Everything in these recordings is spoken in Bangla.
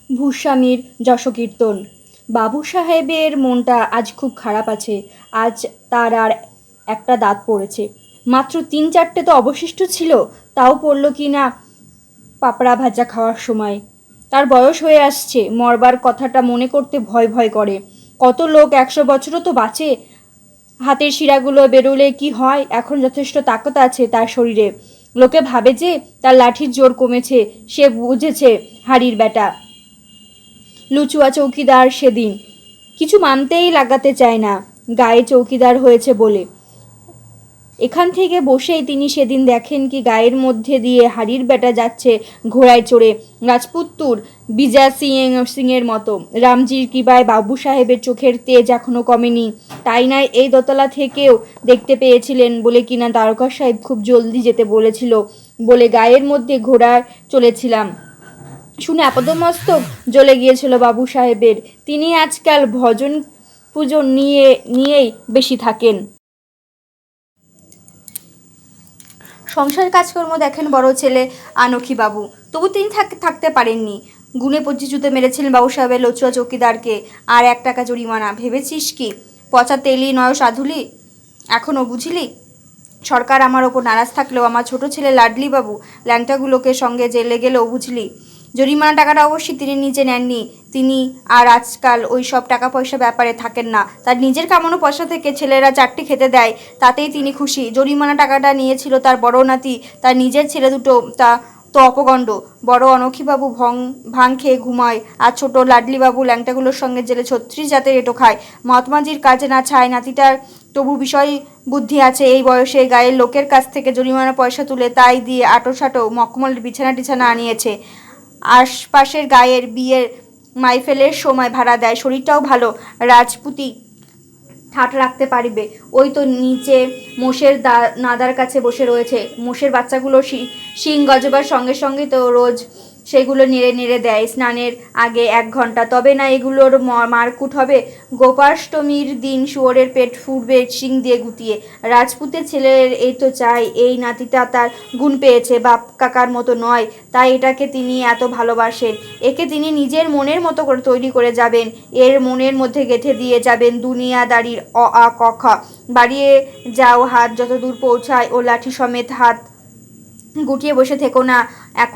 ভূস্বামীর যশকীর্তন। বাবু সাহেবের মনটা আজ খুব খারাপ আছে। আজ তার আর একটা দাঁত পড়েছে। মাত্র 3-4টে তো অবশিষ্ট ছিল, তাও পড়ল কি না পাপড়া ভাজা খাওয়ার সময়। তার বয়স হয়ে আসছে, মরবার কথাটা মনে করতে ভয় ভয় করে। কত লোক 100 বছরও তো বাঁচে। হাতের শিরাগুলো বেরোলে কি হয়, এখন যথেষ্ট তাকত আছে তার শরীরে। লোকে ভাবে যে তার লাঠির জোর কমেছে, সে বুঝেছে হাড়ির ব্যাটা। লুচুয়া চৌকিদার সেদিন কিছু মানতেই লাগাতে চায় না, গায়ে চৌকিদার হয়েছে বলে। এখান থেকে বসেই তিনি সেদিন দেখেন কি গায়ের মধ্যে দিয়ে হাড়ির বেটা যাচ্ছে ঘোড়ায় চড়ে, রাজপুত্তুর বিজা সিংয়ের মতো। রামজির কিবায় বাবু সাহেবের চোখের তেজ এখনো কমেনি। তাই নয় এই দোতলা থেকেও দেখতে পেয়েছিলেন বলে কিনা দ্বারকা সাহেব খুব জলদি যেতে বলেছিল বলে গায়ের মধ্যে ঘোড়ায় চলেছিলাম শুনে আপাদমস্তক জ্বলে গিয়েছিল বাবু সাহেবের। তিনি আজকাল ভজন পুজো নিয়েই বেশি থাকেন। সংসার কাজকর্ম দেখেন বড় ছেলে আনখীবাবু, তবু তিনি থাকতে পারেননি। গুনে 25 জুতো মেরেছিলেন বাবু সাহেবের লচুয়া চৌকিদারকে, আর 1 টাকা জরিমানা। ভেবেছিস কি পচা তেলি নয় সাধুলি, এখনও বুঝিলি? সরকার আমার ওপর নারাজ থাকলেও আমার ছোট ছেলে লাডলি বাবু ল্যাংটাগুলোকে সঙ্গে জেলে গেলেও বুঝলি। জরিমানা টাকাটা অবশ্যই তিনি নিজে নেননি। তিনি আর আজকাল ওই সব টাকা পয়সা ব্যাপারে থাকেন না। তার নিজের কামানো পয়সা থেকে ছেলেরা 4টি খেতে দেয়, তাতেই তিনি খুশি। জরিমানা টাকাটা নিয়েছিল তার বড় নাতি, তার নিজের ছেলে দুটো তা তো অপগণ্ড। বড় অনখীবাবু ভাং খেয়ে ঘুমায়, আর ছোট লাডলিবাবু ল্যাংটাগুলোর সঙ্গে জেলে 36 জাতের এঁটো খায়। মহাত্মাজির কাজে না ছায় নাতিটার তবু বিষয় বুদ্ধি আছে। এই বয়সে গায়ের লোকের কাছ থেকে জরিমানা পয়সা তুলে তাই দিয়ে আটো মখমলের বিছানা টিছানা আনিয়েছে। আশপাশের গায়ের বিয়ের মাইফেলের সময় ভাড়া দেয়। শরীরটাও ভালো, রাজপুতি ঠাট রাখতে পারবে। ওই তো নিচে মোষের নাদার কাছে বসে রয়েছে। মোষের বাচ্চাগুলো শিং গজবার সঙ্গে সঙ্গে তো রোজ সেগুলো নেড়ে নেড়ে দেয় স্নানের আগে 1 ঘন্টা, তবে না এগুলোর মারকুট হবে। গোপাষ্টমীর দিন শুয়োরের পেট ফুটবে শিং দিয়ে গুটিয়ে। রাজপুতের ছেলের এই তো চাই, এই নাতিটা তার গুণ পেয়েছে, বাপ কাকার মতো নয়, তাই এটাকে তিনি এত ভালোবাসেন। একে তিনি নিজের মনের মতো করে তৈরি করে যাবেন, এর মনের মধ্যে গেঁথে দিয়ে যাবেন দুনিয়াদারির অ আ ক খ। বাড়িয়ে যাও হাত যত দূর পৌঁছায়, ও লাঠি সমেত হাত গুটিয়ে বসে থেকো না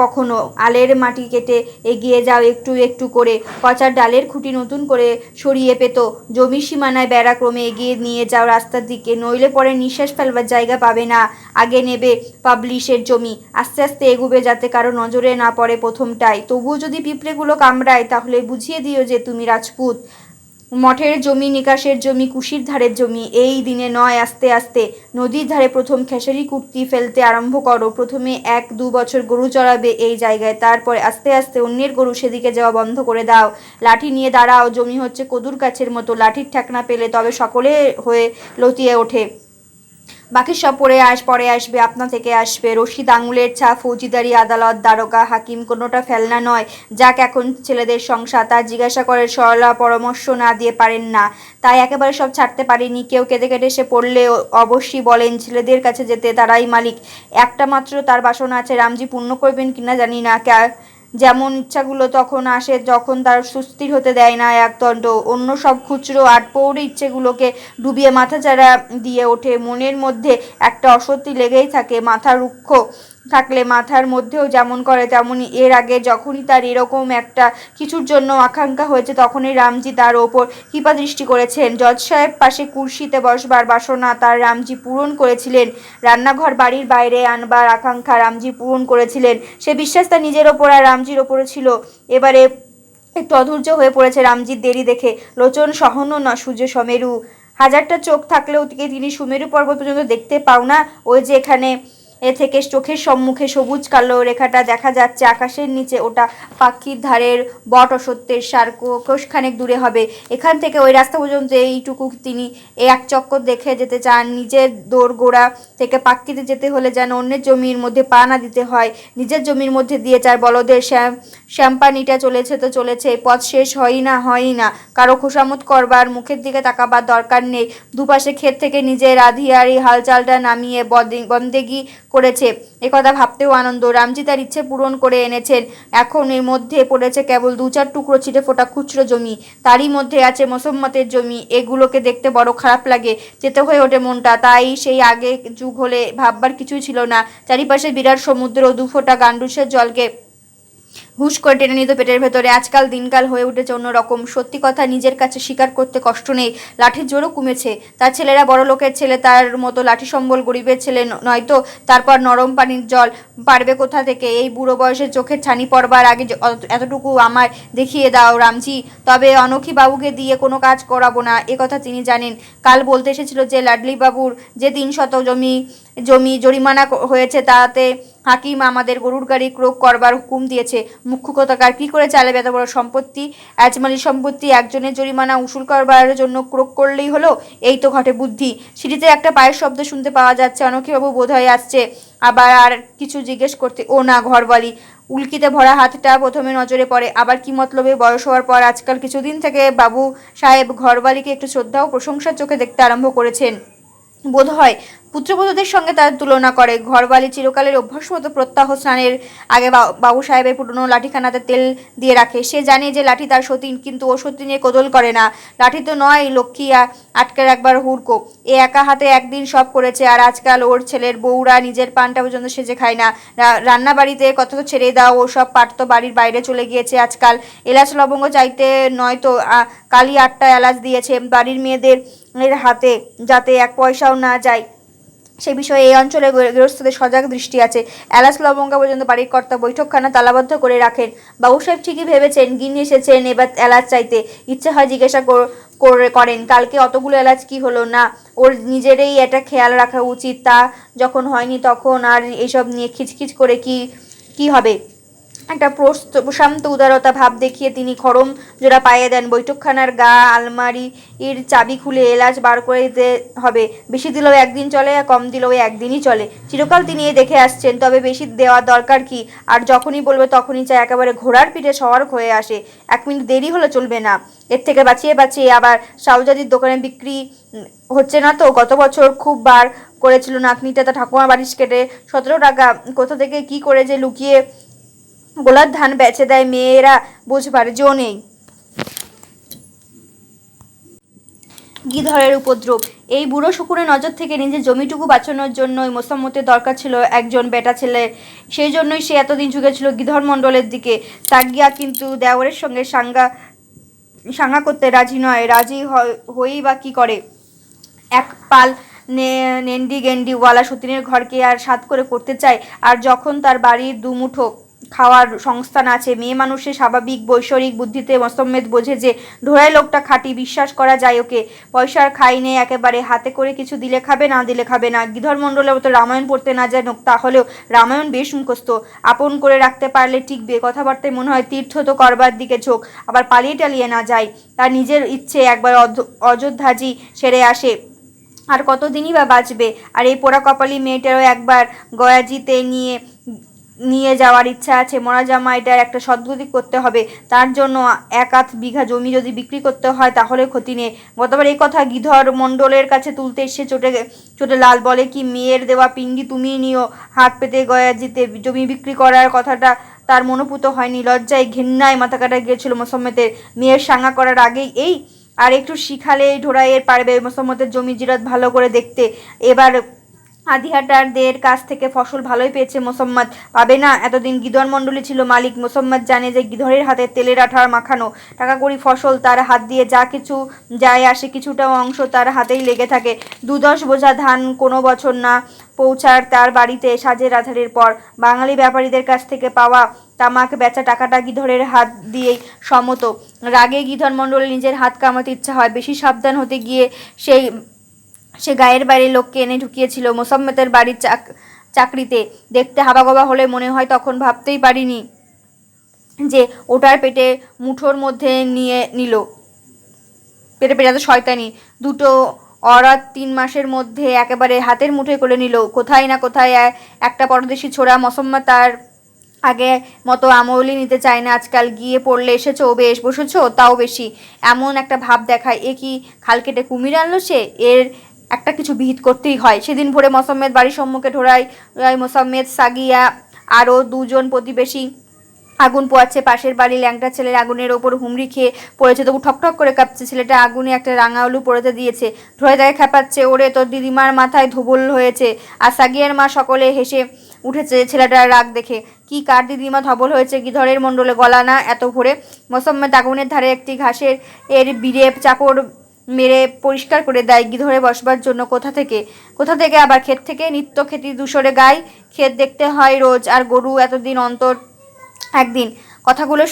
কখনো। আলের মাটি কেটে এগিয়ে যাও একটু একটু করে। পচার ডালের খুঁটি নতুন করে সরিয়ে পেতো। জমির সীমানায় বেড়া ক্রমে এগিয়ে নিয়ে যাও রাস্তার দিকে, নইলে পরে নিঃশ্বাস ফেলবার জায়গা পাবে না। আগে নেবে পাবলিশের জমি, আস্তে আস্তে এগুবে যাতে কারো নজরে না পড়ে প্রথমটায়। তবুও যদি পিঁপড়েগুলো কামড়ায় তাহলে বুঝিয়ে দিও যে তুমি রাজপুত। মঠের জমি, নিকাশের জমি, কুশির ধারের জমি। এই দিনে নয়, আস্তে আস্তে। নদীর ধারে প্রথম খেসারি কুর্তি ফেলতে আরম্ভ করো। প্রথমে 1-2 বছর গরু চড়াবে এই জায়গায়, তারপরে আস্তে আস্তে অন্যের গরু সেদিকে যাওয়া বন্ধ করে দাও। লাঠি নিয়ে দাঁড়াও। জমি হচ্ছে কদুর গাছের মতো, লাঠির ঠেকনা পেলে তবে সকলে হয়ে লতিয়ে ওঠে। বাকি সব পরে আসবে, আপনা থেকে আসবে। রশিদ, আঙুলের ছাপ, ফৌজিদারি, আদালত, দারোগা, হাকিম কোনোটা ফেলনা নয়। যাক এখন ছেলেদের সংসার, তার জিজ্ঞাসা করে সরলা পরামর্শ না দিয়ে পারেন না, তাই একেবারে সব ছাড়তে পারিনি। কেউ কেঁদে কেটে সে পড়লে অবশ্যই বলেন ছেলেদের কাছে যেতে, তারাই মালিক। একটা মাত্র তার বাসনা আছে, রামজি পূর্ণ করবেন কিনা জানি না। যেমন ইচ্ছাগুলো তখন আসে যখন তার সুস্থির হতে দেয় না একদণ্ড। অন্য সব খুচরো আটপৌরে ইচ্ছেগুলোকে ডুবিয়ে মাথাচাড়া দিয়ে ওঠে। মনের মধ্যে একটা অস্বস্তি লেগেই থাকে। মাথা রুক্ষ থাকলে মাথার মধ্যেও যেমন করে তেমনই। এর আগে যখনই তার এরকম একটা কিছুর জন্য আকাঙ্ক্ষা হয়েছে তখনই রামজি তার ওপর কৃপা দৃষ্টি করেছেন। জজ সাহেব পাশে কুর্সিতে বসবার বাসনা তার রামজি পূরণ করেছিলেন। রান্নাঘর বাড়ির বাইরে আনবার আকাঙ্ক্ষা রামজি পূরণ করেছিলেন। সে বিশ্বাস তার নিজের ওপর আর রামজির ওপরে ছিল। এবারে একটু অধৈর্য হয়ে পড়েছে রামজির দেরি দেখে। লোচন সহনও না সূর্য সমেরু। 1000টা চোখ থাকলেও তিনি সুমেরু পর্বত পর্যন্ত দেখতে পাও না। ওই যে এখানে থেকে চোখের সম্মুখে সবুজ কালো রেখাটা দেখা যাচ্ছে আকাশের নিচে, ওটা পাখির ধারের বট অসত্যের সার কোষখানেক দূরে হবে। এখান থেকে ওই রাস্তা পর্যন্ত এইটুকু তিনি এক চক্কর দেখে যেতে চান। নিজের দোরগোড়া থেকে পাখিতে যেতে হলে যেন অন্যের জমির মধ্যে পা না দিতে হয়। নিজের জমির মধ্যে দিয়ে 4 বলদের শ্যাম্পানিটা চলেছে তো চলেছে, পথ শেষ হয়ই না। কারো খোসামত করবার, মুখের দিকে তাকাবার দরকার নেই। দুপাশে ক্ষেত থেকে নিজের আধিয়ারি হাল চালটা নামিয়ে বন্দেগি করেছে, একথা ভাবতেও আনন্দ। রামজি তার ইচ্ছে পূরণ করে এনেছেন। এখন এর মধ্যে পড়েছে কেবল 2-4 টুকরো ছিটে ফোটা খুচরো জমি, তারই মধ্যে আছে মোসাম্মতের জমি। এগুলোকে দেখতে বড় খারাপ লাগে, যেতে হয়ে ওঠে মনটা। তাই সেই আগে যুগ হলে ভাববার কিছুই ছিল না। চারিপাশে বিরাট সমুদ্র, 2 ফোঁটা গান্ডুসের জলকে হুশ করে টেনে নিত পেটের ভেতরে। আজকাল দিনকাল হয়ে উঠেছে অন্যরকম। সত্যি কথা নিজের কাছে স্বীকার করতে কষ্ট নেই, লাঠির জোরও কমেছে। তার ছেলেরা বড় লোকের ছেলে, তার মতো লাঠি সম্বল গরিবের ছেলে নয়তো। তারপর নরম পানির জল পারবে কোথা থেকে? এই বুড়ো বয়সে চোখের ছানি পড়বার আগে এতটুকু আমায় দেখিয়ে দাও রামজি। তবে অনখী বাবুকে দিয়ে কোনো কাজ করাবো না, একথা তিনি জানেন। কাল বলতে এসেছিল যে লাডলি বাবুর যে 3 শতক জমি জমি জরিমানা হয়েছে, তাতে হাকিম আমাদের গরুর গাড়ি ক্রোক করবার হুকুম দিয়েছে। মুখ্য কথাকার কি করে চালাবে এত বড় সম্পত্তি? আজমালি সম্পত্তি একজনের জরিমানা উসুল করবার জন্য ক্রোক করলেই হলো। এই তো ঘটে বুদ্ধি। সিঁড়িতে একটা পায়ের শব্দ শুনতে পাওয়া যাচ্ছে। অনখীবাবু বোধ হয় আসছে। আবার আর কিছু জিজ্ঞেস করতে, ও না, ঘরবালি। উল্কিতে ভরা হাতটা প্রথমে নজরে পড়ে। আবার কি মতলবে? বয়স হওয়ার পর আজকাল কিছুদিন থেকে বাবু সাহেব ঘরবালিকে একটু শ্রদ্ধা ও প্রশংসার চোখে দেখতে আরম্ভ করেছেন। বোধ হয় পুত্রবধূদের সঙ্গে তার তুলনা করে। ঘরবালি চিরকালের অভ্যাস মতো প্রত্যাহ স্নানের আগে বাবু সাহেবের পুরনো লাঠিখানাতে তেল দিয়ে রাখে। সে জানে যে লাঠি তার সতীন, কিন্তু ও সতীনের কোদল করে না। লাঠি তো নয়, লক্ষ্মী আটকে রাখবার হুড়কো। এ একা হাতে একদিন সব করেছে। আর আজকাল ওর ছেলের বউরা নিজের পানটা পর্যন্ত সেজে খায় না। রান্না বাড়িতে কথা তো ছেড়ে দাও, ও সব পাট তো বাড়ির বাইরে চলে গিয়েছে আজকাল। এলাচ লবঙ্গ চাইতে নয়তো কালি 8টা এলাচ দিয়েছে বাড়ির মেয়েদের এর হাতে, যাতে 1 পয়সাও না যায়। সে বিষয়ে এই অঞ্চলে গৃহস্থদের সজাগ দৃষ্টি আছে। এলাচ লবঙ্গ পর্যন্ত বাড়ির কর্তা বৈঠকখানা তালাবদ্ধ করে রাখেন। বাবু সাহেব ঠিকই ভেবেছেন, গিন্নি এসেছেন এবার এলাচ চাইতে। ইচ্ছে হয় জিজ্ঞাসা করেন, কালকে অতগুলো এলাচ কি হলো? না, ওর নিজেরই এটা খেয়াল রাখা উচিত। তা যখন হয়নি তখন আর এইসব নিয়ে খিচখিচ করে কি হবে? একটা প্রশান্ত উদারতা ভাব দেখিয়ে তিনি খড়ম জোড়া পাইয়ে দেন। বৈঠকখানার আলমারির চাবি খুলে এলাচ বার করে দিতে হবে। বেশি দিলেও একদিন চলে, আর কম দিলেও একদিনই চলে। চিরকাল তিনি এ দেখে আসছেন। তবে বেশি দেওয়ার দরকার কি? আর যখনই বলবে তখনই চাই, একেবারে ঘোড়ার পিঠে সওয়ার হয়ে আসে। 1 মিনিট দেরি হলে চলবে না। এর থেকে বাঁচিয়ে আবার সাউজাদির দোকানে বিক্রি হচ্ছে না তো? গত বছর খুব বার করেছিল নাতনিটা, তা ঠাকুমার বাড়ি কেটে 17 টাকা কোথা থেকে কি করে যে লুকিয়ে গোলার ধান বেচে দেয়, মেয়েরা বুঝবার জো নেই। গিধরের উপদ্রব। এই বুড়ো শকুনের নজর থেকে নিজের জমিটুকু বাঁচানোর জন্যই মোসাম্মতের দরকার ছিল একজন বেটা ছেলে। সেই জন্যই সে এতদিন ঝুঁকেছিল গিধর মণ্ডলের দিকে। তাগিয়া কিন্তু দেওরের সঙ্গে সাঙ্গা করতে রাজি নয়। রাজি হই বা কি করে? 1 পাল নেন্ডি গেন্ডিওয়ালা সতীনের ঘরকে আর সাত করে করতে চায়। আর যখন তার বাড়ির 2 মুঠো খাওয়ার সংস্থান আছে, মেয়ে মানুষের স্বাভাবিক বৈষয়িক বুদ্ধিতে মোসাম্মেত বোঝে যে ঢোড়াই লোকটা খাঁটি, বিশ্বাস করা যায় ওকে। পয়সার খাই নেই একেবারে, হাতে করে কিছু দিলে খাবে, না দিলে খাবে না। গিধর মণ্ডলের মতো রামায়ণ পড়তে না জানুক, তাহলেও রামায়ণ বেশ মুখস্থ। আপন করে রাখতে পারলে টিকবে। কথাবার্তায় মনে হয় তীর্থ তো করবার দিকে ঝোঁক, আবার পালিয়ে টালিয়ে না যায়। তার নিজের ইচ্ছে একবার অযোধ্যাজি সেরে আসে, আর কতদিনই বা বাঁচবে। আর এই পোড়া কপালি মেয়েটারও একবার গয়াজিতে নিয়ে যাওয়ার ইচ্ছা আছে। মরা জামাইটার একটা সদ্গতি করতে হবে। তার জন্য 1-8 বিঘা জমি যদি বিক্রি করতে হয় তাহলে ক্ষতি নেই। গতবার এই কথা গিধর মণ্ডলের কাছে তুলতে এসে চোটে লাল। বলে কি, মেয়ের দেওয়া পিঙ্গি তুমিই নিও। হাত পেতে গয়াজিতে জমি বিক্রি করার কথাটা তার মনোপুত হয়নি। লজ্জায় ঘেন্নায় মাথা কাটা গিয়েছিল মোসাম্মেতের। মেয়ের সাঙ্গা করার আগেই এই আর একটু শিখালেই ঢোড়াইয়ের পারবে মোসাম্মতের জমি জিরাত ভালো করে দেখতে। এবার আদিহাটারদের কাছ থেকে ফসল ভালোই পেয়েছে মোসাম্মত, পাবে না? এতদিন গিধর মণ্ডলী ছিল মালিক। মোসাম্মত জানে যে গিধরের হাতে তেলের আঠার মাখানো। টাকা কড়ি ফসল তার হাত দিয়ে যা কিছু যায় আসে, কিছুটা অংশ তার হাতেই লেগে থাকে। 2-10 বোঝা ধান কোনো বছর না পৌঁছার তার বাড়িতে সাজের আধারের পর বাঙালি ব্যাপারীদের কাছ থেকে পাওয়া তামাক বেচা টাকাটা গিধরের হাত দিয়েই সমত। রাগে গিধর মণ্ডলের নিজের হাত কামাতে ইচ্ছা হয়। বেশি সাবধান হতে গিয়ে সে গায়ের বাড়ির লোককে এনে ঢুকিয়েছিল মোসাম্মতের বাড়ির চাকরিতে। দেখতে হাবাগোবা হলে মনে হয় তখন ভাবতেই পারিনি যে ওটার পেটে মুঠোর মধ্যে নিয়ে নিল। পেটে এত শয়তানি! 2 অরাত 3 মাসের মধ্যে একেবারে হাতের মুঠোয় করে নিল। কোথায় না কোথায় একটা পরদেশি ছোড়া। মোসাম্মত তার আগে মতো আমলি নিতে চায় না আজকাল। গিয়ে পড়লে এসেছো, বেশ বসেছো, তাও বেশি, এমন একটা ভাব দেখায়। এ কি খাল কেটে কুমির আনলো সে? এর একটা কিছু বিহিত করতেই হয়। সেদিন ভোরে মোসাম্মেদ বাড়ির সম্মুখে ঢোড়াই মোসাম্মেদ, সাগিয়া আরও দুজন প্রতিবেশী আগুন পোয়াচ্ছে। পাশের বাড়ি ল্যাংটা ছেলের আগুনের ওপর হুমড়ি খেয়ে পড়েছে, তবু ঠকঠক করে কাঁপছে। ছেলেটা আগুনে একটা রাঙা আলু পড়তে দিয়েছে। ঢোড়াই তাকে খেপাচ্ছে, ওরে তোর দিদিমার মাথায় ধুবল হয়েছে। আর সাগিয়ার মা সকলে হেসে উঠেছে ছেলেটার রাগ দেখে। কি কার দিদিমা ধবল হয়েছে? গিধরের মণ্ডলে গলা না এত ভোরে? মোসাম্মেদ আগুনের ধারে একটি ঘাসের বিড়ে চাপড় মেরে পরিষ্কার করে দেয়। গিধরে বসবার জন্য কোথা থেকে আবার ক্ষেত থেকে। নিত্য খেতি দুশোরে গাই, ক্ষেত দেখতে হয় রোজ, আর গরু এতদিন অন্তর একদিন। কথাগুলো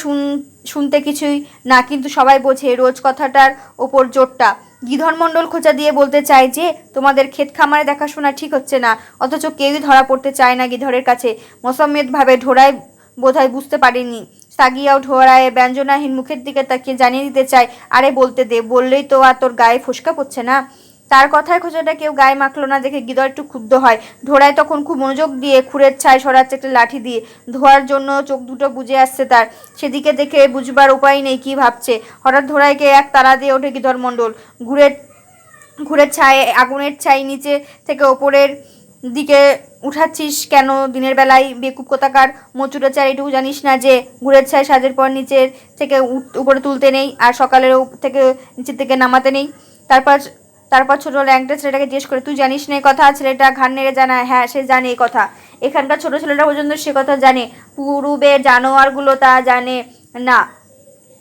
শুনতে কিছুই না, কিন্তু সবাই বোঝে রোজ কথাটার ওপর জোরটা। গিধর মণ্ডল খোঁচা দিয়ে বলতে চায় যে তোমাদের ক্ষেত খামারে দেখাশোনা ঠিক হচ্ছে না, অথচ কেউই ধরা পড়তে চায় না গিধরের কাছে। মোসাম্মেদ ভাবে ঢোড়াই বোধহয় বুঝতে পারেনি। সাগিয়াও ঢোড়ায় ব্যঞ্জনাহীন মুখের দিকে তাকিয়ে জানিয়ে দিতে চায়, আরে বলতে দে, বললেই তো আর তোর গায়ে ফোসকা পড়ছে না। তার কথায় খোঁচাটা কেউ গায়ে মাখলো না দেখে গিধর একটু ক্ষুব্ধ হয়। ঢোড়ায় তখন খুব মনোযোগ দিয়ে খুরের ছাই সরাচ্ছে একটা লাঠি দিয়ে। ধোয়ার জন্য চোখ দুটো বুজে আসছে তার, সেদিকে দেখে বুঝবার উপায় নেই কি ভাবছে। হঠাৎ ঢোড়াইকে এক তাড়া দিয়ে ওঠে গিধর মণ্ডল। ঘুরের ছায়, আগুনের ছাই নিচে থেকে ওপরের দিকে উঠাচ্ছিস কেন দিনের বেলায়? বেকুব কোথাকার, মোচুরে চার, এটুকু জানিস না যে ঘুরের ছায় সাজের পর নিচের থেকে উপরে তুলতে নেই, আর সকালের থেকে নিচের থেকে নামাতে নেই? তারপর তারপর ছোট ল্যাংটা ছেলেটাকে জিজ্ঞেস করে, তুই জানিস না এই কথা? ছেলেটা ঘাড় নেড়ে জানায়, হ্যাঁ সে জানে এই কথা। এখানকার ছোট ছেলেটা পর্যন্ত সে কথা জানে, পূর্বের জানোয়ারগুলো তা জানে না।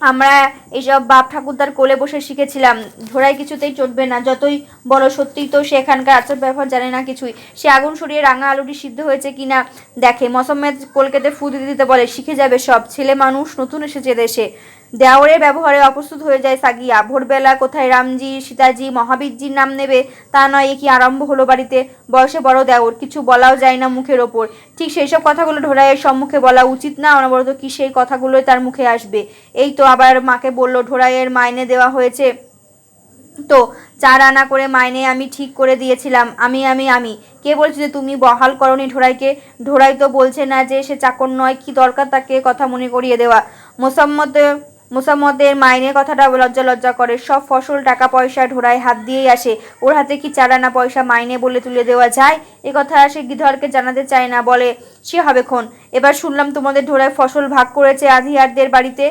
আমরা এইসব বাপ ঠাকুরদার কোলে বসে শিখেছিলাম। ঢোড়াই কিছুতেই চটবে না, যতই বলো। সত্যিই তো সে এখানকার আচার ব্যবহার জানে না কিছুই। সে আগুন সরিয়ে রাঙা আলুটি সিদ্ধ হয়েছে কিনা দেখে। মোসাম্মেদ কলকেতে ফু দিতে দিতে বলে, শিখে যাবে সব, ছেলে মানুষ, নতুন এসেছে দেশে। দেওরের ব্যবহারে অপ্রস্তুত হয়ে যায় সাগিয়া। ভোরবেলা কোথায় রামজি, সীতাজি, মহাবীরজির নাম নেবে তা নয়, এ কি আরম্ভ হলো বাড়িতে? বয়সে বড় দেওর, কিছু বলাও যায় না মুখের ওপর। ঠিক সেই সব কথাগুলো ঢোড়াইয়ের সম্মুখে বলা উচিত না? অনবরত কি সেই কথাগুলোই তার মুখে আসবে? এই তো আবার মাকে বলল, ঢোড়াইয়ের মাইনে দেওয়া হয়েছে তো, 4 আনা করে মাইনে আমি ঠিক করে দিয়েছিলাম। আমি কে বলছে যে তুমি বহাল করনি ঢোড়াইকে? ঢোড়াই তো বলছে না যে সে চাকর নয়, কি দরকার তাকে কথা মনে করিয়ে দেওয়া? মোসাম্মদের মাইনের কথাটা লজ্জা করে। সব ফসল টাকা পয়সা ঢোড়াই হাত দিয়েই আসে, ওর হাতে কি 4 আনা পয়সা মাইনে বলে তুলে দেওয়া যায়? এ কথা সে গিধরকে জানাতে চায় না, বলে সে হবে খন। এবার শুনলাম তোমাদের ঢোড়াই ফসল ভাগ করেছে আধিয়ারদের বাড়িতে।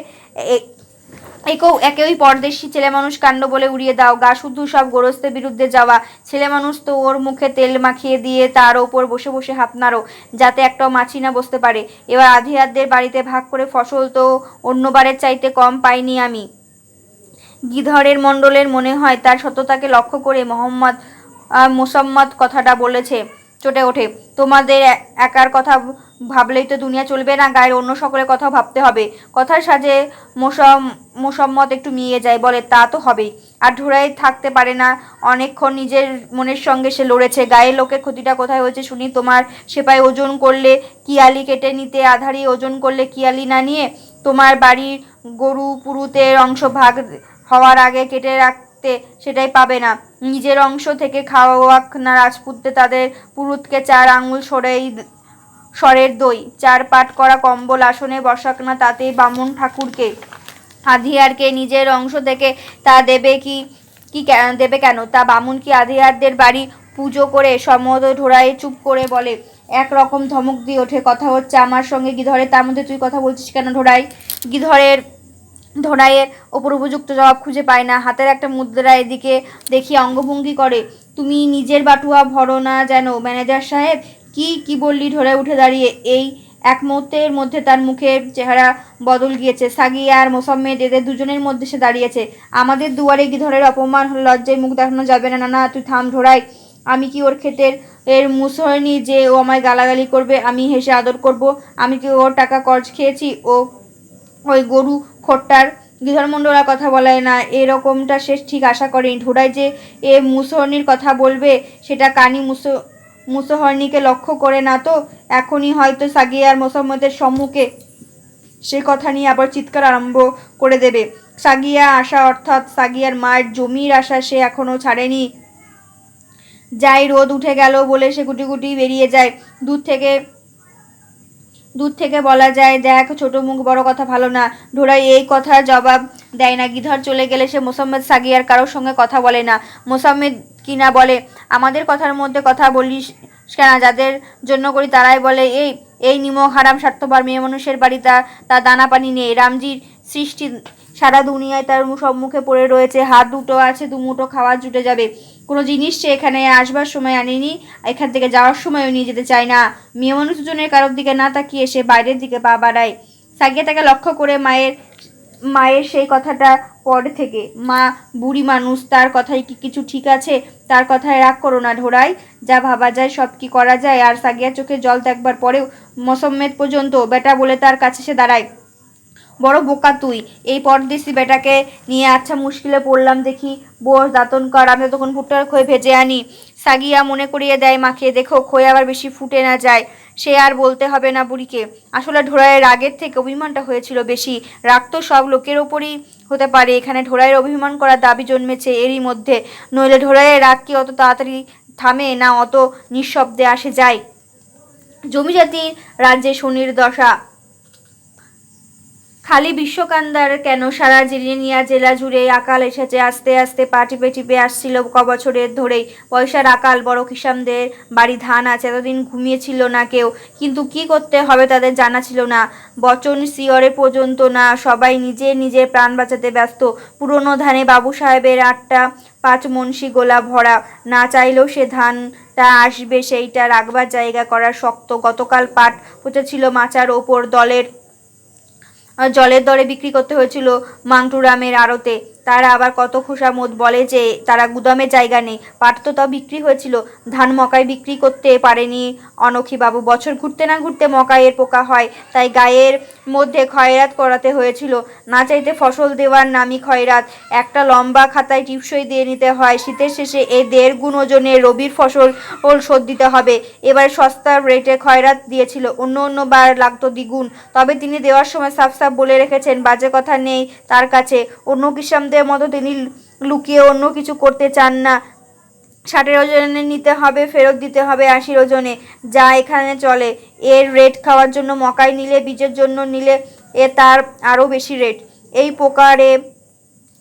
একেই পরদেশি ছেলে মানুষ কাণ্ড বলে উড়িয়ে দাও। গা শুধু সব গোরস্তের বিরুদ্ধে যাওয়া। ছেলে মানুষ তো ওর মুখে তেল মাখিয়ে দিয়ে তার ওপর বসে বসে হাত নাড়ো, যাতে একটাও মাছি না বসতে পারে। এবার আধিয়ারদের বাড়িতে ভাগ করে ফসল তো অন্যবারের চাইতে কম পাইনি আমি। গিধরের মণ্ডলের মনে হয় তার সততাকে লক্ষ্য করে মোসাম্মদ কথাটা বলেছে। চটে ওঠে, তোমাদের একার কথা ভাবলেই তো দুনিয়া চলবে না, গায়ের অন্য সকলের কথাও ভাবতে হবে। কথার সাজে মোসাম্মদ একটু মিয়ে যায়, বলে তা তো হবেই। আর ঢোড়াই থাকতে পারে না অনেকক্ষণ নিজের মনের সঙ্গে সে লড়েছে। গায়ের লোকের ক্ষতিটা কোথায় হয়েছে শুনি? তোমার সেপাই ওজন করলে কিয়ালি কেটে নিতে, আধারি ওজন করলে কিয়ালি না নিয়ে, তোমার বাড়ির গরু পুরুতের অংশ ভাগ হওয়ার আগে কেটে রাখতে, সেটাই পাবে না। নিজের অংশ থেকে খাওয়াক না রাজপুতদের, তাদের পুরুতকে 4 আঙুল সরের দই, 4 পাট করা কম্বল আসনে বসাক না, তাতে বামুন ঠাকুরকে। আধিয়ারকে নিজের অংশ থেকে তা দেবে দেবে কেন? তা বামুন কি আধিয়ারদের বাড়ি পুজো করে? সমদ ঢোড়াই চুপ করে বলে। একরকম ধমক দিয়ে ওঠে, কথা হচ্ছে আমার সঙ্গে গিধরের, তার মধ্যে তুই কথা বলছিস কেন? ঢোড়াইয়ের ওপর উপযুক্ত জবাব খুঁজে পায় না। হাতের একটা মুদ্রা এদিকে দেখিয়ে অঙ্গভঙ্গি করে। তুমি নিজের বাটুয়া ভরো না যেন ম্যানেজার সাহেব। কি বললি? ঢোড়াই উঠে দাঁড়িয়ে। এই এক মুহূর্তের মধ্যে তার মুখের চেহারা বদল গিয়েছে। সাগিয়া আর মোসাম্মেদ, এদের দুজনের মধ্যে সে দাঁড়িয়েছে। আমাদের দুয়ারে গিধরের অপমান হলে লজ্জায় মুখ দেখানো যাবে না। না তুই থাম ঢোড়াই। আমি কি ওর ক্ষেতের মুসহরিনী যে ও আমায় গালাগালি করবে, আমি হেসে আদর করব? আমি কি ওর টাকা কর্জ খেয়েছি? ওই গরু খোট্টার? গিধর মণ্ডল আর কথা বলায় না। এরকমটা সে ঠিক আশা করেনি। ঢোড়াই যে মুসহরিনীর কথা বলবে, সেটা কানি মুসহরিনীকে লক্ষ্য করে না তো? এখনই হয়তো সাগিয়া আর মোসাম্মদের সম্মুখে সে কথা নিয়ে আবার চিৎকার আরম্ভ করে দেবে। সাগিয়া আশা, অর্থাৎ সাগিয়ার মায়ের জমির আশা সে এখনো ছাড়েনি। যাই রোদ উঠে গেল বলে সে গুটি গুটি বেরিয়ে যায়। দূর থেকে দূর থেকে বলা যায়, দেখ ছোট মুখ বড় কথা ভালো না। ঢোড়াই এই কথার জবাব দেয় না। গিধর চলে গেলে সে মোসাম্মেদ সাগিয়ার কারোর সঙ্গে কথা বলে না। মোসাম্মেদ কিনা বলে, আমাদের কথার মধ্যে কথা বলিস কেন? যাদের জন্য করি তারাই বলে, এই এই নিমক হারাম স্বার্থপর মেয়ে মানুষের বাড়ি তার দানা পানি নেই। রামজির সৃষ্টি সারা দুনিয়ায় তার সম্মুখে পড়ে রয়েছে, হাত দুটো আছে, দুমুঠো খাওয়া জুটে যাবে। কোনো জিনিস সে এখানে আসবার সময় আনেনি, এখান থেকে যাওয়ার সময়ও নিয়ে যেতে চায় না। মেয়ে মানুষ দুজনের কারোর দিকে না তাকিয়ে সে বাইরের দিকে পা বাড়ায়। সাকিয়া তাকে লক্ষ্য করে মায়ের সেই কথাটা পরে থেকে, মা বুড়ি মানুষ, তার কথাই কি কিছু ঠিক আছে? তার কথায় রাগ করো না ঢোড়াই, যা ভাবা যায় সব কি করা যায়। আর সাকিয়া চোখে জল দেখবার পরেও মোসাম্মেদ পর্যন্ত বেটা বলে তার কাছে সে দাঁড়ায়। বড় বোকা তুই, এই পরদেশি বেটাকে নিয়ে আচ্ছা মুশকিলে পড়লাম দেখি। বোস দাতন কর, আমি তখন ভুট্টার খই ভেজে আনি। সাগিয়া মনে করিয়ে দেয় মাকে, দেখো খই আবার বেশি ফুটে না যায়। সে আর বলতে হবে না বুড়িকে। আসলে ঢোড়াইয়ের রাগের থেকে অভিমানটা হয়েছিল বেশি। রাগ তো সব লোকের ওপরই হতে পারে, এখানে ঢোড়াইয়ের অভিমান করার দাবি জন্মেছে এরই মধ্যে। নইলে ঢোড়াইয়ের রাগ কি অত তাড়াতাড়ি থামে না, অত নিঃশব্দে আসে যায়? জমিজাতির রাজ্যে শনির দশা খালি বিশ্বকান্দার কেন, সারা জিরিনিয়া জেলা জুড়ে আকাল এসেছে। আস্তে আস্তে পা টিপে টিপে আসছিল কবছরের ধরেই পয়সার আকাল। বড় কিষামদের বাড়ি ধান আছে, এতদিন ঘুমিয়েছিল না কেউ, কিন্তু কি করতে হবে তাদের জানা ছিল না। বচন শিয়রে পর্যন্ত না, সবাই নিজের নিজের প্রাণ বাঁচাতে ব্যস্ত। পুরনো ধানে বাবু সাহেবের 8-5 মনসি গোলা ভরা, না চাইলেও সে ধানটা আসবে, সেইটা রাখবার জায়গা করার শক্ত। গতকাল পাট পচেছিল মাচার ওপর, জলের দরে বিক্রি করতে হয়েছিল মাংটুরামের আড়তে। তারা আবার কত খোসামত বলে যে তারা গুদামের জায়গা নেই। পাট তো তাও বিক্রি হয়েছিল, ধান মকাই বিক্রি করতে পারেনি অনক্ষীবাবু। বছর ঘুরতে না ঘুরতে মকাইয়ের পোকা হয়, তাই গায়ের মধ্যে খয়রাত করাতে হয়েছিল। না চাইতে ফসল দেওয়ার নামই খয়রাত। একটা লম্বা খাতায় টিপসই দিয়ে নিতে হয়। শীতের শেষে এই 1.5 গুণ ওজনে রবির ফসল শোধ দিতে হবে। এবার সস্তার রেটে খয়রাত দিয়েছিল, অন্য বার লাগতো দ্বিগুণ। তবে তিনি দেওয়ার সময় সাফ সাফ বলে রেখেছেন, বাজে কথা নেই তার কাছে। অন্য কিষামদের মতো তিনি লুকিয়ে অন্য কিছু করতে চান না। 60 ওজনে নিতে হবে, ফেরত দিতে হবে 80 ওজনে, যা এখানে চলে। এর রেট খাওয়ার জন্য মকাই নিলে, বীজের জন্য নিলে তার আরও বেশি রেট। এই প্রকারে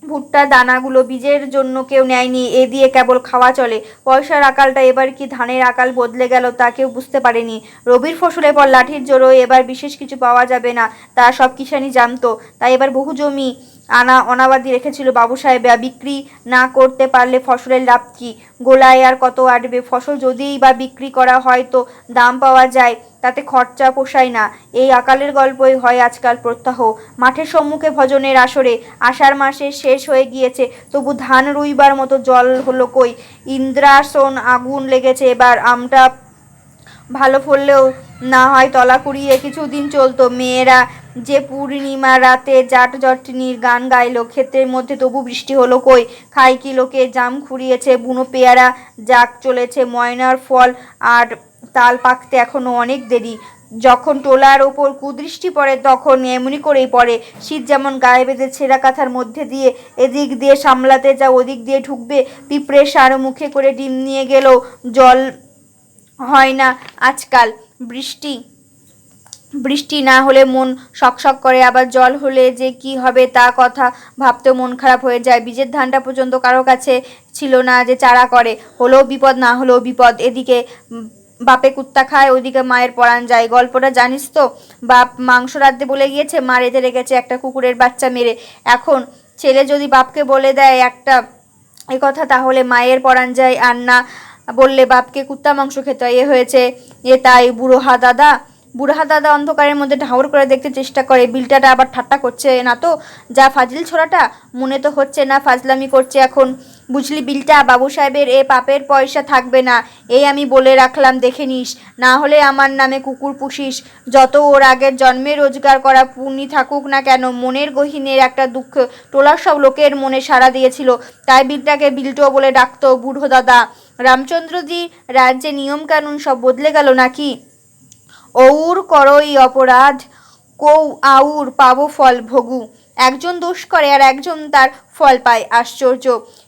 ভুট্টা দানাগুলো বীজের জন্য কেউ নেয়নি, এ দিয়ে কেবল খাওয়া চলে। পয়সার আকালটা এবার কি ধানের আকাল বদলে গেল তা কেউ বুঝতে পারেনি। রবির ফসলের পর লাঠির জোরও এবার বিশেষ কিছু পাওয়া যাবে না, তা সব কিষানি জানতো। তাই এবার বহু জমি অনাবাদি রেখেছিল বাবু সাহেব। বিক্রি না করতে পারলে ফসলের লাভ কি? গোলায় আর কত আটবে? ফসল যদিই বা বিক্রি করা হয় তো দাম পাওয়া যায়, তাতে খরচা পোষায় না। এই আকালের গল্পই হয় আজকাল প্রত্যাহ। মাঠের সম্মুখে ভজনের আসরে আষাঢ় মাসে শেষ হয়ে গিয়েছে, তবু ধান রুইবার মতো জল হলো কই? ইন্দ্রাসন আগুন লেগেছে এবার। আমটা ভালো ফললেও না হয় তলা কুড়িয়ে কিছুদিন চলতো। মেয়েরা যে পূর্ণিমা রাতে জাট জটনির গান গাইলো ক্ষেতের মধ্যে, তবু বৃষ্টি হলো কই? খাই কি লোকে? জাম খুঁড়িয়েছে, বুনো পেয়ারা জাগ চলেছে, ময়নার ফল আর তাল পাকতে এখনো অনেক দেরি। যখন টোলার ওপর কুদৃষ্টি পড়ে তখন এমনি করেই পড়ে। শীত যেমন গায়ে বেঁধে ছেঁড়া কাঁথার মধ্যে দিয়ে এদিক দিয়ে সামলাতে যা ওদিক দিয়ে ঢুকবে। পিঁপড়ে সার মুখে করে ডিম নিয়ে গেলেও জল হয় না আজকাল। বৃষ্টি না হলে মন শকশক করে, আবার জল হলে যে কি হবে তা কথা ভাবতেও মন খারাপ হয়ে যায়। বীজের ধানটা পর্যন্ত কারো কাছে ছিল না যে চারা করে। হলেও বিপদ, না হলেও বিপদ। এদিকে বাপে কুত্তা খায়, ওইদিকে মায়ের পরাণ যায়। গল্পটা জানিস তো? বাপ মাংস রাঁধতে বলে গিয়েছে, মা রেঁধে রেখেছে একটা কুকুরের বাচ্চা মেরে। এখন ছেলে যদি বাপকে বলে দেয় একটা এ কথা, তাহলে মায়ের পরাণ যায়। আর না বললে বাপকে কুত্তা মাংস খেতে হয়। এ হয়েছে তাই বুড়হা দাদা অন্ধকারের মধ্যে ঢাউর করে দেখতে চেষ্টা করে। বিলটাটা আবার ঠাট্টা করছে না তো? যা ফাজিল ছোড়াটা, মনে তো হচ্ছে না ফাজলামি করছে এখন। বুঝলি বিলটা, বাবু সাহেবের এ পাপের পয়সা থাকবে না, এই আমি বলে রাখলাম, দেখে নিস। না হলে আমার নামে কুকুর পুষিস, যত ওর আগের জন্মে রোজগার করা পুণ্যি থাকুক না কেন, মনের গহীনের একটা দুঃখ টোলার সব লোকের মনে সাড়া দিয়েছিল। তাই বিলটাকে বিল্টো বলে ডাকতো বুড়ো দাদা। রামচন্দ্রজি রাজ্যে নিয়ম কানুন সব বদলে গেল নাকি? অউর করই অপরাধ, কৌ আউর পাবো ফল ভোগু। একজন দোষ করে আর একজন তার ফল পায়। আশ্চর্য!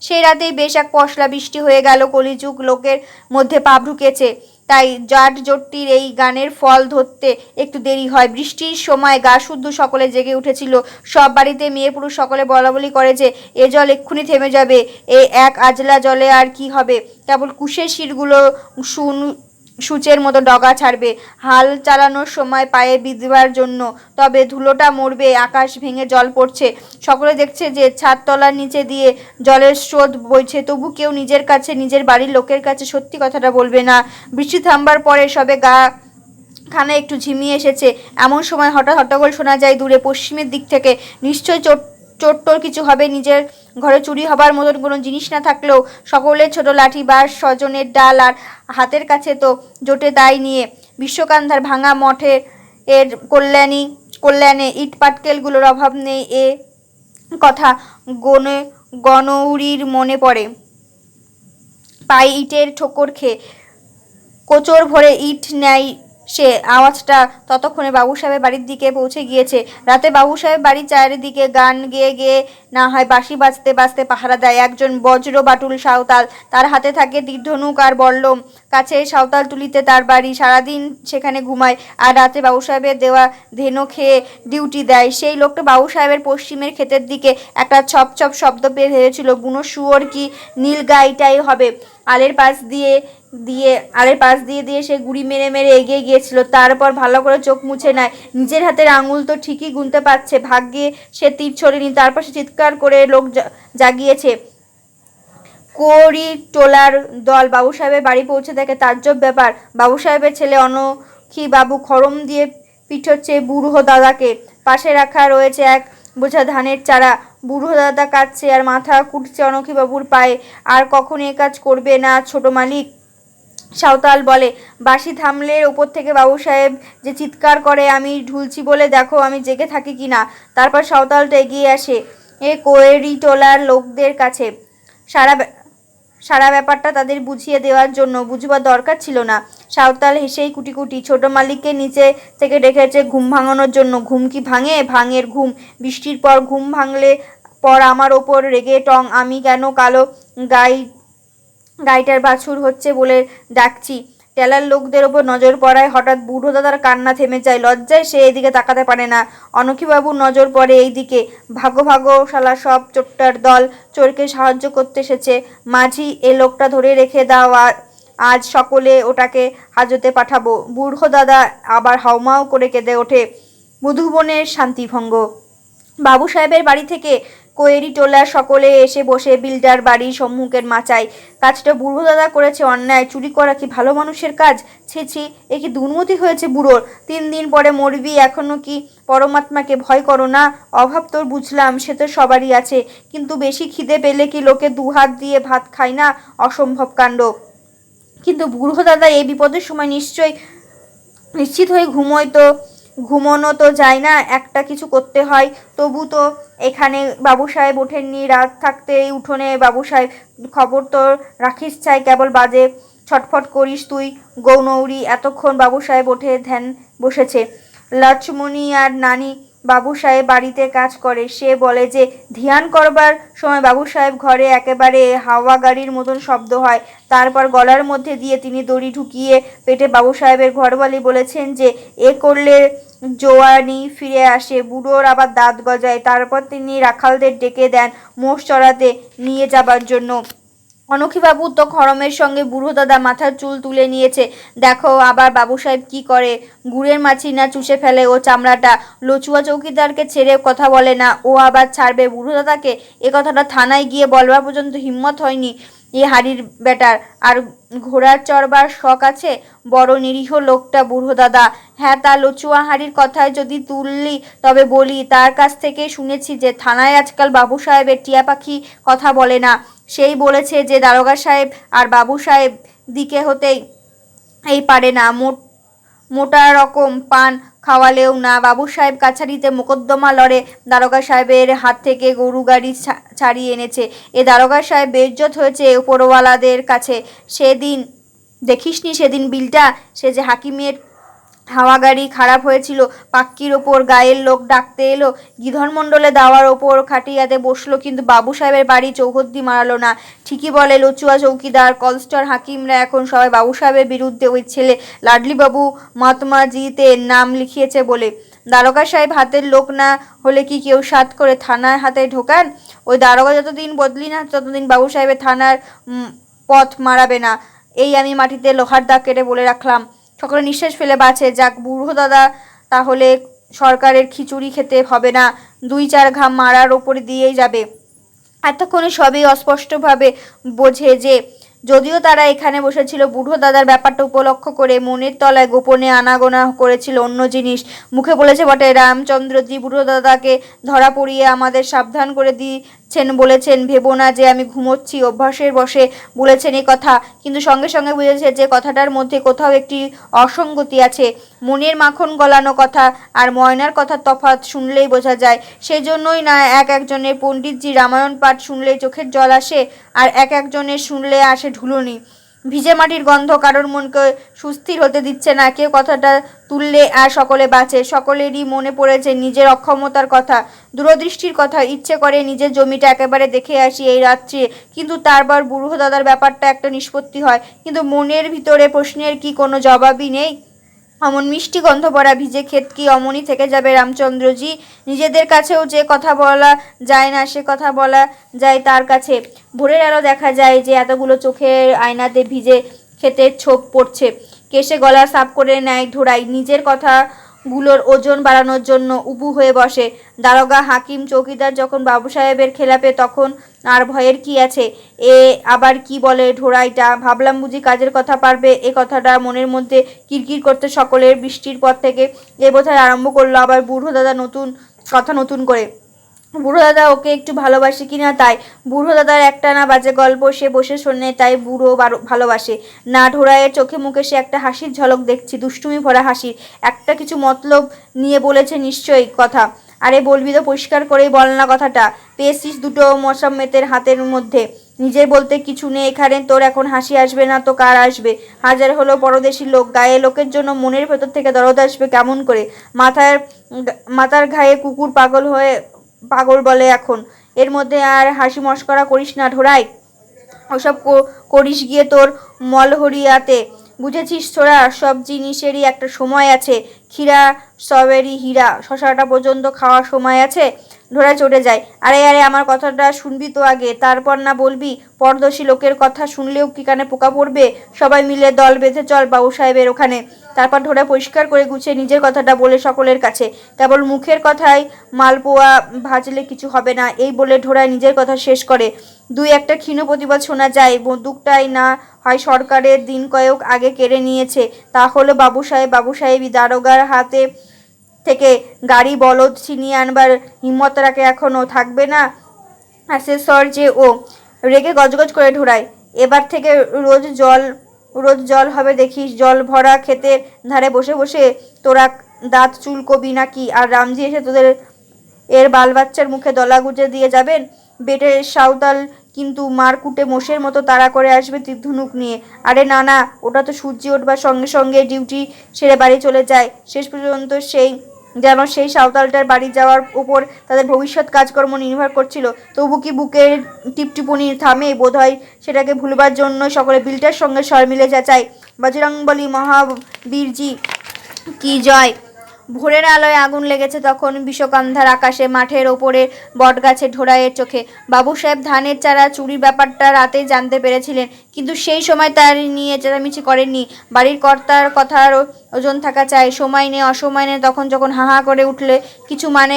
সেই রাতেই বেশ এক পশলা বৃষ্টি হয়ে গেল। কলিযুগ লোকের মধ্যে পা ঢুকেছে, তাই জটটির এই গানের ফল ধরতে একটু দেরি হয়। বৃষ্টির সময় গা শুদ্ধ সকলে জেগে উঠেছিল। সব বাড়িতে মেয়ে পুরুষ সকলে বলাবলি করে যে এ জল এক্ষুনি থেমে যাবে, এই এক আজলা জলে আর কি হবে, কেবল কুশের শিরগুলো সূচের মতো ডগা ছাড়বে হাল চালানোর সময় পায়ে বিঁধবার জন্য, তবে ধুলোটা মরবে, আকাশ ভেঙে জল পড়ছে, সকলে দেখছে যে ছাদতলার নিচে দিয়ে জলের স্রোত বইছে, তবু কেউ নিজের কাছে নিজের বাড়ির লোকের কাছে সত্যি কথাটা বলবে না। বৃষ্টি থামবার পরে সবে গা খানে একটু ঝিমিয়ে এসেছে, এমন সময় হঠাৎ হট্টগোল শোনা যায় দূরে পশ্চিমের দিক থেকে। নিশ্চয় চোট্টর কিছু হবে। নিজের ঘরে চুরি হবার মতন কোনো জিনিস না থাকলেও সকলের ছোট লাঠি বাঁশ সজনের ডাল আর হাতের কাছে তো জোটে, তাই নিয়ে বিশ্বকান্ধার ভাঙা মঠে এর কল্যাণে ইট পাটকেলগুলোর অভাব নেই, এ কথা গনৌরীর মনে পড়ে। পায়ে ইটের ঠোকর খেয়ে কোচর ভরে ইট নেয় সে, আওয়াজটা ততক্ষণে বাবু সাহেবের বাড়ির দিকে পৌঁছে গিয়েছে। রাতে বাবু সাহেব বাড়ির চারিদিকে গান গেয়ে গেয়ে না হয় বাঁশি বাজতে বাজতে পাহারা দেয় একজন বজ্র বাটুল সাঁওতাল। তার হাতে থাকে তীরধনুক আর বল্লম, কাছে সাঁওতাল তুলিতে তার বাড়ি। সারাদিন সেখানে ঘুমায় আর রাতে বাবু সাহেবের দেওয়া ধেনো খেয়ে ডিউটি দেয়। সেই লোকটা বাবু সাহেবের পশ্চিমের ক্ষেতের দিকে একটা ছপ ছপ শব্দ পেয়ে ভেবেছিল বুনো শুয়োর কি নীল গাইটাই হবে। আলের পাশ দিয়ে সে গুড়ি মেরে মেরে এগিয়ে গিয়েছিল। তারপর ভালো করে চোখ মুছে নেয়, নিজের হাতের আঙুল তো ঠিকই গুনতে পারছে, ভাগ্যে সে তীর ছোড়েনি। তারপর সে চিৎকার করে লোক জাগিয়েছে। কোড়ি টোলার দল বাবু সাহেবের বাড়ি পৌঁছে দেখে তাজ্জব ব্যাপার, বাবু সাহেবের ছেলে অনখী বাবু খড়ম দিয়ে পিঠোচ্ছে বুড়ো দাদাকে। পাশে রাখা রয়েছে এক বোঝা ধানের চারা। বুড়ো দাদা কাঁদছে আর মাথা কুটছে অনখী বাবুর পায়ে। আর কখন এ কাজ করবে না ছোট মালিক? সাঁওতাল বলে। বাঁশি থামলে ওপর থেকে বাবু সাহেব যে চিৎকার করে, আমি ঢুলছি বলে দেখো আমি জেগে থাকি কিনা। তারপর সাঁওতালটা এগিয়ে আসে কোয়েরি টোলার লোকদের কাছে। সারা ব্যাপারটা তাদের বুঝিয়ে দেওয়ার জন্য। বুঝবার দরকার ছিল না। সাঁওতাল হেসেই কুটি ছোট মালিককে নিচে থেকে ডেকেছে ঘুম ভাঙানোর জন্য। ঘুম কি ভাঙে? ভাঙের ঘুম। বৃষ্টির পর ঘুম ভাঙলে পর আমার ওপর রেগে টং, আমি কেন কালো গাইটার বাছুর হচ্ছে বলে ডাকছি। টেলার লোকদের ওপর নজর পড়ায় হঠাৎ বুড়ো দাদার কান্না থেমে যায়। লজ্জায় সে এদিকে তাকাতে পারে না। অনখীবাবুর নজর পড়ে এই দিকে। ভাগো শালা সব চোরটার দল, চোরকে সাহায্য করতে এসেছে। মাঝি, এ লোকটা ধরে রেখে দাও, আজ সকলে ওটাকে হাজতে পাঠাবো। বুড়ো দাদা আবার হাউমাউ করে কেঁদে ওঠে। মধুবনের শান্তিভঙ্গ। বাবু সাহেবের বাড়ি থেকে কোয়েরি টোলার সকলে এসে বসে বিল্ডার বাড়ির সম্মুখের মাচায়। কাজটা বুড়ো দাদা করেছে অন্যায়, চুরি করা কি ভালো মানুষের কাজ? ছি ছি, এ কি দুর্মতি হয়েছে বুড়োর। 3 দিন পরে মরবি, এখনো কি পরমাত্মাকে ভয় করো না? অভাব তোর বুঝলাম, সে তো সবারই আছে, কিন্তু বেশি খিদে পেলে কি লোকে 2 হাত দিয়ে ভাত খায় না? অসম্ভব কাণ্ড। কিন্তু বুড়ো দাদা এই বিপদের সময় নিশ্চিত হয়ে ঘুমোনো তো যায় না, একটা কিছু করতে হয়। তবু তো এখানে বাবু সাহেব ওঠেননি। রাত থাকতে এই উঠোনে বাবু সাহেব, খবর তো রাখিস চাই, কেবল বাজে ছটফট করিস তুই গৌনৌরি। এতক্ষণ বাবু সাহেব ওঠে ধ্যান বসেছে। লক্ষ্মণী আর নানি বাবু সাহেব বাড়িতে কাজ করে। সে বলে যে ধ্যান করবার সময় বাবু সাহেব ঘরে একেবারে হাওয়া গাড়ির মতন শব্দ হয়। তারপর গলার মধ্যে দিয়ে তিনি দড়ি ঢুকিয়ে পেটে বাবু সাহেবের ঘরবালি বলেছেন যে এ করলে জোয়ানি ফিরে আসে। বুড়োর আবার দাঁত গজায়। তারপর তিনি রাখালদের ডেকে দেন মোষ চড়াতে নিয়ে যাবার জন্য। অনখীবাবু তো খড়মের সঙ্গে বুড়ো দাদা মাথার চুল তুলে নিয়েছে। দেখো আবার বাবু সাহেব কি করে, গুড়ের মাছি না চুষে ফেলে ও চামড়াটা। লচুয়া চৌকিদারকে ছেড়ে কথা বলে না, ও আবার ছাড়বে বুড়ো দাদাকে? এ কথাটা থানায় গিয়ে বলবার পর্যন্ত হিম্মত হয়নি এ হাড়ির বেটার। আর ঘোড়ার চড়বার শখ আছে? বড় নিরীহ লোকটা বুড়ো দাদা। হ্যাঁ, তা লচুয়া হাড়ির কথায় যদি তুললি তবে বলি, তার কাছ থেকে শুনেছি যে থানায় আজকাল বাবু সাহেবের টিয়া পাখি কথা বলে না। সেই বলেছে যে দারোগা সাহেব আর বাবু সাহেব দিকে হতেই এই পারে না, মোটা রকম পান খাওয়ালেও না। বাবু সাহেব কাছারিতে মোকদ্দমা লড়ে দারোগা সাহেবের হাত থেকে গরু গাড়ি ছাড়িয়ে এনেছে। এ দারোগা সাহেব বেইজ্জত হয়েছে উপরওয়ালাদের কাছে। সেদিন দেখিসনি সেদিন বিলটা, সে যে হাকিমের হাওয়া গাড়ি খারাপ হয়েছিল, পাক্কির ওপর গায়ের লোক ডাকতে এলো, গিধর্মণ্ডলে দাওয়ার ওপর খাটিয়াতে বসলো, কিন্তু বাবু সাহেবের বাড়ি চৌহদ্দি মারালো না। ঠিকই বলে লচুয়া চৌকিদার, কলস্টার হাকিমরা এখন সবাই বাবু সাহেবের বিরুদ্ধে, ওই ছেলে লাডলিবাবু মহাত্মাজিতে নাম লিখিয়েছে বলে। দারোগা সাহেব হাতের লোক না হলে কি কেউ সাত করে থানার হাতে ঢোকান? ওই দারোগা যতদিন বদলি না ততদিন বাবু সাহেবের থানার পথ মারাবে না, এই আমি মাটিতে লোহার দাগ কেটে বলে রাখলাম। সকলে নিঃশ্বাস ফেলে বাঁচে। যাক বুড়ো দাদা, তাহলে সরকারের খিচুড়ি খেতে হবে না, 2-4 ঘাম মারার ওপর দিয়েই যাবে। এতক্ষণে সবই অস্পষ্টভাবে বোঝে যে, যদিও তারা এখানে বসেছিল বুড়ো দাদার ব্যাপারটা উপলক্ষ করে, মনের তলায় গোপনে আনাগোনা করেছিল অন্য জিনিস। মুখে বলেছে বটে, রামচন্দ্রজি বুড়ো দাদাকে ধরা পড়িয়ে আমাদের সাবধান করে দিচ্ছেন, বলেছেন ভেবো না যে আমি ঘুমোচ্ছি, অভ্যাসের বশে বলেছেন এ কথা, কিন্তু সঙ্গে সঙ্গে বুঝেছে যে কথাটার মধ্যে কোথাও একটি অসঙ্গতি আছে। মনের মাখন গলানো কথা আর ময়নার কথার তফাৎ শুনলেই বোঝা যায়। সেই জন্যই না একজনের পণ্ডিতজি রামায়ণ পাঠ শুনলেই চোখের জল আসে, আর একজনের শুনলে আসে ঢুলুনি। ভিজে মাটির গন্ধ কারোর মনকে সুস্থির হতে দিচ্ছে না। কেউ কথাটা তুললে আর সকলে বাঁচে। সকলেরই মনে পড়েছে নিজের অক্ষমতার কথা, দূরদৃষ্টির কথা। ইচ্ছে করে নিজের জমিটা একেবারে দেখে আসি এই রাত্রে, কিন্তু তারপর বুড়ো দাদার ব্যাপারটা একটা নিষ্পত্তি হয়, কিন্তু মনের ভিতরে প্রশ্নের কি কোনো জবাবই নেই। অমন মিষ্টি গন্ধ ভরা ভিজে ক্ষেত কি অমনই থেকে যাবে রামচন্দ্রজি? নিজেদের কাছেও যে কথা বলা যায় না সে কথা বলা যায় তার কাছে। ভোরের আলো দেখা যায় যে এতগুলো চোখের আয়নাতে ভিজে ক্ষেতের ছোপ পড়ছে। কেশে গলা সাফ করে নেয় ঢোড়াই, নিজের কথাগুলোর ওজন বাড়ানোর জন্য উবু হয়ে বসে। দারোগা হাকিম চৌকিদার যখন বাবু সাহেবের খেলাপে, তখন আর ভয়ের কি আছে? এ আবার কি বলে ঢোড়াইটা? ভাবলাম বুঝি কাজের কথা পারবে। এ কথাটা মনের মধ্যে কিরকির করতে সকলের বৃষ্টির পর থেকে এ বোধহয় আরম্ভ করলো আবার বুড়ো দাদা নতুন করে। বুড়ো দাদা ওকে একটু ভালোবাসে কিনা তাই। বুড়ো দাদার একটা না বাজে গল্প সে বসে শোনে, তাই বুড়ো ভালোবাসে না। ঢোড়াইয়ের চোখে মুখে সে একটা হাসির ঝলক দেখছি, দুষ্টুমি ভরা হাসি। একটা কিছু মতলব নিয়ে বলেছে নিশ্চয়ই কথা। আরে বলবি তো পরিষ্কার করেই বল না কথাটা। পেয়েছিস দুটো মোসাম্মেতের হাতের মধ্যে, নিজের বলতে কিছু নেই এখানে। তোর এখন হাসি আসবে না তো কার আসবে? হাজার হলো পরদেশি লোক, গায়ে লোকের জন্য মনের ভেতর থেকে দরদ আসবে কেমন করে? মাথার ঘায়ে কুকুর পাগল বলে এখন। এর মধ্যে আর হাসি মস্করা করিস না ঢোড়াই, ওসব করিস গিয়ে তোর মলহরিয়াতে। বুঝেছিস ছোড়া, সব জিনিসেরই একটা সময় আছে। ক্ষীরা স্ট্রবেরি হীরা শশাটা পর্যন্ত খাওয়ার সময় আছে। ঢোড়া চটে যায়। আরে আরে আমার কথাটা শুনবি তো আগে, তারপর না বলবি? পরদর্শী লোকের কথা শুনলেও কি কানে পোকা পড়বে? সবাই মিলে দল বেঁধে চল বাবু সাহেবের ওখানে। তারপর ঢোড়া পরিষ্কার করে গুছিয়ে নিজের কথাটা বলে সকলের কাছে, কেবল মুখের কথায় মালপোয়া ভাজলে কিছু হবে না, এই বলে ঢোড়া নিজের কথা শেষ করে। 2-1 ক্ষীণ প্রতিবাদ শোনা যায়। বন্দুকটাই না হয় সরকারের দিন কয়েক আগে কেড়ে নিয়েছে। তা হলো বাবু সাহেবই। দারোগার হাতে থেকে গাড়ি বলদ ছিনিয়ে আনবার হিম্মত রাখে এখনও, থাকবে না অ্যাসেসর যে ও। রেগে গজগজ করে ঢোড়ায়, এবার থেকে রোজ জল হবে দেখিস। জল ভরা ক্ষেতের ধারে বসে বসে তোরা দাঁত চুলকবি নাকি? আর রামজি এসে তোদের এর বালবাচ্চার মুখে দলা গুজে দিয়ে যাবেন। বেটের সাঁওতাল কিন্তু মারকুটে মোষের মতো তাড়া করে আসবে তীর-ধনুক নিয়ে। আরে না না, ওটা তো সূর্য ওঠবার সঙ্গে সঙ্গে ডিউটি সেরে বাড়ি চলে যায়। শেষ পর্যন্ত সেই সাঁওতালটার বাড়ি যাওয়ার ওপর তাদের ভবিষ্যৎ কাজকর্ম নির্ভর করছিল। তবু কি বুকের টিপটিপুনি থামে? বোধহয় সেটাকে ভুলবার জন্য সকলে বিলটার সঙ্গে স্বর মিলে চেঁচায়, বজরংবলী মহাবীরজি কি জয়। ভোরের আলোয় আগুন লেগেছে তখন বিষকান্ধার আকাশে, মাঠের ওপরের বটগাছে ঢোড়াইয়ের চোখে। বাবু সাহেব ধানের চারা চুরির ব্যাপারটা রাতেই জানতে পেরেছিলেন, কিন্তু সেই সময় তার নিয়ে চেঁচামেচি করেননি। বাড়ির কর্তার কথার ওজন থাকা চাই, সময় নেই অসময় নেই, তখন যখন হাহা করে উঠলে কিছু মানে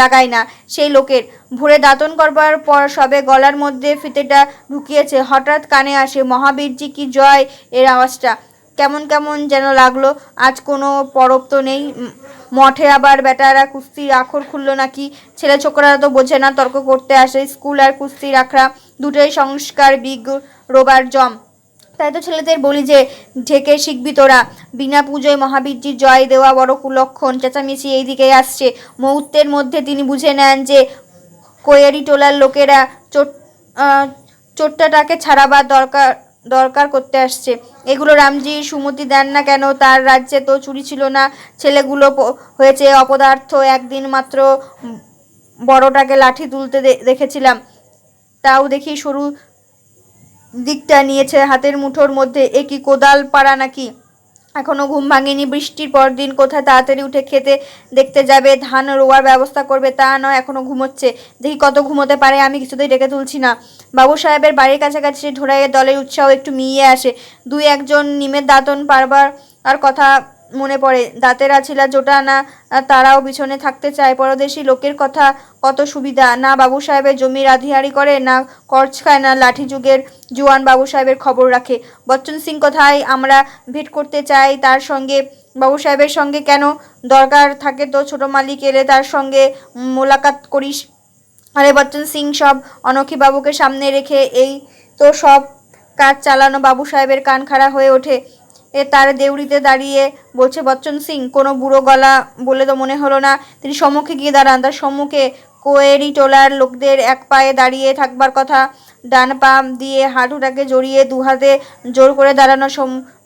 লাগায় না সেই লোকের। ভোরে দাঁতন করবার পর সবে গলার মধ্যে ফিতেটা ঢুকিয়েছে, হঠাৎ কানে আসে মহাবীরজি কি জয় এর আওয়াজটা। কেমন কেমন যেন লাগলো। আজ কোনো পরব তো নেই, মঠে আবার বেটারা কুস্তির আখড় খুললো নাকি? ছেলে ছোকরারা তো বোঝে না, তর্ক করতে আসে। স্কুল আর কুস্তির আখড়া দুটোই সংস্কার রোবার জম। তাই তো ছেলেদের বলি যে ঢেকে শিখবি তোরা। বিনা পুজোয় মহাবীরজির জয় দেওয়া বড় কুলক্ষণ। চেঁচামেচি এই দিকেই আসছে। মুহূর্তের মধ্যে তিনি বুঝে নেন যে কোয়েরি টোলার লোকেরা চোট্টাটাকে ছাড়াবার দরকার দরকার করতে আসছে। এগুলো রামজি সুমতি দেন না কেন? তার রাজ্যে তো চুরি ছিল না, ছেলেগুলো হয়েছে অপদার্থ। একদিন মাত্র বড়টাকে লাঠি তুলতে দেখেছিলাম, তাও দেখি সরু দিকটা নিয়েছে হাতের মুঠোর মধ্যে। এ কি কোদাল পাড়া নাকি? এখনো ঘুম ভাঙেনি। বৃষ্টির পর দিন কোথায় তাড়াতাড়ি উঠে খেতে দেখতে যাবে, ধান রোয়ার ব্যবস্থা করবে, তা নয় এখনো ঘুমোচ্ছে। দেখি কত ঘুমোতে পারে। আমি কিছুতেই ডেকে তুলছি না। বাবু সাহেবের বাড়ির কাছাকাছি ঢোড়াইয়ের দলের উৎসাহ একটু মিইয়ে আসে। দুই একজন নিমের দাঁতন পারবার আর কথা মনে পড়ে। দাঁতের আছিলা জোটা না, তারাও পিছনে থাকতে চায়। পরদেশি লোকের কথা কত সুবিধা। না বাবু সাহেবের জমির আধিয়ারি করে, না কর্চ খায়, না লাঠি যুগের জুয়ান বাবু সাহেবের খবর রাখে। বচ্চন সিং কোথায়? আমরা ভেট করতে চাই তার সঙ্গে। বাবু সাহেবের সঙ্গে কেন? দরকার থাকে তো ছোট মালিক এলে তার সঙ্গে মোলাকাত করিস। আরে বচ্চন সিং, সব অনখী বাবুকে সামনে রেখে এই তো সব কাজ চালানো। বাবু সাহেবের কান খাড়া হয়ে ওঠে। তার দেউড়িতে দাঁড়িয়ে বলছে বচ্চন সিং। কোনো বুড়ো গলা বলে তো মনে হলো না। তিনি সম্মুখে গিয়ে দাঁড়ান। তার সম্মুখে কোয়েরি টোলার লোকদের এক পায়ে দাঁড়িয়ে থাকবার কথা। ডান পা দিয়ে হাঁটুটাকে জড়িয়ে দুহাতে জোর করে দাঁড়ানো।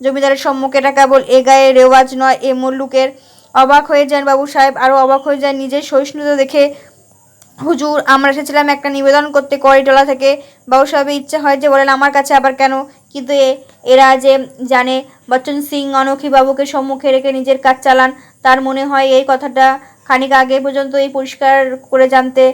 জমিদারের সম্মুখে। এটা কেবল এ গায়ে রেওয়াজ নয়, এ মুল্লুকের। অবাক হয়ে যান বাবু সাহেব, আরও অবাক হয়ে যান নিজের সহিষ্ণুতা দেখে। হুজুর, আমরা এসেছিলাম একটা নিবেদন করতে কোয়ারিটোলা থেকে। বাবু সাহেবের ইচ্ছে হয় যে বলেন আমার কাছে আবার কেন? কিন্তু এরা যে জানে বচ্চন সিং অনখী বাবুকে সম্মুখে রেখে নিজের কাজ চালান। তার মনে হয় এই কথাটা খানিক আগে পর্যন্ত এই পরিষ্কার করে জানতে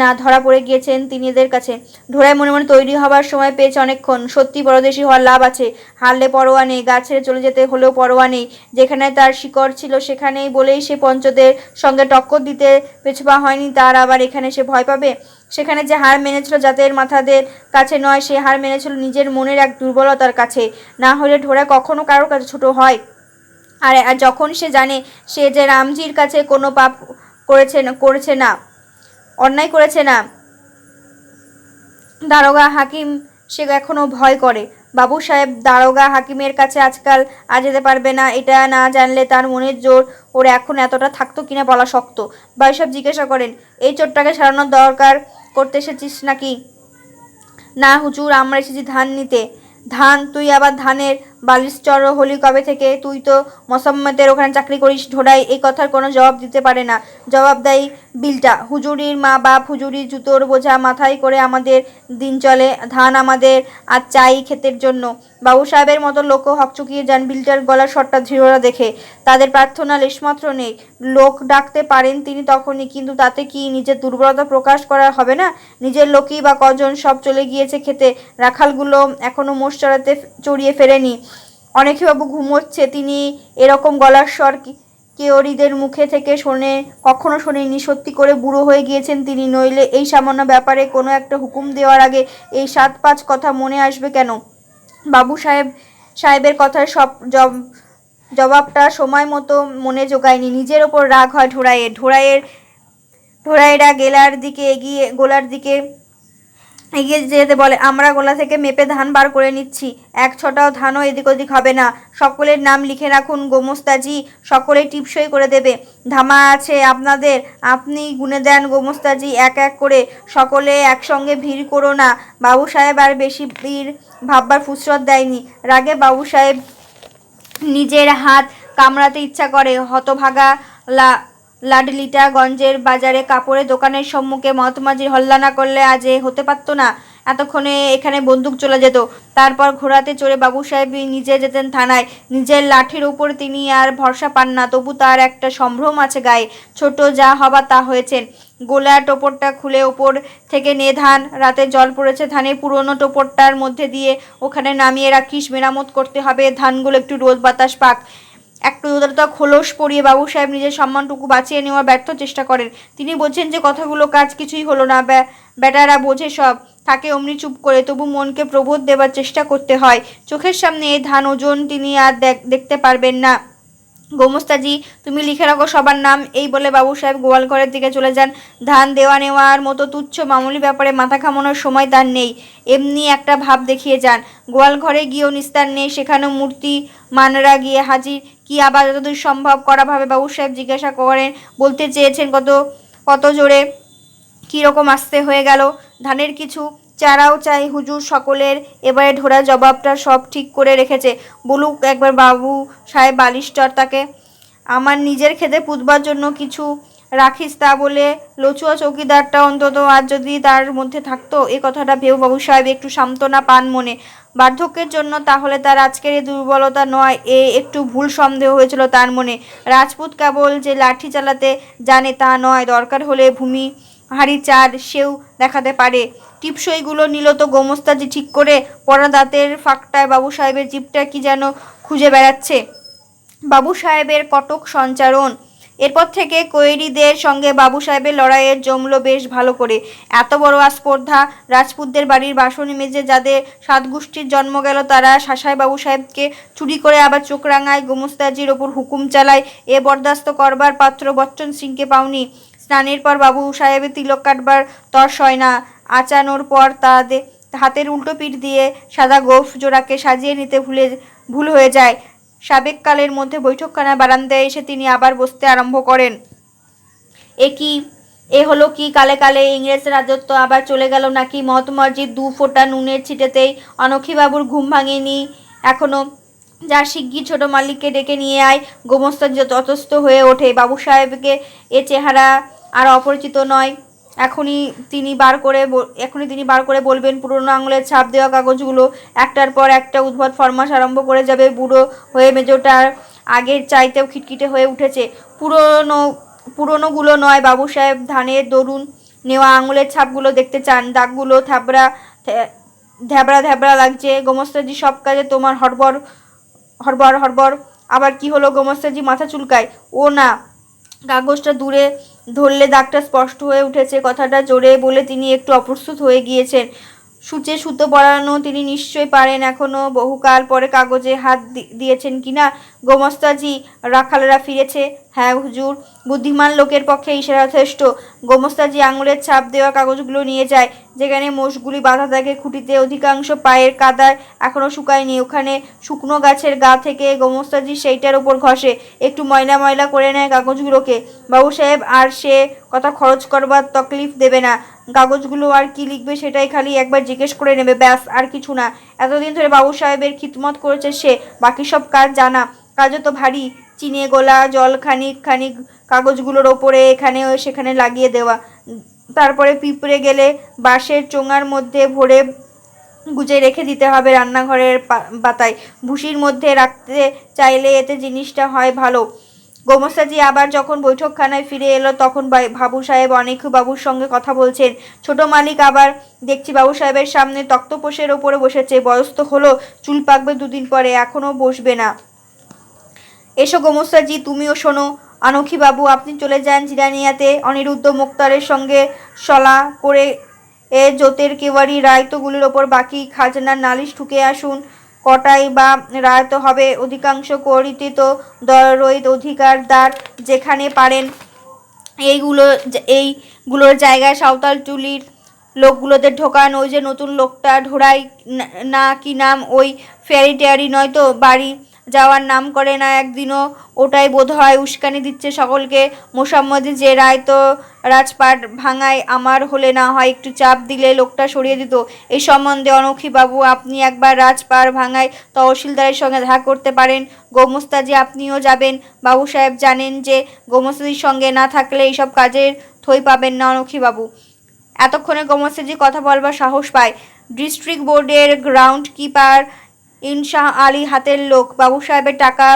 না ধরা পড়ে গিয়েছেন তিনি এদের কাছে। ঢোড়ায় মনে মনে তৈরি হবার সময় পেয়েছে অনেকক্ষণ। সত্যি পরদেশি হওয়ার লাভ আছে। হারলে পরোয়া নেই, গা ছেড়ে চলে যেতে হলেও পরোয়া নেই। যেখানে তার শিকড় ছিল সেখানেই বলেই সে পঞ্চদের সঙ্গে টক্কর দিতে পেছপা হয়নি। তার আবার এখানে সে ভয় পাবে? সেখানে যে হার মেনেছিল জাতের মাথাদের কাছে নয়, সে হার মেনেছিল নিজের মনের এক দুর্বলতার কাছে। না হলে ঢোড়া কখনো কারোর কাছে ছোট হয়? আর যখন সে জানে সে যে রামজির কাছে কোনো পাপ করেছে না, অন্যায় করেছে না, দারোগা হাকিম, সে এখনো ভয় করে। বাবু সাহেব দারোগা হাকিমের কাছে আজকাল আর যেতে পারবে না। এটা না জানলে তার মনের জোর ওর এখন এতটা থাকতো কিনা বলা শক্ত। বাবু সাহেব জিজ্ঞাসা করেন, এই চোরটাকে সারানোর দরকার করতে এসেছিস নাকি? না হুজুর, আমরা এসেছি ধান নিতে। ধান? তুই আবার ধানের বালিশচর হলি কবে থেকে? তুই তো মোসাম্মতের ওখানে চাকরি করিস। ঢোড়াই এই কথার কোনো জবাব দিতে পারে না। জবাব দেয় বিলটা। হুজুরির মা বাপ, হুজুরি জুতোর বোঝা মাথায় করে আমাদের দিন চলে। ধান আমাদের আর চাই ক্ষেতের জন্য। বাবু সাহেবের মতো লোকও হকচকিয়ে যান বিলটার গলার স্বরটা দৃঢ়তা দেখে। তাদের প্রার্থনা লেশমাত্র নেই। লোক ডাকতে পারেন তিনি তখনই, কিন্তু তাতে কি নিজের দুর্বলতা প্রকাশ করা হবে না? নিজের লোকই বা কজন? সব চলে গিয়েছে খেতে। রাখালগুলো এখনো মোষ চড়িয়ে ফেরেনি। অনেকবাবু ঘুমোচ্ছে। তিনি এরকম গলার স্বর কেওড়িদের মুখে থেকে কখনো শোনেননি। সত্যি করে বুড়ো হয়ে গিয়েছেন তিনি, নইলে এই সামান্য ব্যাপারে কোনো একটা হুকুম দেওয়ার আগে এই ৭-৫ কথা মনে আসবে কেন? বাবু সাহেবের কথার সব জবাবটা সময় মতো মনে জোগায়নি। নিজের ওপর রাগ হয় ঢোড়াইয়েরা গোলার দিকে এগিয়ে যেতে বলে। আমরা গোলা থেকে মেপে ধান বার করে নিচ্ছি। এক ছটাও ধানও এদিক ওদিক হবে না। সকলের নাম লিখে রাখুন গোমস্তাজি, সকলেই টিপসই করে দেবে। ধামা আছে আপনাদের? আপনি গুনে দেন গোমস্তাজি এক এক করে। সকলে একসঙ্গে ভিড় করো না। বাবু সাহেব আর বেশি ভিড় ভাববার ফুসরত দেয়নি। রাগে বাবু সাহেব নিজের হাত কামড়াতে ইচ্ছা করে। হতভাগা লাডলিটা গঞ্জের বাজারে কাপড়ের দোকানের সম্মুখে মহাত্মাজির হল্লা না করলে আজ হতে পারত না। এতক্ষণে এখানে বন্দুক চলে যেত। তারপর ঘোড়াতে চড়ে বাবু সাহেব নিজে যেতেন থানায়। নিজের লাঠির উপর তিনি আর ভরসা পান না, তবু তার একটা সম্ভ্রম আছে গায়ে। ছোট যা হবার তা হয়েছেন। গোলার টোপরটা খুলে ওপর থেকে নে ধান। রাতে জল পড়েছে, ধানের পুরনো টোপরটার মধ্যে দিয়ে ওখানে নামিয়ে রাখিস। মেরামত করতে হবে। ধানগুলো একটু রোদ বাতাস পাক। একটু উদারতা খোলস পরিয়ে বাবু সাহেব নিজের সম্মানটুকু বাঁচিয়ে নেওয়ার ব্যর্থ চেষ্টা করেন। তিনি বোঝেন যে কথাগুলো কাজ কিছুই হলো না। বেটারা বোঝে সব, থাকে অমনি চুপ করে। তবু মনকে প্রবোধ দেবার চেষ্টা করতে হয়। চোখের সামনে এই ধান ওজন তিনি আর দেখতে পারবেন না। গোমস্তাজি, তুমি লিখে রাখো সবার নাম। এই বলে বাবু সাহেব গোয়াল ঘরের দিকে চলে যান। ধান দেওয়া নেওয়ার মতো তুচ্ছ মামুলি ব্যাপারে মাথা ঘামানোর সময় তার নেই। এমনি একটা ভাব দেখিয়ে যান। গোয়াল ঘরে গিয়েও নিস্তার নেই। সেখানেও মূর্তি মানরা গিয়ে হাজির। কি আবার যতদূর সম্ভব করা ভাবে বাবু সাহেব জিজ্ঞাসা করেন, বলতে চেয়েছেন কত জোরে, কীরকম আস্তে হয়ে গেল? ধানের কিছু চারাও চাই হুজুর সকলের। এবারে ঢোড়া জবাবটা সব ঠিক করে রেখেছে, বলুক একবার বাবু সাহেব বালিস্টার তাকে। আমার নিজের খেতে পুতবার জন্য কিছু রাখিস, তা বলে লচুয়া চৌকিদারটা অন্তত আজ যদি তার মধ্যে থাকতো। এ কথাটা ভেবে বাবু সাহেব একটু সান্ত্বনা পান মনে। বার্ধক্যের জন্য তাহলে তার আজকের এই দুর্বলতা নয়, একটু ভুল সন্দেহ হয়েছিল তার মনে। রাজপুত কেবল যে লাঠি চালাতে জানে তা নয়, দরকার হলে ভূমি হাঁড়ি চার সেও দেখাতে পারে। টিপসইগুলো নিল তো গোমস্তাজি ঠিক করে। পড়া দাঁতের ফাঁকটায় বাবু সাহেবের জিপটা কি যেন খুঁজে বেড়াচ্ছে। বাবু সাহেবের কটক সঞ্চারণ। এরপর থেকে কৈরিদের সঙ্গে বাবু সাহেবের লড়াইয়ের জমল বেশ ভালো করে। এত বড় আস্পর্ধা, রাজপুতদের বাড়ির বাসন মেজে যাদের সাতগোষ্ঠীর জন্ম গেল তারা শাসায় বাবু সাহেবকে, চুরি করে আবার চোখ রাঙায়, গোমস্তাজির ওপর হুকুম চালায়। এ বরদাস্ত করবার পাত্র বচ্চন সিংকে পাওনি। স্নানের পর বাবু সাহেবের তিলক কাটবার তর সয় না। আচানোর পর তাদের হাতের উল্টো পিঠ দিয়ে সাদা গোফ জোড়াকে সাজিয়ে নিতে ভুল হয়ে যায়। সাবেককালের মধ্যে বৈঠকখানার বারান্দায় এসে তিনি আবার বসতে আরম্ভ করেন। এ হলো কি, কালে কালে ইংরেজ রাজত্ব আবার চলে গেল নাকি? মহাত্মাজির 2 ফোঁটা নুনের ছিটেতেই অনক্ষীবাবুর ঘুম ভাঙেনি এখনো। যার শিগগির ছোট মালিককে ডেকে নিয়ে আয়। গোমস্তাজি ততস্থ হয়ে ওঠে। বাবু সাহেবকে এ চেহারা আর অপরিচিত নয়। এখনই তিনি বার করে বলবেন পুরনো আঙুলের ছাপ দেওয়া কাগজগুলো। একটার পর একটা উদ্ভট ফরমাস আরম্ভ করে যাবে। বুড়ো হয়ে মেজোটার আগের চাইতেও খিটখিটে হয়ে উঠেছে। পুরনোগুলো নয়, বাবু সাহেব ধানের দরুন নেওয়া আঙুলের ছাপগুলো দেখতে চান। দাগগুলো ধ্যাবড়া ধ্যাবড়া লাগছে। গোমস্তাজি, সব কাজে তোমার হড়বড় হড়বড় হড়বড়। আবার কি হলো? গোমস্তাজি মাথা চুলকায়। ও না, কাগজটা দূরে ধরলে দাগটা স্পষ্ট হয়ে উঠেছে। কথাটা জোরে বলে তিনি একটু অপ্রস্তুত হয়ে গিয়েছেন। সূচে সুতো পরানো তিনি নিশ্চয়ই পারেন। এখনো বহুকাল পরে কাগজে হাত দিয়েছেন কিনা। গোমস্তাজি, রাখালরা ফিরেছে? হ্যাঁ হুজুর। বুদ্ধিমান লোকের পক্ষে ইশারা যথেষ্ট। গোমস্তাজি আঙুলের ছাপ দেওয়া কাগজগুলো নিয়ে যায়। যেখানে মোষগুলি বাঁধা থাকে খুঁটিতে, অধিকাংশ পায়ের কাদার এখনো শুকায়নি। ওখানে শুকনো গাছের গা থেকে গোমস্তাজি সেইটার ওপর ঘষে, একটু ময়লা ময়লা করে নেয় কাগজগুলোকে। বাবু সাহেব আর সে কথা খরচ করবার তকলিফ দেবে না। কাগজগুলো আর কি লিখবে সেটাই খালি একবার জিজ্ঞেস করে নেবে, ব্যাস, আর কিছু না। এতদিন ধরে বাবু সাহেবের খিদমত করেছে সে, বাকি সব কাজ জানা। কাজও তো ভারী। চিনে গোলা জল খানিক খানিক কাগজগুলোর ওপরে এখানে সেখানে লাগিয়ে দেওয়া। তারপরে পিঁপড়ে গেলে বাঁশের চোঙার মধ্যে ভরে গুজে রেখে দিতে হবে রান্নাঘরের পাতায়। ভুসির মধ্যে রাখতে চাইলে এতে জিনিসটা হয় ভালো। গোমস্তাজি আবার যখন বৈঠকখানায় ফিরে এলো তখন বাবু সাহেব অনেক বাবুর সঙ্গে কথা বলছেন। ছোট মালিক আবার দেখছি বাবু সাহেবের সামনে তক্তপোষের ওপরে বসেছে। বয়স তো হলো, চুল পাকবে 2 দিন পরে, এখনো বসবে না। এসো গোমস্তাজি, তুমিও শোনো। বাবু আপনি চলে যান জিরানিয়াতে অনিরুদ্ধ মোক্তারের সঙ্গে সলা করে জোতের কেওয়ারি রায়তগুলির ওপর বাকি খাজনার নালিশ ঠুকে আসুন। কটাই বা রায়ত হবে? অধিকাংশ করিতে দরদ অধিকারদার যেখানে পারেন এইগুলোর জায়গায় সাঁওতাল টুলির লোকগুলোদের ঢোকান। ওই যে নতুন লোকটা ঢোড়াই না কি নাম, ওই ফেয়ারি টেয়ারি নয়তো বাড়ি যাওয়ার নাম করে না একদিনও। ওটাই বোধ হয় উস্কানি দিচ্ছে সকলকে। মোসাম্মদি যে রায় তো রাজপাট ভাঙায়, আমার হলে না হয় একটু চাপ দিলে লোকটা সরিয়ে দিত। এই সম্বন্ধে বাবু আপনি একবার রাজপাট ভাঙায় তহসিলদারের সঙ্গে দেখা করতে পারেন। গোমস্তাজি আপনিও যাবেন। বাবু সাহেব জানেন যে গোমস্তাজির সঙ্গে না থাকলে এইসব কাজের থই পাবেন না বাবু। এতক্ষণে গোমস্তাজি কথা বলবার সাহস পায়। ডিস্ট্রিক্ট বোর্ডের গ্রাউন্ড কিপার ইনশা আলী হাতের লোক। বাবু সাহেবের টাকা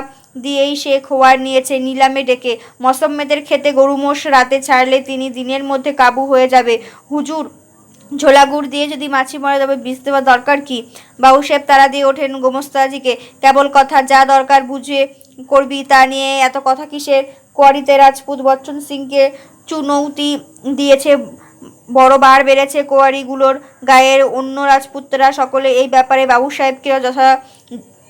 দিয়েই সে খোয়ার নিয়েছে নিলামে ডেকে। মসম্মেদের খেতে গরু মোষ রাতে ছাড়লে তিনি দিনের মধ্যে কাবু হয়ে যাবে। হুজুর, ঝোলা গুড় দিয়ে যদি মাছি মরে তবে বিষ দেওয়ার দরকার কি? বাবু সাহেব তারা দিয়ে ওঠেন গোমস্তাজিকে। কেবল কথা, যা দরকার বুঝে করবি, তা নিয়ে এত কথা কিসের? কোয়ারিতে রাজপুত বচ্চন সিংকে চুনৌতি দিয়েছে, বড় বার বেড়েছে কোয়ারিগুলোর গায়ের। অন্য রাজপুতরা সকলে এই ব্যাপারে বাবু সাহেবকে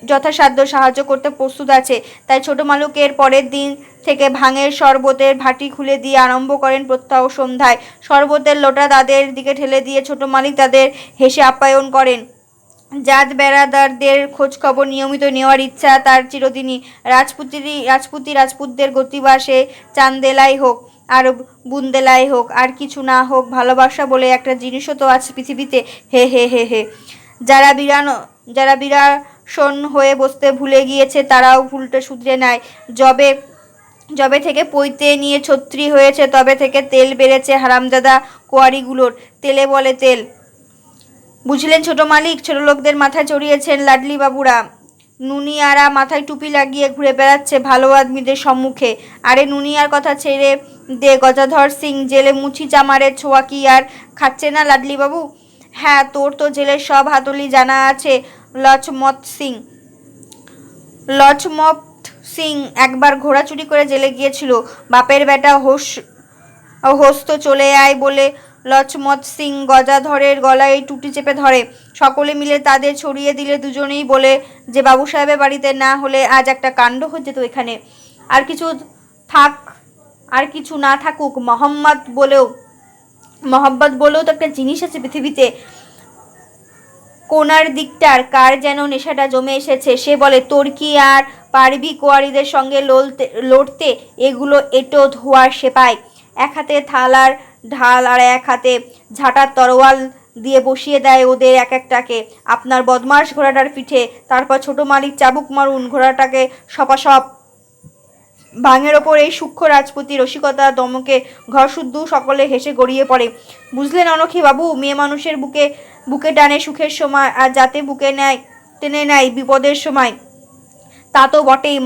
যথাসাধ্য সাহায্য করতে প্রস্তুত আছে। তাই ছোট মালুকের পরের দিন থেকে ভাঙের শরবতের ভাটি খুলে দিয়ে আরম্ভ করেন প্রত্যহ সন্ধ্যায়। শরবতের লোটা তাদের দিকে ঠেলে দিয়ে ছোট মালিক তাদের হেসে আপ্যায়ন করেন। জাত বেড়াদারদের খোঁজ খবর নিয়মিত নেওয়ার ইচ্ছা তার চিরদিনই। রাজপুতদের গতিবাসে চান্দেলাই হোক আর বুন্দেলাই হোক, আর কিছু না হোক, ভালোবাসা বলে একটা জিনিসও তো আছে পৃথিবীতে। হে হে হে হে। যারা যারা বিরাসন হয়ে বসতে ভুলে গিয়েছে তারাও ভুলটা শুধরে নেয়। যবে যবে থেকে পৈতে নিয়ে ছত্রি হয়েছে তবে থেকে তেল বেড়েছে হারামজাদা কোয়ারিগুলোর। তেলে বলে তেল। বুঝলেন ছোট মালিক, ছোট লোকদের মাথায় চড়িয়েছেন লাডলি বাবুরা। নুনিয়ারা মাথায় টুপি লাগিয়ে ঘুরে বেড়াচ্ছে ভালো আদমিদের সম্মুখে। আরে নুনিয়ার কথা ছেড়ে দে গজাধর সিং, জেলে মুচি চামারের ছোঁয়া কি আর খাচ্ছে না লাডলি বাবু? হ্যাঁ, তোর তো জেলের সব হাতলি জানা আছে। লছমত সিং লছমত সিং একবার ঘোড়া চুরি করে জেলে গিয়েছিল। বাপের বেটা হোস তো চলে আয় বলে লছমত সিং গজাধরের গলায় টুটি চেপে ধরে। সকলে মিলে তাদের ছড়িয়ে দিলে দুজনেই বলে যে বাবু সাহেবের বাড়িতে না হলে আজ একটা কাণ্ড হয়ে যেত এখানে। আর কিছু থাক আর কিছু না থাকুক, মহব্বত বলেও তো একটা জিনিস আছে পৃথিবীতে। কোনার দিকটার কার যেন নেশাটা জমে এসেছে। সে বলে, তোর কি আর পারবি কোয়ারিদের সঙ্গে লড়তে? এগুলো এটো ধোয়ার সেপাই। এক হাতে থালার ঢাল আর এক হাতে ঝাঁটার তরোয়াল দিয়ে বসিয়ে দেয় ওদের এক একটাকে আপনার বদমাস ঘোড়াটার পিঠে। তারপর ছোট মালিক চাবুক মারুন, ঘোড়াটাকে সপাসপ ভাঙের ওপর। এই সূক্ষ্ম রাজপুতি রসিকতা দমকে ঘর শুদ্ধ সকলে হেসে গড়িয়ে পড়ে। বুঝলেন অনখী বাবু, মেয়ে মানুষের বুকে টানে সুখের সময়, আর যাতে বুকে টেনে নেয় বিপদের সময়। তা তো বটেই,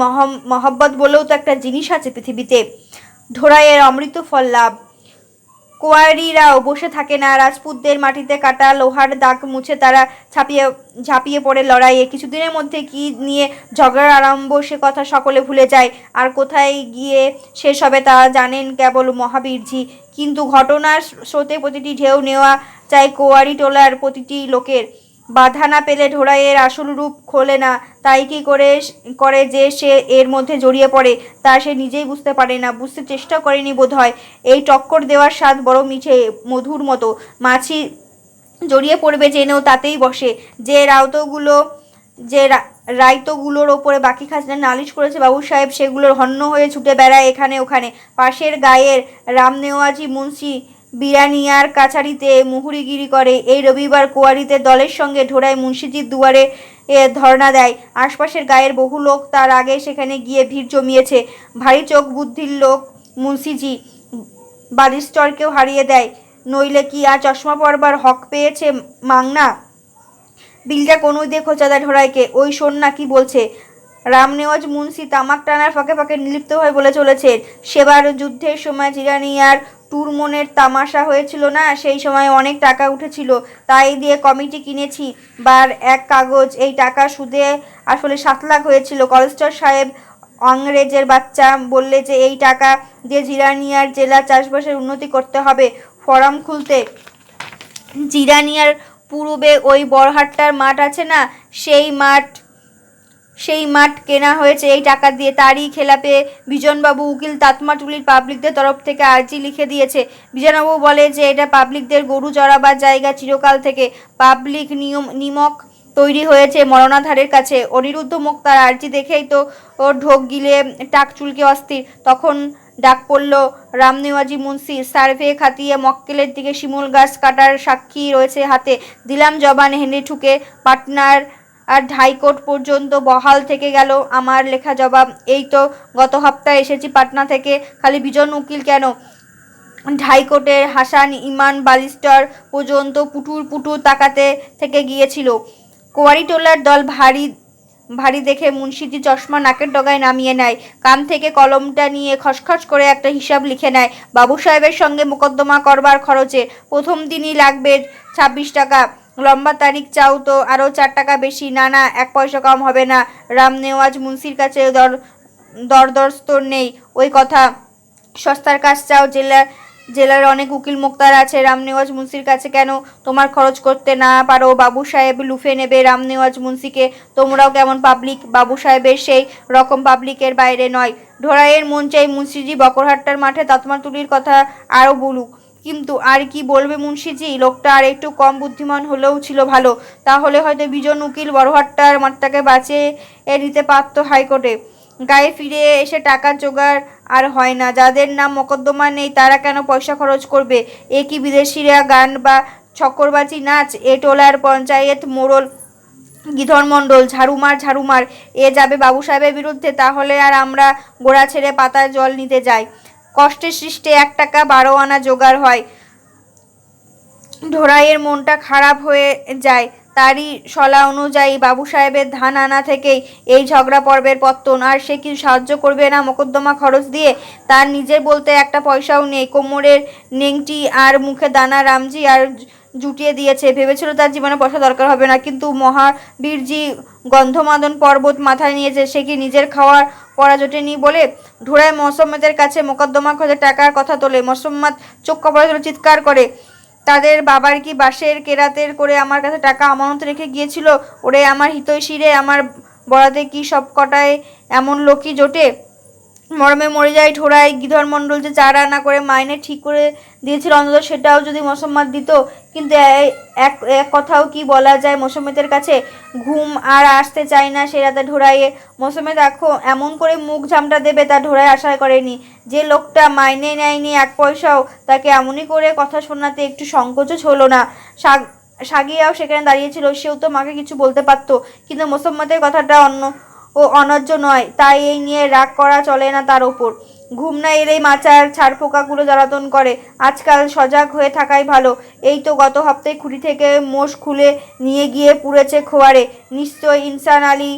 মহব্বত বলেও তো একটা জিনিস আছে পৃথিবীতে। ঢোড়াইয়ের অমৃত ফল লাভ। কোয়ারিরাও বসে থাকে না। রাজপুতদের মাটিতে কাটা লোহার দাগ মুছে তারা ঝাঁপিয়ে পড়ে লড়াইয়ে। কিছুদিনের মধ্যে কি নিয়ে ঝগড়ার আরম্ভ সে কথা সকলে ভুলে যায়। আর কোথায় গিয়ে শেষ হবে তা জানেন কেবল মহাবীরজি। কিন্তু ঘটনার স্রোতে প্রতিটি ঢেউ নেওয়া চাই কোয়ারি টোলার প্রতিটি লোকের। বাধা না পেলে ঢোড়াইয়ের আসল রূপ খোলে না। তাই কি করে যে সে এর মধ্যে জড়িয়ে পড়ে তা সে নিজেই বুঝতে পারে না, বুঝতে চেষ্টা করেনি বোধ হয়। এই টক্কর দেওয়ার স্বাদ বড় মিঠে, মধুর মতো। মাছি জড়িয়ে পড়বে জেনেও তাতেই বসে। যে রায়তগুলোর ওপরে বাকি খাজনা নালিশ করেছে বাবু সাহেব, সেগুলোর হন্য হয়ে ছুটে বেড়ায় এখানে ওখানে। পাশের গায়ের রামনেওয়াজি মুন্সি বিরানিয়ার কাছারিতে মুহুরিগিরি করে। এই রবিবার কোয়ারিতে দলের সঙ্গে ঢোড়ায় মুন্সিজির দুয়ারে ধর্ণা দেয়। আশপাশের গায়ের বহু লোক তার আগে সেখানে গিয়ে ভিড় জমিয়েছে। ভারী চোখ বুদ্ধির লোক মুন্সিজি বারিস্টরকেও হারিয়ে দেয়, নইলে কি আর চশমা পরবার হক পেয়েছে মাংনা? বিলটা কোনোই দিয়ে খোঁচা দেয় ঢোড়াইকে। ওই শোন না কি বলছে। রামনেওয়াজ মুন্সি তামাক টানার ফাঁকে ফাঁকে নিলিপ্ত হয়ে বলে চলেছেন, সেবার যুদ্ধের সময় জিরানিয়ার টুরমনের তামাশা হয়েছিল না, সেই সময় অনেক টাকা উঠেছিল, তাই দিয়ে কমিটি কিনেছি বার এক কাগজ। এই টাকা সুদে আসলে 7 লাখ হয়েছিল। কলেস্টর সাহেব অংরেজের বাচ্চা বললে যে এই টাকা দিয়ে জিরানিয়ার জেলা চাষবাসের উন্নতি করতে হবে। ফরাম খুলতে জিরানিয়ার পূর্বে ওই বড়হাট্টার মাঠ আছে না, সেই মাঠ কেনা হয়েছে এই টাকা দিয়ে। তারই খেলাপে বিজনবাবু উকিল তাতমাটুলির পাবলিকদের তরফ থেকে আর্জি লিখে দিয়েছে। বিজনবাবু বলে যে এটা পাবলিকদের গরু চড়াবার জায়গা চিরকাল থেকে। পাবলিক নিমক তৈরি হয়েছে মরণাধারের কাছে। অনিরুদ্ধ মুখ তার আর্জি দেখেই তো ওর ঢোক গিলে টাক চুলকে অস্থির। তখন ডাক পড়ল রামনেওয়াজি মুন্সি। সার্ভে খাতিয়ে মক্কেলের দিকে শিমুল গাছ কাটার সাক্ষী রয়েছে হাতে। দিলাম জবান, হেনে ঠুকে পাটনার আর হাইকোর্ট পর্যন্ত বহাল থেকে গেল আমার লেখা জবাব। এই তো গত সপ্তাহে এসেছি পাটনা থেকে। খালি বিজন উকিল কেন, হাইকোর্টের হাসান ইমান বালিস্টার পর্যন্ত পুটুর তাকাতে থেকে গিয়েছিল। কোয়ারিটোলার দল ভারী দেখে মুন্সিজি চশমা নাকের ডগায় নামিয়ে নেয়, কান থেকে কলমটা নিয়ে খসখস করে একটা হিসাব লিখে নেয়। বাবু সাহেবের সঙ্গে মোকদ্দমা করবার খরচে প্রথম দিনই লাগবে 26 টাকা। লম্বা তারিখ চাও তো আরও 4 টাকা বেশি। না না, 1 পয়সা কম হবে না। রামনেওয়াজ মুন্সির কাছে দরদর্স্তর নেই ওই কথা। সস্তার কাজ চাও, জেলার অনেক উকিল মোক্তার আছে, রামনেওয়াজ মুন্সির কাছে কেন তোমার খরচ করতে না পারো? বাবু সাহেব লুফে নেবে রামনেওয়াজ মুন্সিকে। তোমরাও কেমন পাবলিক, বাবু সাহেবের সেই রকম পাবলিকের বাইরে নয়। ঢোড়াইয়ের মন চাই মুন্সিজি বকরহাট্টার মাঠে তাতমাতুলির কথা আরও বলুক, কিন্তু আর কি বলবে মুন্সিজি? লোকটা আর একটু কম বুদ্ধিমান হলেও ছিল ভালো। তাহলে হয়তো বিজন উকিল বড়হাট্টার মাঠটাকে বাঁচিয়ে নিতে পারত হাইকোর্টে। গায়ে ফিরে এসে টাকার জোগাড় আর হয় না। যাদের নাম মোকদ্দমা নেই তারা কেন পয়সা খরচ করবে? এ কি বিদেশিরা গান বা ছক্করবাজি নাচ? এ টোলার পঞ্চায়েত মোড়ল গিধর মণ্ডল ঝাড়ুমার ঝাড়ুমার এ যাবে বাবু সাহেবের বিরুদ্ধে। তাহলে আর আমরা গোড়া ছেড়ে পাতায় জল নিতে যাই? কষ্টে সৃষ্টে 1 টাকা 12 আনা জোগাড় হয়। ঢোড়াইয়ের মনটা খারাপ হয়ে যায়। তারই সলা অনুযায়ী বাবু সাহেবের ধান আনা থেকেই এই ঝগড়া পর্বের পত্তন। আর সে কি সাহায্য করবে না মোকদ্দমা খরচ দিয়ে? তার নিজের বলতে একটা পয়সাও নেই। কোমরের নেংটি আর মুখে দানা রামজি আর জুটিয়ে দিয়েছে। ভেবেছিল তার জীবনে পয়সা দরকার হবে না, কিন্তু মহাবীরজি গন্ধমাদন পর্বত মাথায় নিয়েছে। সে কি নিজের খাওয়ার পড়া জোটেনি বলে ঢোড়ায় মোসাম্মদের কাছে মোকদ্দমা খোঁজে টাকার কথা তোলে। মোসাম্মদ চোখ কপালে তুলে চিৎকার করে, তাদের বাবার কি বাঁশের কেরাতের করে আমার কাছে টাকা আমানত রেখে গিয়েছিল? ওরে আমার হিতৈষী রে, আমার বরাতে কি সব কটায় এমন লোকই জোটে? মরমে মরে যায় ঢোড়াই। গিধর মণ্ডল যে 4 আনা করে মাইনে ঠিক করে দিয়েছিল, অন্তত সেটাও যদি মোসাম্মদ দিত। কিন্তু এক এক কথাও কি বলা যায় মোসাম্মদের কাছে? ঘুম আর আসতে চায় না সে রাতে ঢোড়াইয়ে। মোসাম্মদ এমন করে মুখ ঝামটা দেবে তা ঢোড়াই আশা করেনি। যে লোকটা মাইনে নেয়নি 1 পয়সাও, তাকে এমনই করে কথা শোনাতে একটু সংকোচও হলো না। সাগিয়াও সেখানে দাঁড়িয়েছিল। সেও তো মাকে কিছু বলতে পারত, কিন্তু মোসাম্মদের কথাটা অন্যায্য নয়, তাই এই নিয়ে রাগ করা চলে না তার ওপর। ঘুম না এলেই মাচার ছাড়পোকাগুলো জ্বালাতন করে। আজকাল সজাগ হয়ে থাকাই ভালো। এই তো গত সপ্তাহে খুঁটি থেকে মোষ খুলে নিয়ে গিয়ে পুড়েছে খোয়ারে। নিশ্চয় ইনসান আলী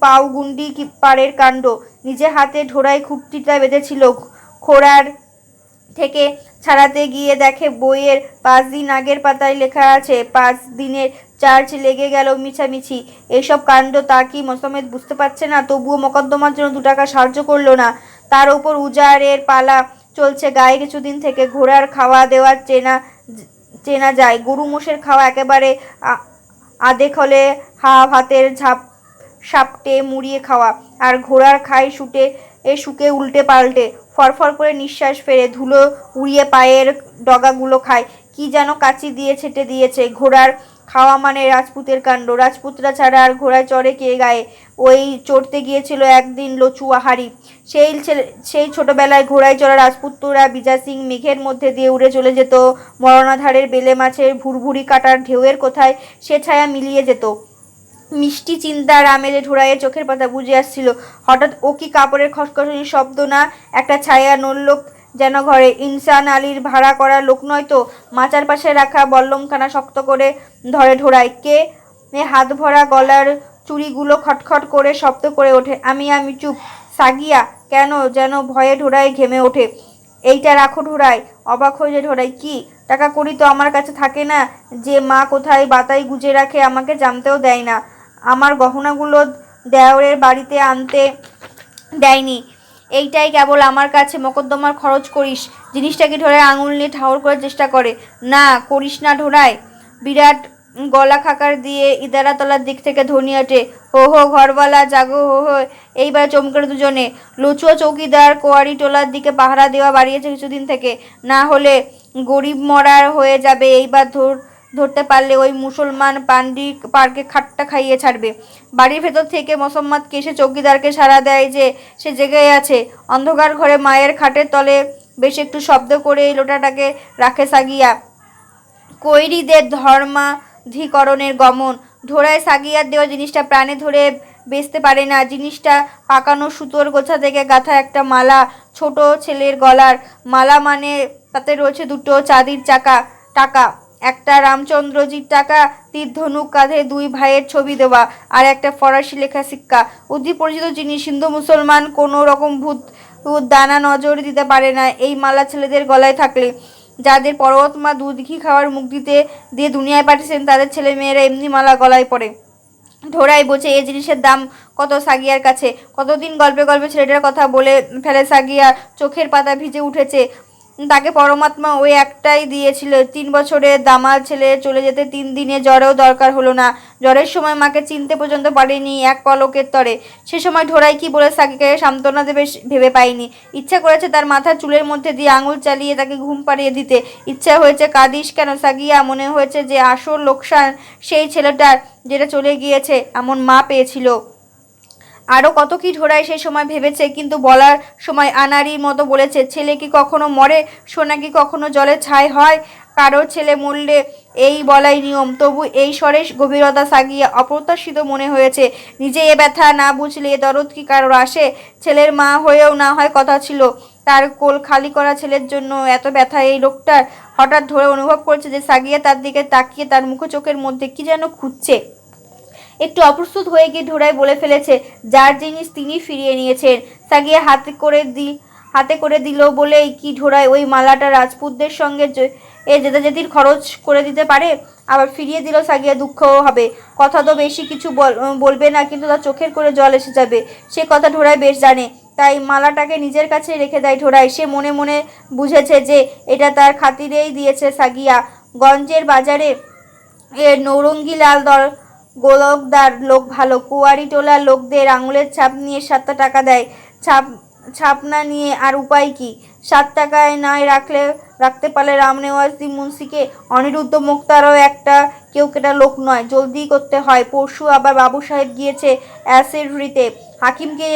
পাউগুন্ডি পাড়ের কাণ্ড। নিজে হাতে ঢোড়াই খুঁটিটা বেঁধেছিল। খোড়ার থেকে ছাড়াতে গিয়ে দেখে বইয়ের 5 দিন আগের পাতায় লেখা আছে 5 দিনের চার্জ লেগে গেল মিছামিছি। এইসব কাণ্ড তা কি মোসাম্মদ বুঝতে পারছে না? তবুও মোকদ্দমার জন্য 2 টাকা সাহায্য করলো না। তার উপর উজাড়ের পালা চলছে গায়ে কিছুদিন থেকে। ঘোড়ার খাওয়া দেওয়ার চেনা যায়। গরু মোষের খাওয়া একেবারে আধেক হলে ভাতের সাপটে মুড়িয়ে খাওয়া। আর ঘোড়ার খায় শুকে উল্টে পাল্টে। ফরফর করে নিঃশ্বাস ফেলে ধুলো উড়িয়ে পায়ের ডগাগুলো খায়। কি যেন কাচি দিয়ে ছেটে দিয়েছে। ঘোড়ার খাওয়া মানে রাজপুতের কাণ্ড। রাজপুতরা ছাড়া আর ঘোড়ায় চড়ে কে গায়ে? ওই চড়তে গিয়েছিল একদিন লচু আহারি। সেই ছোটবেলায় ঘোড়ায় চড়া রাজপুতরা বিজা সিং মেঘের মধ্যে দিয়ে উড়ে চলে যেত। মরণাধারের বেলে মাছের ভুরভুরি কাটার ঢেউয়ের কোথায় সে ছায়া মিলিয়ে যেত। মিষ্টি চিন্তার আমেজে ঢোড়াইয়ের চোখের পাতা বুঝে আসছিল। হঠাৎ ও কি কাপড়ের খসখসানি শব্দ না? একটা ছায়া নড়ল যেন ঘরে। ইনসান আলীর ভাড়া করা লোক নয় তো? মাচার পাশে রাখা বল্লমখানা শক্ত করে ধরে ঢোড়াই। কে? হাত ভরা গলার চুড়িগুলো খটখট করে শব্দ করে ওঠে। আমি চুপ। সাগিয়া? কেন? যেন ভয়ে ঢোড়াই ঘেমে ওঠে। এইটা রাখো ঢোড়াই। অবাক হয়ে যায় ঢোড়াই। কি? টাকা কড়ি তো আমার কাছে থাকে না যে? মা কোথায় বাতাই গুজে রাখে, আমাকে জানতেও দেয় না। আমার গহনাগুলো দেওরের বাড়িতে আনতে দেয়নি, এইটাই কেবল আমার কাছে। মোকদ্দমার খরচ করিস? জিনিসটাকে ঢোড়াই আঙুল নিয়ে ঠাউর করার চেষ্টা করে। না করিস না ঢোড়াই। বিরাট গলা খাকার দিয়ে ইদারাতলার দিক থেকে ধ্বনি ওঠে, হো হো ঘরওয়ালা জাগো হো হো। এইবার চমকে দুজনে। লচুয়া চৌকিদার কোয়ারি টোলার দিকে পাহারা দেওয়া বাড়িয়েছে কিছুদিন থেকে। না হলে গরিব মরার হয়ে যাবে। এইবার ধরতে পারলে ওই মুসলমান পান্ডি পার্কে খাট্টা খাইয়ে ছাড়বে। বাড়ির ভেতর থেকে মোসাম্মদ এসে চৌকিদারকে সাড়া দেয় যে সে জেগে আছে। অন্ধকার ঘরে মায়ের খাটের তলে বেশ একটু শব্দ করে এই লোটাটাকে রাখে সাগিয়া। কৈরিদের ধর্মাধিকরণের গমন। ঢোড়ায় সাগিয়ার দেওয়া জিনিসটা প্রাণে ধরে বেচতে পারে না। জিনিসটা পাকানো সুতোর গোছা থেকে গাঁথা একটা মালা। ছোট ছেলের গলার মালা, মানে তাতে রয়েছে 2টো চাঁদির টাকা। একটা রামচন্দ্রজির টাকা, তীরধনুক কাঁধে 2 ভাইয়ের ছবি দেওয়া, আর একটা ফরাসি লেখা সিক্কা। অতি পরিচিত জিনিস। হিন্দু মুসলমান কোনো রকম ভূত দানা নজর দিতে পারে না এই মালা ছেলেদের গলায় থাকলে। যাদের পর্বত মা দুধ ঘি খাওয়ার মুখ দিয়ে দুনিয়ায় পাঠিয়েছেন, তাদের ছেলে মেয়েরা এমনি মালা গলায় পড়ে। ঢোড়াই বোঝে এই জিনিসের দাম কত সাগিয়ার কাছে। কতদিন গল্পে গল্পে ছেলেটার কথা বলে ফেলে সাগিয়া। চোখের পাতা ভিজে উঠেছে। তাকে পরমাত্মা ওই একটাই দিয়েছিল। 3 বছরের দামাল ছেলে চলে যেতে 3 দিনে জ্বরেও দরকার হলো না। জ্বরের সময় মাকে চিনতে পর্যন্ত পারেনি এক পলকের তরে। সে সময় ঢোড়াই কি বলে সাগিয়াকে সান্ত্বনা দেবে ভেবে পায়নি। ইচ্ছা করেছে তার মাথার চুলের মধ্যে দিয়ে আঙুল চালিয়ে তাকে ঘুম পাড়িয়ে দিতে। ইচ্ছা হয়েছে কাঁদিস কেন সাগিয়া। মনে হয়েছে যে আসল লোকসান সেই ছেলেটার, যেটা চলে গিয়েছে এমন মা পেয়েছিল। আরও কত কি ঢোড়ায় সে সময় ভেবেছে, কিন্তু বলার সময় আনাড়ির মতো বলেছে, ছেলে কি কখনো মরে, সোনা কি কখনো জলে ছাই হয়, কারোর ছেলে মরলে এই বলাই নিয়ম। তবু এই স্বরে গভীরতা সাগিয়া অপ্রত্যাশিত মনে হয়েছে। নিজে এ ব্যথা না বুঝলে এ দরদ কি কারোর আসে? ছেলের মা হয়েও না হয় কথা ছিল, তার কোল খালি করা ছেলের জন্য এত ব্যথা এই লোকটার। হঠাৎ ধরে অনুভব করছে যে সাগিয়া তার দিকে তাকিয়ে তার মুখ চোখের মধ্যে কি যেন খুঁজছে। একটু অপ্রস্তুত হয়ে গিয়ে ঢোড়ায় বলে ফেলেছে, যার জিনিস তিনি ফিরিয়ে নিয়েছেন। সাগিয়া হাতে করে দিল বলেই কি ঢোড়ায় ওই মালাটা রাজপুতদের সঙ্গে যেতাজেতির খরচ করে দিতে পারে? আবার ফিরিয়ে দিল সাগিয়া দুঃখও হবে। কথা তো বেশি কিছু বলবে না, কিন্তু তার চোখের করে জল এসে যাবে, সে কথা ঢোড়ায় বেশ জানে। তাই মালাটাকে নিজের কাছে রেখে দেয় ঢোড়ায়। সে মনে মনে বুঝেছে যে এটা তার খাতিরেই দিয়েছে সাগিয়া। গঞ্জের বাজারে নৌরঙ্গি লাল গোলকদার লোক ভালো, কুয়ারি টোলার লোকদের আঙুলের ছাপ নিয়ে 7টা টাকা দেয়। ছাপ না নিয়ে আর উপায় কি? 7 টাকায় নয় রাখতে পারলে রামনেওয়াজি মুন্সিকে অনিরুদ্ধ মুক্তারও একটা কেউ কেটা লোক নয়, জলদি করতে হয়। পরশু আবার বাবু সাহেব গিয়েছে অ্যাসেসরিতে, হাকিমকে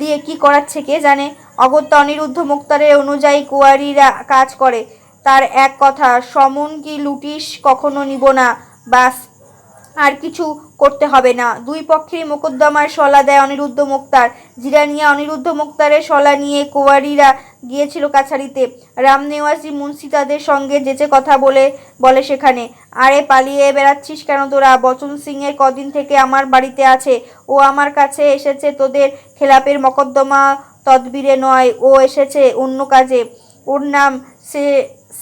দিয়ে কি করাচ্ছে কে জানে। অগত্যা অনিরুদ্ধ মুক্তারের অনুযায়ী কুয়ারিরা কাজ করে। তার এক কথা, সমন কি লুটিস কখনো নিব না, বাস আর কিছু করতে হবে না। দুই পক্ষেরই মোকদ্দমার সলা দেয় অনিরুদ্ধ মুক্তার। জিরানিয়া অনিরুদ্ধ মুক্তারের সলা নিয়ে কুয়ারিরা গিয়েছিল কাছারিতে। রামনেওয়াজি মুন্সি তাদের সঙ্গে যেচে কথা বলে সেখানে। আরে পালিয়ে বেড়াচ্ছিস কেন তোরা? বচন সিং এর কদিন থেকে আমার বাড়িতে আছে। ও আমার কাছে এসেছে তোদের খেলাপের মকদ্দমা তদবিরে নয়, ও এসেছে অন্য কাজে। ওর নাম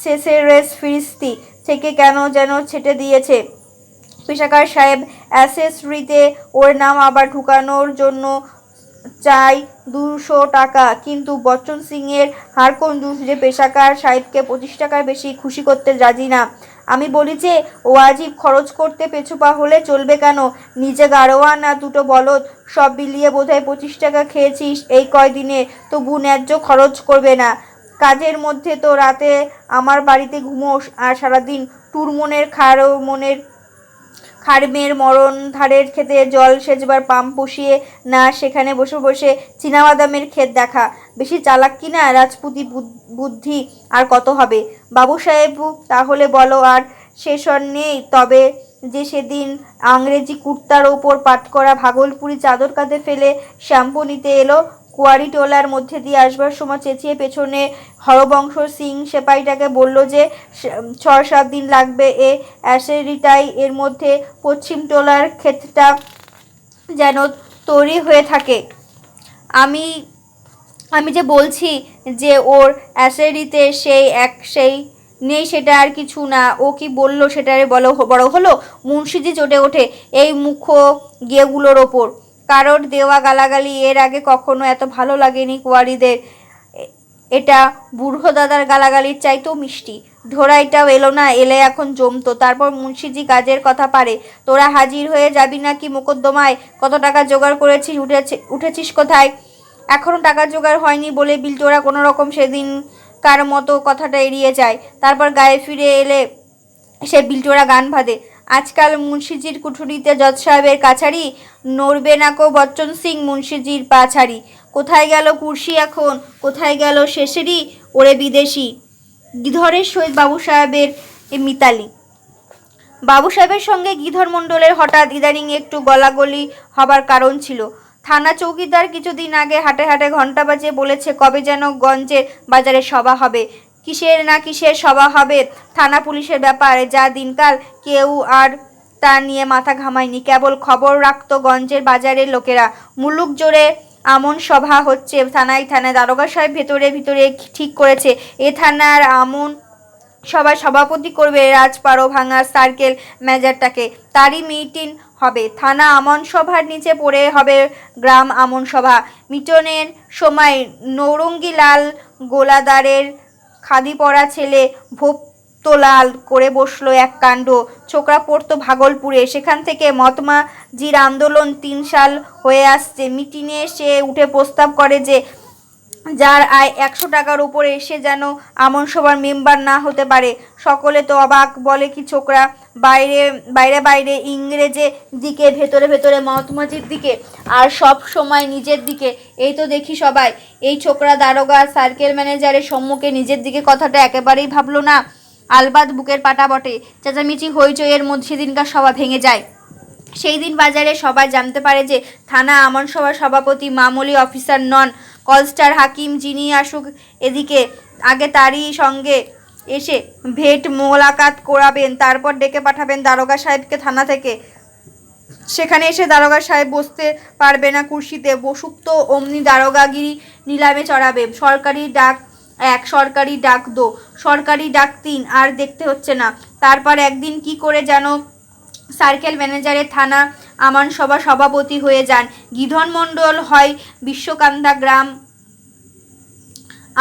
সেসেরেস ফিরিস্তি থেকে কেন যেন ছেটে দিয়েছে পেশাকার সাহেব। অ্যাসেসরিতে ওর নাম আবার ঢুকানোর জন্য চাই 200 টাকা। কিন্তু বচ্চন সিং এর হার কঞ্জুস যে পেশাকার সাহেবকে 25 টাকার বেশি খুশি করতে রাজি না। আমি বলি যে ওয়াজিব খরচ করতে পেছুপা হলে চলবে কেন? নিজে গাড়োয়ান আর দুটো বলদ সব বিলিয়ে বোধহয় 25 টাকা খেয়েছিস এই কয়দিনে, তবু ন্যায্য খরচ করবে না। কাজের মধ্যে তো রাতে আমার বাড়িতে ঘুমোস, আর সারাদিন টুরমনের খাড়মের মরণ ধারের খেতে জল সেচবার পাম্প বসিয়ে না সেখানে বসে বসে চীনাবাদামের ক্ষেত দেখা। বেশি চালাক কিনা রাজপুতি বুদ্ধি আর কত হবে? বাবু সাহেব তাহলে বলো, আর শেষর নেই তবে যে সেদিন আংরেজি কুর্তার ওপর পাট করা ভাগলপুরি চাদর কাঁধে ফেলে শ্যাম্পু নিতে এলো, কুয়ারি টোলার মধ্যে দিয়ে আসবার সময় চেঁচিয়ে পেছনে হরবংশ সিং সেপাইটাকে বলল যে 6-7 দিন লাগবে এ অ্যাসেরিটাই, এর মধ্যে পশ্চিম টোলার ক্ষেতটা যেন তৈরি হয়ে থাকে। আমি আমি যে বলছি যে ওর অ্যাসেরিতে সেই নেই, সেটা আর কিছু না। ও কি বললো সেটারে বড় হলো। মুন্সিজি চটে ওঠে এই মুখ্য গেগুলোর ওপর। কারোর দেওয়া গালাগালি এর আগে কখনো এত ভালো লাগেনি কুয়ারিদের। এটা বুড়ো দাদার গালাগালির চাইতেও মিষ্টি। ঢোড়াইটাও এলো না, এলে এখন জমতো। তারপর মুন্সিজি কাজের কথা পারে। তোরা হাজির হয়ে যাবি নাকি মোকদ্দমায়? কত টাকা জোগাড় করেছিস? উঠেছিস কোথায়? এখনও টাকা জোগাড় হয়নি বলে বিলটোরা কোনো রকম সেদিনকার মতো কথাটা এড়িয়ে যায়। তারপর গায়ে ফিরে এলে সে বিলটোরা গান বাঁধে। আজকাল মুন্সিজির কুঠুরিতে জজ সাহেবের কাছারি, নড়বে নাকো বচ্চন সিং মুন্সিজির পা ছাড়ি। কোথায় গেল কুর্সি এখন? কোথায় গেল শেষেরই ওরে বিদেশি? গিধরের সহিত বাবু সাহেবের মিতালি। বাবু সাহেবের সঙ্গে গিধর মণ্ডলের হঠাৎ ইদানিং একটু গলাগলি হবার কারণ ছিল। থানা চৌকিদার কিছুদিন আগে হাটে হাটে ঘণ্টা বাজিয়ে বলেছে কবে যেন গঞ্জের বাজারে সভা হবে। কিসের সভা হবে? থানা পুলিশের ব্যাপারে যা দিনকাল কেউ আর তা নিয়ে মাথা ঘামায়নি। কেবল খবর রাখতো গঞ্জের বাজারের লোকেরা, মুলুক জোরে আমন সভা হচ্ছে থানায় থানায়। দারোগা সাহেব ভিতরে ঠিক করেছে এ থানার আমন সভায় সভাপতি করবে রাজপাড়ো ভাঙা সার্কেল ম্যানেজারটাকে। তারই মিটিং হবে। থানা আমন সভার নিচে পড়ে হবে গ্রাম আমন সভা। মিটনের সময় নৌরঙ্গি লাল গোলাদারের খাদি পরা ছেলে ভোপ্তলাল করে বসলো এক কাণ্ড। ছোকরা পড়তো ভাগলপুরে, সেখান থেকে মহাত্মাজির আন্দোলন 3 সাল হয়ে আসছে। মিটিংয়ে সে উঠে প্রস্তাব করে যে যার আয় 100 টাকার উপরে, সে যেন আমন সভার মেম্বার না হতে পারে। সকলে তো অবাক, বলে কি ছোকরা, বাইরে বাইরে বাইরে ইংরেজের দিকে, ভেতরে ভেতরে মহাত্মাজির দিকে, আর সব সময় নিজের দিকে। এই তো দেখি সবাই। এই ছোকরা দারোগা সার্কেল ম্যানেজারের সম্মুখে নিজের দিকে কথাটা একেবারেই ভাবলো না। আলবাত বুকের পাটা বটে। চেঁচামেচি হইচইয়ের মধ্যে সেদিনকার সভা ভেঙে যায়। সেই দিন বাজারে সবাই জানতে পারে যে থানা আমন সভার সভাপতি মামুলি অফিসার নন, কলস্টার হাকিম যিনি আসুক এদিকে, আগে তারই সঙ্গে এসে ভেট মোলাকাত করাবেন, তারপর ডেকে পাঠাবেন দারোগা সাহেবকে থানা থেকে। সেখানে এসে দারোগা সাহেব বসতে পারবে না কুর্সিতে, বসুক তো অমনি দারোগাগিরি নিলামে চড়াবে। সরকারি ডাক 1, সরকারি ডাক 2, সরকারি ডাক 3, আর দেখতে হচ্ছে না। তারপর একদিন কি করে যেন সার্কেল ম্যানেজারের থানা আমান সভা সভাপতি হয়ে যান। গিধন মণ্ডল হয় বিশ্বকান্দা গ্রাম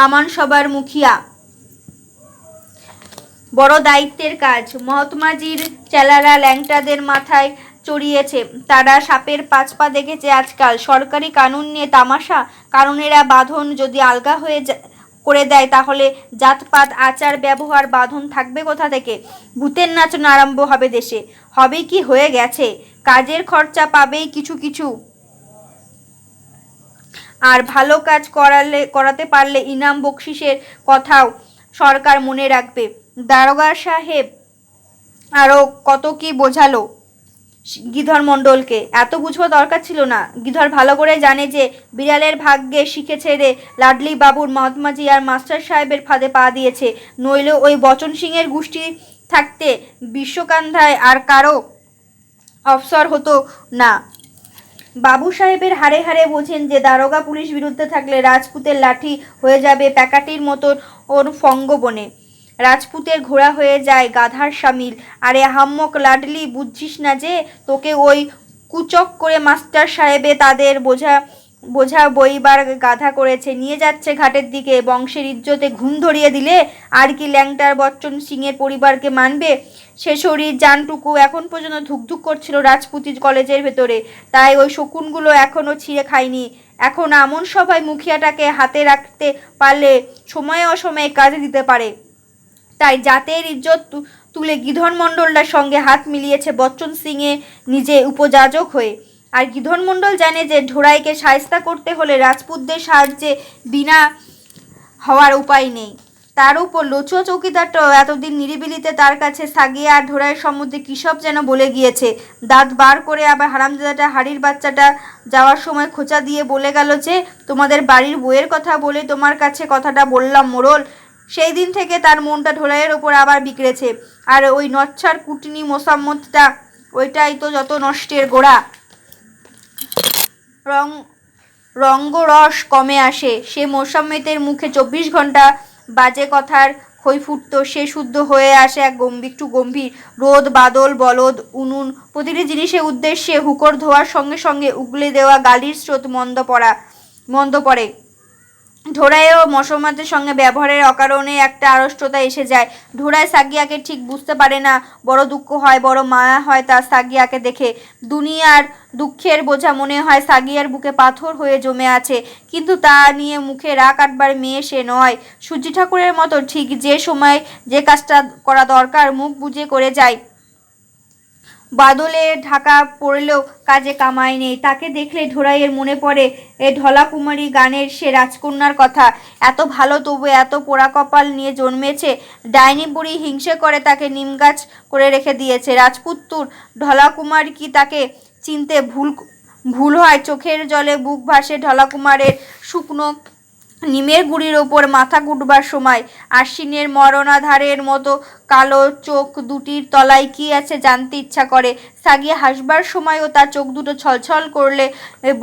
আমান সভার মুখিয়া। বড় দায়িত্বের কাজ। মহাত্মাজির চেলারা ল্যাংটাদের মাথায় চড়িয়েছে। তারা সাপের 5 পা দেখেছে আজকাল। সরকারি কানুন নিয়ে তামাশা। কানুনেরা বাঁধন যদি আলগা হয়ে করে দেয়, তাহলে জাতপাত আচার ব্যবহার বাঁধন থাকবে কোথা থেকে? ভূতের নাচন আরম্ভ হবে দেশে। হবে কি হয়ে গেছে। কাজের খরচা পাবেই কিছু কিছু, আর ভালো কাজ করাতে পারলে ইনাম বকশিসের কথাও সরকার মনে রাখবে। দারোগা সাহেব আরও কত কি বোঝালো গিধর মণ্ডলকে। এত বুঝবার দরকার ছিল না। গিধর ভালো করে জানে যে বিড়ালের ভাগ্যে শিখেছে রে লাডলি বাবুর মহাত্মাজি আর মাস্টার সাহেবের ফাঁদে পা দিয়েছে। নইলে ওই বচন সিংয়ের গোষ্ঠী থাকতে বিশ্বকান্ধায় আর কারো অফসর হতো না। বাবু সাহেবের হাড়ে হাড়ে বোঝেন যে দারোগা পুলিশ বিরুদ্ধে থাকলে রাজপুতের লাঠি হয়ে যাবে প্যাকাটির মতন ওর ফঙ্গবনে। রাজপুতের ঘোড়া হয়ে যায় গাধার সামিল। আরে হাম্মক লাডলি, বুঝছিস না যে তোকে ওই কুচক করে মাস্টার সাহেবে তাদের বোঝা বোঝা বইবার গাধা করেছে, নিয়ে যাচ্ছে ঘাটের দিকে। বংশের ইজ্জতে ঘুম ধরিয়ে দিলে আর কি ল্যাংটার বচ্চন সিংয়ের পরিবারকে মানবে? সে শরীর জানটুকু এখন পর্যন্ত ধুকধুক করছিল রাজপুতি কলেজের ভেতরে, তাই ওই শকুনগুলো এখনও ছিঁড়ে খায়নি। এখন আমন সভায় মুখিয়াটাকে হাতে রাখতে পারলে সময়ে অসময়ে কাজে দিতে পারে। তাই জাতের ইজ্জত তুলে গিধন মণ্ডলটার সঙ্গে হাত মিলিয়েছে বচ্চন সিংয়ে নিজে উপযাজক হয়ে। আর গিধন মণ্ডল জানে যে ঢোড়াইকে শায়েস্তা করতে হলে রাজপুতদের সাহায্যে বিনা হওয়ার উপায় নেই। তার উপর লচুয়া চৌকিদারটাও এতদিন নিরিবিলিতে তার কাছে সাগিয়া আর ঢোড়াইয়ের সম্বন্ধে কী সব যেন বলে গিয়েছে। দাঁত বার করে আবার হারামজাদাটা হাড়ির বাচ্চাটা যাওয়ার সময় খোঁচা দিয়ে বলে গেল যে তোমাদের বাড়ির বইয়ের কথা বলে তোমার কাছে কথাটা বললাম মোড়ল। সেই দিন থেকে তার মনটা ঢোড়াইয়ের ওপর আবার বিগড়েছে। আর ওই নচ্ছার কুটনি মোসাম্মতটা, ওইটাই তো যত নষ্টের গোড়া। রঙ্গরস কমে আসে। সে মোসাম্মেতের মুখে 24 ঘন্টা বাজে কথার খই ফুটতো। সে শুদ্ধ হয়ে আসে একটু গম্ভীর। রোদ বাদল বলদ উনুন প্রতিটি জিনিসের উদ্দেশ্যে হুকর ধোয়ার সঙ্গে সঙ্গে উগলে দেওয়া গালির স্রোত মন্দ পড়ে। ঢোড়াইয়েও মশমাতের সঙ্গে ব্যবহারের অকারণে একটা আড়ষ্টতা এসে যায়। ঢোড়াই সাগিয়াকে ঠিক বুঝতে পারে না। বড় দুঃখ হয়, বড় মায়া হয় তার সাগিয়াকে দেখে। দুনিয়ার দুঃখের বোঝা মনে হয় সাগিয়ার বুকে পাথর হয়ে জমে আছে। কিন্তু তা নিয়ে মুখে রাগ কাটবার মেয়ে সে নয়। সূর্যি ঠাকুরের মতো ঠিক যে সময় যে কাজটা করা দরকার মুখ বুজে করে যায়। বাদলে ঢাকা পড়লেও কাজে কামাই নেই। তাকে দেখলে ঢোড়াইয়ের মনে পড়ে এ ঢলাকুমারী গানের সে রাজকন্যার কথা। এত ভালো, তবু এত পোড়া কপাল নিয়ে জন্মেছে। ডাইনি বুড়ি হিংসে করে তাকে নিমগাছ করে রেখে দিয়েছে। রাজপুত্তুর ঢলাকুমার কি তাকে চিনতে ভুল হয়? চোখের জলে বুক ভাসে ঢলাকুমারের শুকনো নিমের গুড়ির ওপর মাথা কুটবার সময়। আশ্বিনের মরণাধারের মতো কালো চোখ দুটির তলায় কি আছে জানতে ইচ্ছা করে। সাগিয়া হাসবার সময়ও তার চোখ দুটো ছলছল করলে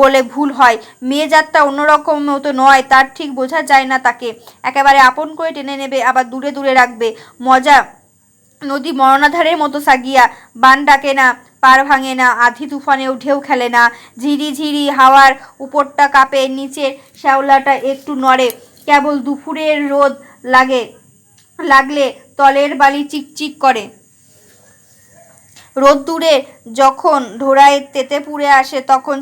বলে ভুল হয়। মেয়ে জাতটা অন্যরকম মতো নয়, তার ঠিক বোঝা যায় না। তাকে একেবারে আপন করে টেনে নেবে, আবার দূরে দূরে রাখবে। মজা নদী মরণাধারের মতো সাগিয়া। বান ডাকে না, পার ভাঙে না, আধি তুফানেও ঢেউ খেলে না। ঝিরি ঝিরি হাওয়ার উপরটা কাঁপে, নিচের শ্যাওলাটা একটু নড়ে। কেবল দুপুরের রোদ লাগলে তলের বালি চিকচিক করে। রোদ্দুরে যখন ঢোড়ায় তেতে পুড়ে আসে তখন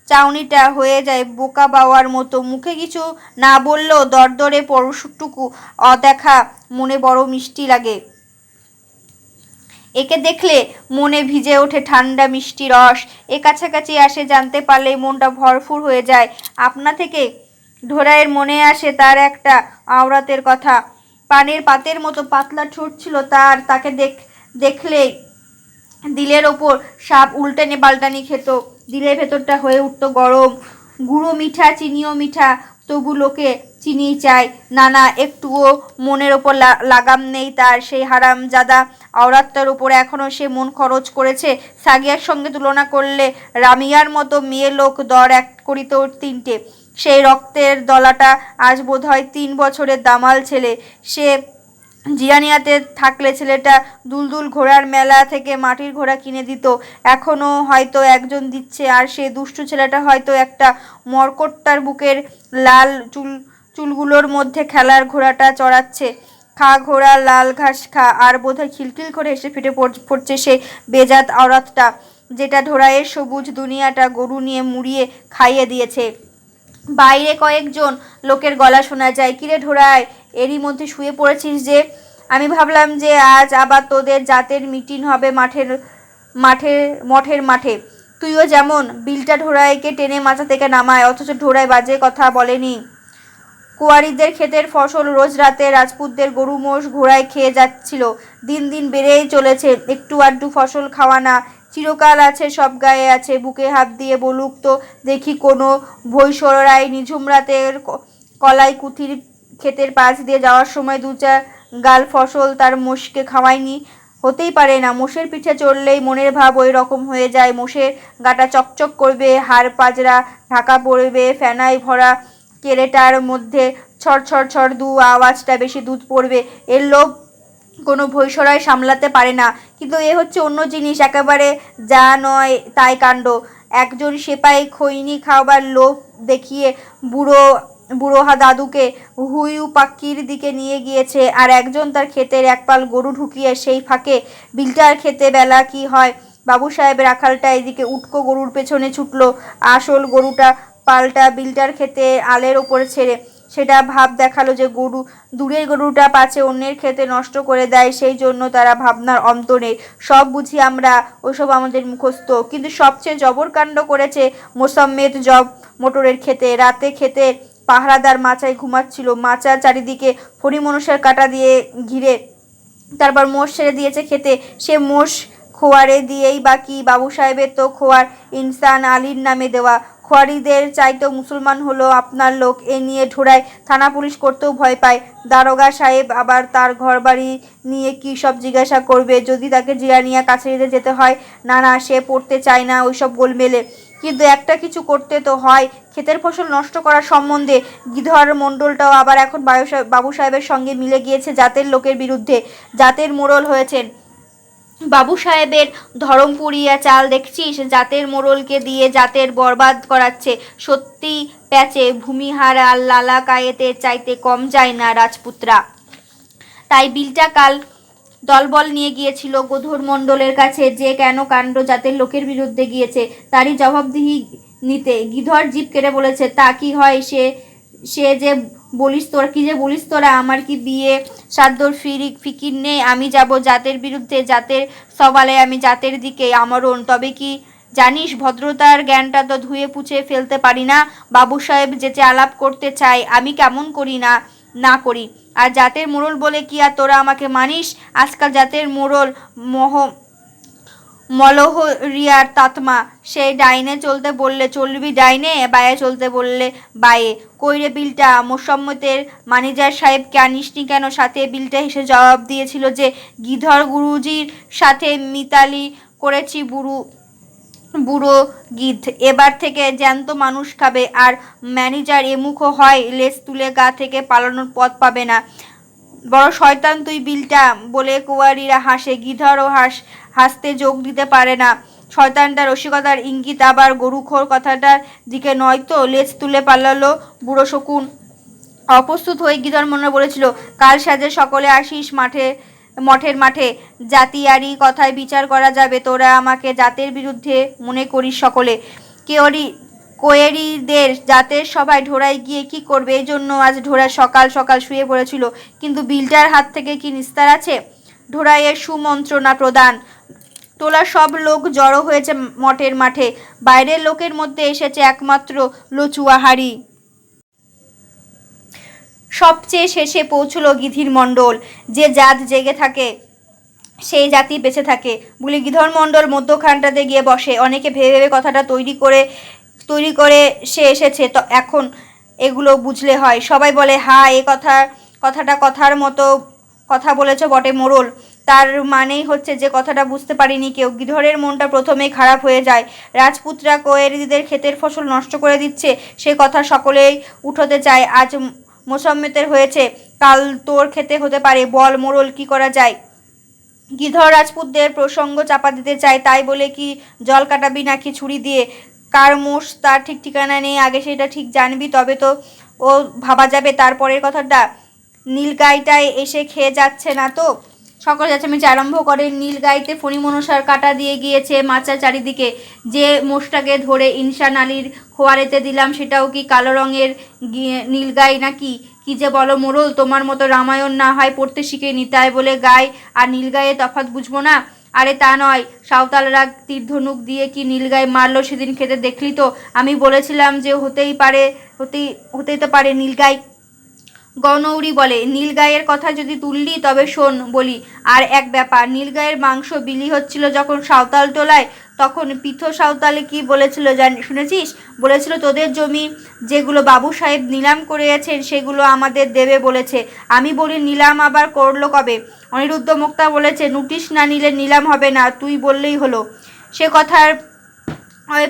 চাউনিটা হয়ে যায় বোকা বাওয়ার মতো। মুখে কিছু না বললেও দরদরে পরশটুকু অদেখা মনে বড় মিষ্টি লাগে। একে দেখলে মনে ভিজে ওঠে ঠান্ডা মিষ্টি রস। এ কাছাকাছি আসে জানতে পারলেই মনটা ভরপুর হয়ে যায়। আপনা থেকে ঢোরাইয়ের মনে আসে তার একটা আওরাতের কথা। পানের পাতের মতো পাতলা ঠোঁট ছিল তার। তাকে দেখলেই দিলের ওপর সাপ উল্টানি পাল্টানি খেত। দিলের ভেতরটা হয়ে উঠত গরম। গুঁড়ো মিঠা, চিনিও মিঠা, তবু লোকে চিনি চায়। না, একটুও মনের ওপর লাগাম নেই তার। সেই হারামজাদা আওরাতটার ওপর এখনও সে মন খরচ করেছে। সাগিয়ার সঙ্গে তুলনা করলে রামিয়ার মতো মেয়ে লোক দর এক করিত তিনটে। সেই রক্তের দলাটা আজ বোধহয় 3 বছরের দামাল ছেলে। সে জিরানিয়াতে থাকলে ছেলেটা দুলদুল ঘোড়ার মেলা থেকে মাটির ঘোড়া কিনে দিত। এখনও হয়তো একজন দিচ্ছে। আর সে দুষ্টু ছেলেটা হয়তো একটা মরকট্টার বুকের লাল চুলগুলোর মধ্যে খেলার ঘোড়াটা চড়াচ্ছে। খা ঘোড়া, লাল ঘাস খা। আর বোধহয় খিলখিল করে হেসে ফেটে পড়ছে সে বেজাত আওরাতটা, যেটা ঢোড়াইয়ের সবুজ দুনিয়াটা গরু নিয়ে মুড়িয়ে খাইয়ে দিয়েছে। বাইরে কয়েকজন লোকের গলা শোনা যায়, কিরে ঢোড়াই, এরই মধ্যে শুয়ে পড়েছিস যে? আমি ভাবলাম যে আজ আবার তোদের জাতের মিটিং হবে মঠের মাঠে। তুইও যেমন। বিলটা ঢোড়াইকে টেনে মাথা থেকে নামায়, অথচ ঢোড়াই বাজে কথা বলেনি। কুয়ারিদের ক্ষেতের ফসল রোজ রাতে রাজপুতদের গরু মোষ ঘোড়ায় খেয়ে যাচ্ছিল। দিন দিন বেড়েই চলেছে। একটু আধটু ফসল খাওয়া না, চিরকাল আছে, সব গায়ে আছে। বুকে হাত দিয়ে বলুক তো দেখি কোনো ভৈসরাই নিঝুম রাতের কলাই কুথির ক্ষেতের পাশ দিয়ে যাওয়ার সময় 2-4 গাল ফসল তার মোষকে খাওয়ায়নি। হতেই পারে না। মোষের পিঠে চড়লেই মনের ভাব ওই রকম হয়ে যায়। মোষের গাটা চকচক করবে, হাড় পাজরা ঢাকা পড়বে, ফেনায় ভরা কেরেটার মধ্যে ছড় ছড় ছড় দু আওয়াজটা বেশি দুধ পড়বে। এর লোভ কোনো ভৈসরাই সামলাতে পারে না। কিন্তু এ হচ্ছে অন্য জিনিস, একেবারে যা নয় তাই কাণ্ড। একজন সেপাই খৈনি খাওয়াবার লোভ দেখিয়ে বুড়োহা দাদুকে হুইউ পাক্কির দিকে নিয়ে গিয়েছে, আর একজন তার ক্ষেতের একপাল গরু ঢুকিয়ে সেই ফাঁকে বিলটার খেতে বেলা কি হয়। বাবু সাহেব রাখালটা এদিকে উটকো গরুর পেছনে ছুটলো, আসল গরুটা পাল্টা বিলটার খেতে আলের ওপরে ছেড়ে। সেটা ভাব দেখালো যে দূরের গরুটা পাছে অন্যের খেতে নষ্ট করে দেয়, সেই জন্য তারা ভাবনার অন্ত নেই। সব বুঝি আমরা, ওসব আমাদের মুখস্থ। কিন্তু সবচেয়ে জবর কাণ্ড করেছে মোসাম্মেদ জব মোটরের খেতে। রাতে খেতে পাহারাদার মাচায় ঘুমাচ্ছিল। মাচার চারিদিকে ফণিমনসার কাঁটা দিয়ে ঘিরে। তারপর মোষ ছেড়ে দিয়েছে খেতে। সে মোষ খোয়ারে দিয়েই বাকি। বাবু সাহেবের তো খোয়ার ইনসান আলীর নামে দেওয়া। খোয়ারিদের চাইতেও মুসলমান হলো আপনার লোক। এ নিয়ে ঢোড়ায় থানা পুলিশ করতেও ভয় পায়। দারোগা সাহেব আবার তার ঘর বাড়ি নিয়ে কী সব জিজ্ঞাসা করবে যদি তাকে জিরানিয়া কাছারিতে যেতে হয়। না, সে পড়তে চায় না ওইসব গোলমেলে। কিন্তু একটা কিছু করতে তো হয়। ক্ষেতের ফসল নষ্ট করার সম্বন্ধে গিধর মণ্ডলটাও আবার এখন বাবু সাহেবের সঙ্গে মিলে গিয়েছে জাতের লোকের বিরুদ্ধে। জাতের মোড়ল হয়েছেন। বাবু সাহেবের ধরমপুরিয়া চাল দেখছিস? জাতের মোড়লকে দিয়ে জাতের বরবাদ করাচ্ছে। সত্যি প্যাচে ভূমিহার আর লালা কায়েতের চাইতে কম যায় না রাজপুতরা। তাই বিলটা কাল দলবল নিয়ে গিয়েছিল গোধর মণ্ডলের কাছে, যে কেন কাণ্ড জাতের লোকের বিরুদ্ধে গিয়েছে তারই জবাবদিহি নিতে। গিধর জিভ কেটে বলেছে, তা কি হয় সে যে বলিস তোরা? আমার কি বিয়ে সাদ্দর ফিকির নেই? আমি যাব জাতের বিরুদ্ধে, জাতের সওয়ালে আমি জাতের দিকে আমরণ। তবে কি জানিস, ভদ্রতার জ্ঞানটা তো ধুয়ে পুছে ফেলতে পারি না। বাবু সাহেব যেচে আলাপ করতে চাই, আমি কেমন করি না করি। আর জাতের মোড়ল বলে কি আর তোরা আমাকে মানিস? আজকাল জাতের মোড়ল মলহরিয়ার তাতমা। সেই ডাইনে চলতে বললে চলবি ডাইনে, বায়ে চলতে বললে বায়ে। কইরে বিলটা, মোসাম্মতের ম্যানেজার সাহেবকে আনিসনি কেন সাথে? বিলটা হেসে জবাব দিয়েছিল যে গিধর গুরুজির সাথে মিতালি করেছি বুড়ো গিধ এবার থেকে জ্যান্ত মানুষ খাবে। আর ম্যানেজার এমুখো হয় লেজ তুলে গা থেকে পালানোর পথ পাবে না। বড় শয়তান তুই বিলটা, বলে কুয়ারিরা হাসে। গিধরও হাসতে যোগ দিতে পারে না। শয়তানটা রসিকতার ইঙ্গিত আবার গরুখোর কথাটার দিকে নয়তো। লেজ তুলে পালালো বুড়ো শকুন। অপ্রস্তুত হয়ে গিধর মনে বলেছিল, কাল সাজে সকলে আসিস মঠের মাঠে। জাতিয়ারি কথায় বিচার করা যাবে। তোরা আমাকে জাতের বিরুদ্ধে মনে করিস সকলে। কোয়েরিদের জাতের সবাই ঢোড়ায় গিয়ে কি করবে, এই জন্য আজ ঢোড়া সকাল সকাল শুয়ে পড়েছিল। কিন্তু বিলটার হাত থেকে কি নিস্তার আছে? ঢোড়াইয়ের সুমন্ত্রণা প্রদান। তোলা সব লোক জড়ো হয়েছে মঠের মাঠে। বাইরের লোকের মধ্যে এসেছে একমাত্র লচুয়া হাড়ি। সবচেয়ে শেষে পৌঁছলো গিধির মণ্ডল। যে জাত জেগে থাকে সেই জাতি বেঁচে থাকে বলে গিধর মণ্ডল মধ্যখানটাতে গিয়ে বসে। অনেকে ভেবে ভেবে কথাটা তৈরি করে সে এসেছে, তো এখন এগুলো বুঝলে হয়। সবাই বলে, হা, এ কথাটা কথার মতো কথা বলেছ বটে মোড়ল। তার মানেই হচ্ছে যে কথাটা বুঝতে পারিনি কেউ। গিধরের মনটা প্রথমেই খারাপ হয়ে যায়। রাজপুতরা কোয়েরিদের ক্ষেতের ফসল নষ্ট করে দিচ্ছে, সে কথা সকলেই উঠোতে চায়। আজ মোসাম্মেতের হয়েছে, কাল তোর খেতে হতে পারে। বল মোড়ল, কি করা যায়? গিধর রাজপুতদের প্রসঙ্গ চাপা দিতে চায়, তাই বলে কি জল কাটাবি নাকি ছুরি দিয়ে? কার মোষ তার ঠিক ঠিকানা নেই, আগে সেটা ঠিক জানবি, তবে তো ও ভাবা যাবে। তারপরের কথাটা, নীলগাইটায় এসে খেয়ে যাচ্ছে না তো? সকলে চেঁচামেচি আরম্ভ করে। নীলগাইতে ফণিমনসার কাটা দিয়ে গিয়েছে মাচার চারিদিকে। যে মোষটাকে ধরে ইনসান আলীর খোয়ারেতে দিলাম সেটাও কি কালো রঙের নীলগাই নাকি? কি যে বলো মোড়ল, তোমার মতো রামায়ণ না হয় পড়তে শিখেনি, তাই বলে গাই আর নীলগাইয়ে তফাৎ বুঝবো না? আরে তা নয়, সাঁওতালরা তীর-ধনুক দিয়ে কি নীলগাই মারলো সেদিন খেতে দেখলি তো? আমি বলেছিলাম যে হতেই তো পারে নীলগাই। গনৌরী বলে, নীলগাইয়ের কথা যদি তুললি তবে শোন বলি। আর এক ব্যাপার, নীলগাইয়ের মাংস বিলি হচ্ছিল যখন সাঁওতাল টোলায়, তখন পৃথ সাঁওতালে কি বলেছিল শুনেছিস? বলেছিল তোদের জমি যেগুলো বাবু সাহেব নিলাম করেছেন সেগুলো আমাদের দেবে বলেছে। আমি বলি, নিলাম আবার করলো কবে? অনিরুদ্ধ মুক্তা বলেছে, নোটিশ না নিলে নিলাম হবে না, তুই বললেই হলো। সে কথার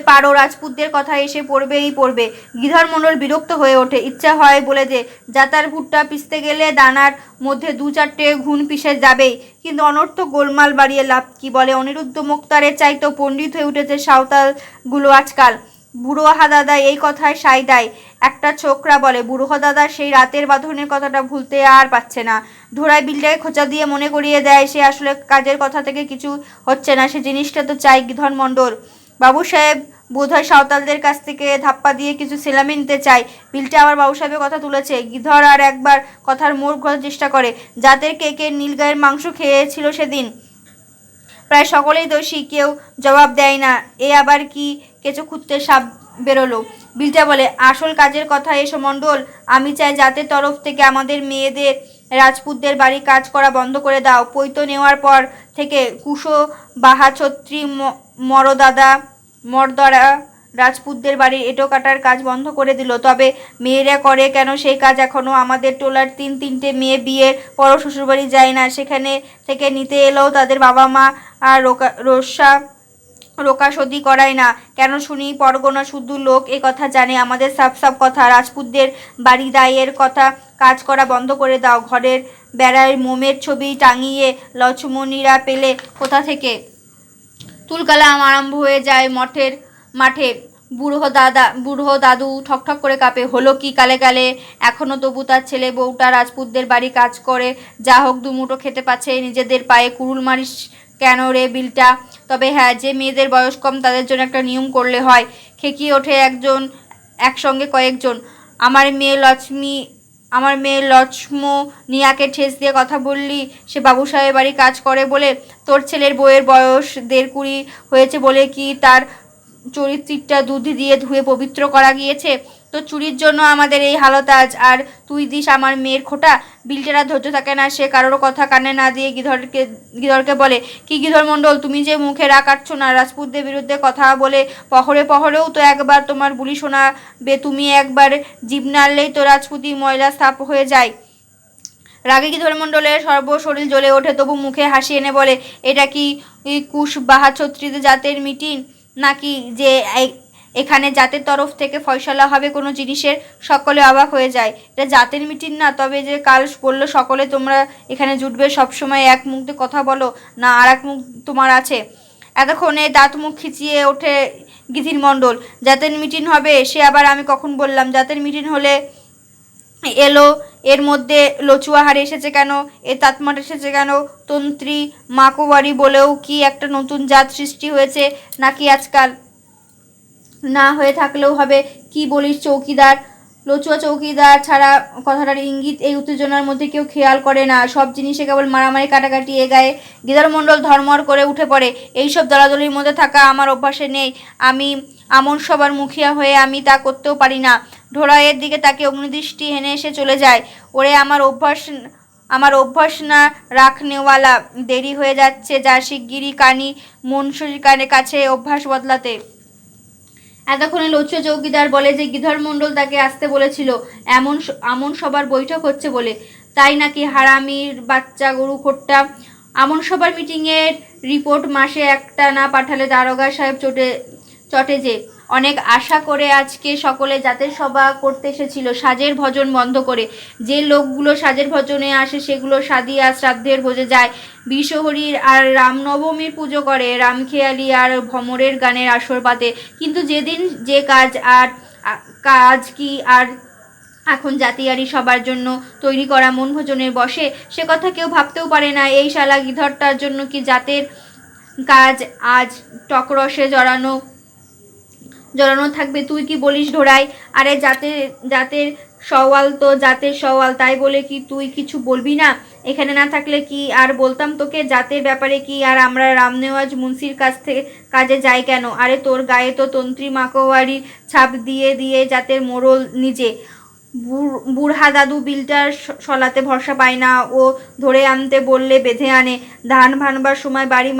পারো, রাজপুতদের কথা এসে পড়বে। গিধর মণ্ডল বিরক্ত হয়ে ওঠে। ইচ্ছা হয় বলে যে, জাতার ভুট্টা পিষতে গেলে দানার মধ্যে 2-4টে ঘুণ পিষে যাবেই, কিন্তু অনর্থক গোলমাল বাড়িয়ে লাভ কি? বলে অনিরুদ্ধ মুক্তারের চাইতো পণ্ডিত হয়ে উঠেছে সাঁওতালগুলো আজকাল। বুড়োহা দাদা এই কথায় সায় দেয়। একটা ছোকরা বলে, বুড়োহা দাদা সেই রাতের বাঁধনের কথাটা ভুলতে আর পারছে না। ধোড়ায় বিলটাকে খোঁচা দিয়ে মনে করিয়ে দেয় সে আসলে কাজের কথা থেকে কিছু হচ্ছে না, সে জিনিসটা তো চাই গিধর মণ্ডল। বাবু সাহেব বোধহয় সাঁওতালদের কাছ থেকে ধাপ্পা দিয়ে কিছু সেলামি নিতে চায়। বিলটা আবার বাবু সাহেবের কথা তুলেছে। গিধর আর একবার কথার মোড় ঘোরার চেষ্টা করে। জাতের কে নীলগাইয়ের মাংস খেয়েছিল সেদিন? প্রায় সকলেই দোষী, কেউ জবাব দেয় না। এ আবার কি কেঁচো খুঁড়তে সাপ বেরোলো? বিলটা বলে, আসল কাজের কথা এসো মণ্ডল। আমি চাই জাতের তরফ থেকে আমাদের মেয়েদের রাজপুতদের বাড়ি কাজ করা বন্ধ করে দাও। পৈতো নেওয়ার পর থেকে কুশো বাহাছত্রী মরদরা রাজপুতদের বাড়ির এঁটো কাটার কাজ বন্ধ করে দিল। তবে মেয়েরা করে কেন সেই কাজ এখনও? আমাদের টোলার 3-3টে মেয়ে বিয়ের পরও শ্বশুরবাড়ি যায় না, সেখানে থেকে নিতে এলেও তাদের বাবা মা আর রোকাশোদি করায় না কেন শুনি? পরগনা শুদ্ধ লোক এ কথা জানে। আমাদের সাফ কথা, রাজপুতদের বাড়ি দায়ের কথা কাজ করা বন্ধ করে দাও। ঘরের বেড়ায় মোমের ছবি টাঙিয়ে লক্ষ্মণীরা পেলে কোথা থেকে? তুলকালাম আরম্ভ হয়ে যায় মাঠে। বুড়ো দাদু ঠকঠক করে কাঁপে। হলো কি কালে? এখনো তবু তার ছেলে বউটা রাজপুতদের বাড়ি কাজ করে যা হোক দুমুঠো খেতে পাচ্ছে, নিজেদের পায়ে কুড়ুল মারিস কেন রে বিলটা? তবে হ্যাঁ, যে মেয়েদের বয়স কম তাদের জন্য একটা নিয়ম করলে হয়। খেকিয়ে ওঠে একসঙ্গে কয়েকজন। আমার মেয়ে লক্ষ্মণীয়াকে ঠেস দিয়ে কথা বললি সে বাবু সাহেবের বাড়ি কাজ করে বলে? তোর ছেলের বউয়ের বয়স 15-20 হয়েছে বলে কি তার চরিত্রটা দুধ দিয়ে ধুয়ে পবিত্র করা গিয়েছে? তো চুরির জন্য আমাদের এই হালত আজ, আর তুই দিস আমার মেয়ের খোটা? বিলটেরা ধৈর্য থাকে না, সে কারোর কথা কানে না দিয়ে গিধরকে বলে, কি গিধর মণ্ডল, তুমি যে মুখে রাগ কাটছো না? রাজপুতদের বিরুদ্ধে কথা বলে পহরেও তো একবার তোমার বুলি শোনাবে। তুমি একবার জিভ নাড়লেই তো রাজপুতি ময়লা স্থাপ হয়ে যায়। রাগে গিধর মণ্ডলের সর্বশরীর জ্বলে ওঠে, তবু মুখে হাসি এনে বলে, এটা কি কুশ বাহাছত্রীদের জাতের মিটিং নাকি যে এখানে জাতের তরফ থেকে ফয়সালা হবে কোনো জিনিসের? সকলে অবাক হয়ে যায়। এটা জাতের মিটিং না? তবে যে কাল বললো সকলে তোমরা এখানে জুটবে, সবসময় এক মুখ দিয়ে কথা বলো না, আর এক মুখ তোমার আছে? এতক্ষণে দাঁত মুখ খিচিয়ে ওঠে গিধির মণ্ডল। জাতের মিটিং হবে সে আবার আমি কখন বললাম? জাতের মিটিং হলে এলো, এর মধ্যে লচুয়াহার এসেছে কেন? এ তাতমাট এসেছে কেন? তন্ত্রী মাকোয়ারি বলেও কি একটা নতুন জাত সৃষ্টি হয়েছে নাকি আজকাল? না হয়ে থাকলেও হবে। কি বলিস চৌকিদার? লচুয়া চৌকিদার ছাড়া কথাটার ইঙ্গিত এই উত্তেজনার মধ্যে কেউ খেয়াল করে না। সব জিনিসে কেবল মারামারি কাটাকাটি এ গায়ে। গিদার মণ্ডল ধর্মর করে উঠে পড়ে। এইসব দলাদলির মধ্যে থাকা আমার অভ্যাসে নেই। আমি আমন সবার মুখিয়া হয়ে আমি তা করতেও পারি না। ঢোড়াইয়ের দিকে তাকে অগ্নিদৃষ্টি হেনে এসে চলে যায়। ওরে আমার অভ্যাস না রাখনেওয়ালা, দেরি হয়ে যাচ্ছে, যা শিগগিরই কানি মুন্সির কাছে অভ্যাস বদলাতে। এতক্ষণে লচ্ছু চৌকিদার বলে যে গিধর মণ্ডল তাকে আসতে বলেছিল আমন সবার বৈঠক হচ্ছে বলে। তাই নাকি? হারামির বাচ্চা গরু খোট্টা। আমন সবার মিটিংয়ের রিপোর্ট মাসে একটা না পাঠালে দারোগা সাহেব চটে যে। অনেক আশা করে আজকে সকলে জাতের সভা করতে এসেছিল সাজের ভজন বন্ধ করে। যে লোকগুলো সাজের ভজনে আসে সেগুলো সাদি আর শ্রাদ্ধের ভোজে যায়, বিশ্বহরির আর রামনবমীর পুজো করে, রামখেয়ালি আর ভমরের গানের আসর পাতে। কিন্তু যেদিন যে কাজ কি আর এখন জাতিয়ারি সবার জন্য তৈরি করা মন ভোজনের বসে, সে কথা কেউ ভাবতেও পারে না। এই শালা গিধরটার জন্য কি জাতের কাজ আজ টকরসে জড়ানো থাকবে? তুই কি বলিস ঢোড়াই? আরে জাতের সওয়াল তো জাতের সওয়াল, তাই বলে কি তুই কিছু বলবি না? এখানে না থাকলে কি আর বলতাম তোকে? জাতের ব্যাপারে কি আর আমরা রামনেওয়াজ মুন্সির কাছ থেকে কাজে যাই কেন? আরে তোর গায়ে তো তন্ত্রী মাকোয়ারির ছাপ দিয়ে দিয়ে জাতের মোড়ল নিজে। বুড়হা দাদু বিলটার সলাতে ভরসা পায় না, ও ধরে আনতে বললে বেঁধে আনে। ধান ভানবার সময় বাড়ি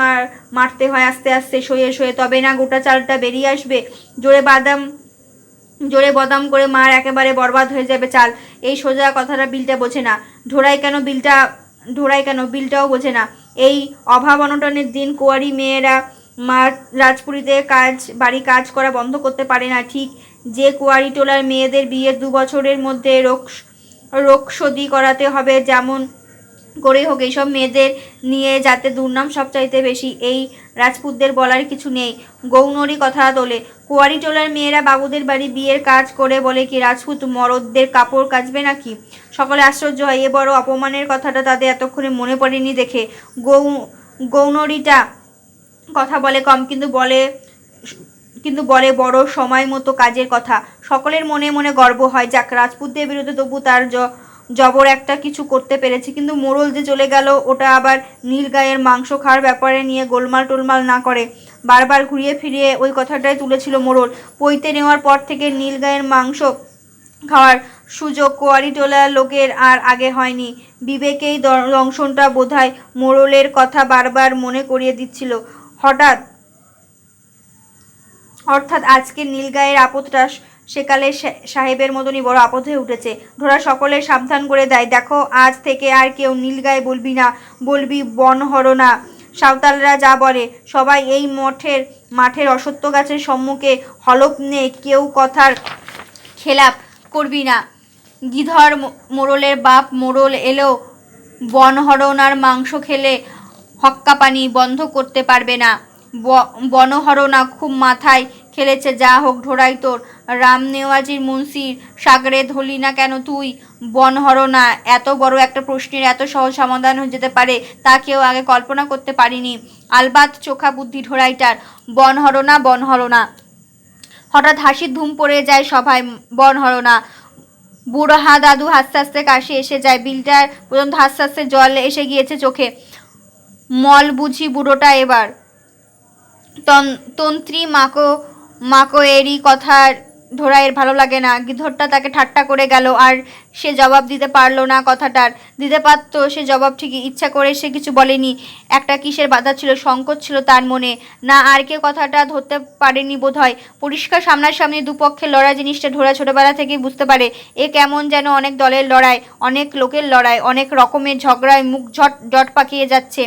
মারতে হয় আস্তে আস্তে, সয়ে সয়ে, তবে না গোটা চালটা বেরিয়ে আসবে। জোরে বদাম করে মার একেবারে বরবাদ হয়ে যাবে চাল। এই সোজা কথাটা বিলটা বোঝে না। ঢোড়াই কেন বিলটাও বোঝে না। এই অভাব অনটনের দিন কুয়ারি মেয়েরা রাজপুরীতে বাড়ি কাজ করা বন্ধ করতে পারে না। ঠিক যে কুয়ারি টোলার মেয়েদের বিয়ের 2 বছরের মধ্যে রোগশোধি করাতে হবে, যেমন করে হোক এইসব মেয়েদের নিয়ে যাতে দুর্নাম সবচাইতে বেশি। এই রাজপুতদের বলার কিছু নেই। গৌনরী কথা তোলে। কুয়ারি টোলার মেয়েরা বাবুদের বাড়ি বিয়ের কাজ করে বলে কি রাজপুত মরদদের কাপড় কাচবে নাকি? সকলে আশ্চর্য হয়। এ বড় অপমানের কথাটা তাদের এতক্ষণে মনে পড়েনি দেখে। গৌনরীটা কথা বলে কম, কিন্তু বলে বড় সময় মতো কাজের কথা। সকলের মনে মনে গর্ব হয়, যাক রাজপুতদের বিরুদ্ধে তবু তার জবর একটা কিছু করতে পেরেছে। কিন্তু মোড়ল যে চলে গেল, ওটা আবার নীলগাইয়ের মাংস খাওয়ার ব্যাপারে নিয়ে গোলমাল টোলমাল না করে বারবার ঘুরিয়ে ফিরিয়ে ওই কথাটাই তুলেছিল মোড়ল। পইতে নেওয়ার পর থেকে নীলগাইয়ের মাংস খাওয়ার সুযোগ কোয়ারিটোলার লোকের আর আগে হয়নি। বিবেকেই দংশনটা বোধহয় মোড়লের কথা বারবার মনে করিয়ে দিচ্ছিল। অর্থাৎ আজকে নীলগাইয়ের আপদটা সেকালে সাহেবের মতনই বড় আপদ হয়ে উঠেছে। ধরা সকলে সাবধান করে দেয়, দেখো আজ থেকে আর কেউ নীলগাই বলবি না, বলবি বনহরণা। সাঁওতালরা যা বলে সবাই এই মাঠের অসত্য গাছের সম্মুখে হলফ নে, কেউ কথার খেলাপ করবি না। গিধর মোড়লের বাপ মোড়ল এলেও বনহরণার মাংস খেলে হক্কাপানি বন্ধ করতে পারবে না। বনহরণা খুব মাথায় খেলেছে। যা হোক ঢোড়াই, তোর রামনেওয়াজির মুন্সির সাগরে ধরলি না কেন তুই? বনহরণা এত বড় একটা প্রশ্নের এত সহজ সমাধান হয়ে যেতে পারে তা কেউ আগে কল্পনা করতে পারিনি। আলবাত চোখা বুদ্ধি ঢোড়াইটার। বনহরণা। হঠাৎ হাসির ধুম পড়ে যায় সভায়। বনহরণা। বুড়হা দাদু হাসতে হাসতে কাশি এসে যায়। বিলটার পর্যন্ত হাসতে হাসতে জল এসে গিয়েছে চোখে। মল বুঝি বুড়োটা এবার। তন্ত্রী মাকোয়েরি কথার ঢোড়াইয়ের ভালো লাগে না। গিধরটা তাকে ঠাট্টা করে গেল, আর সে জবাব দিতে পারল না কথাটার। দিতে পারত সে জবাব ঠিকই, ইচ্ছা করে সে কিছু বলেনি। একটা কিসের বাধা ছিল, সংকোচ ছিল তার মনে। না আর কেউ কথাটা ধরতে পারেনি বোধহয়। পরিষ্কার সামনাসামনি দুপক্ষের লড়াই জিনিসটা ঢোড়া ছোটবেলা থেকেই বুঝতে পারে। এ কেমন যেন অনেক দলের লড়াই, অনেক লোকের লড়াই, অনেক রকমের ঝগড়ায় মুখ জট পাকিয়ে যাচ্ছে।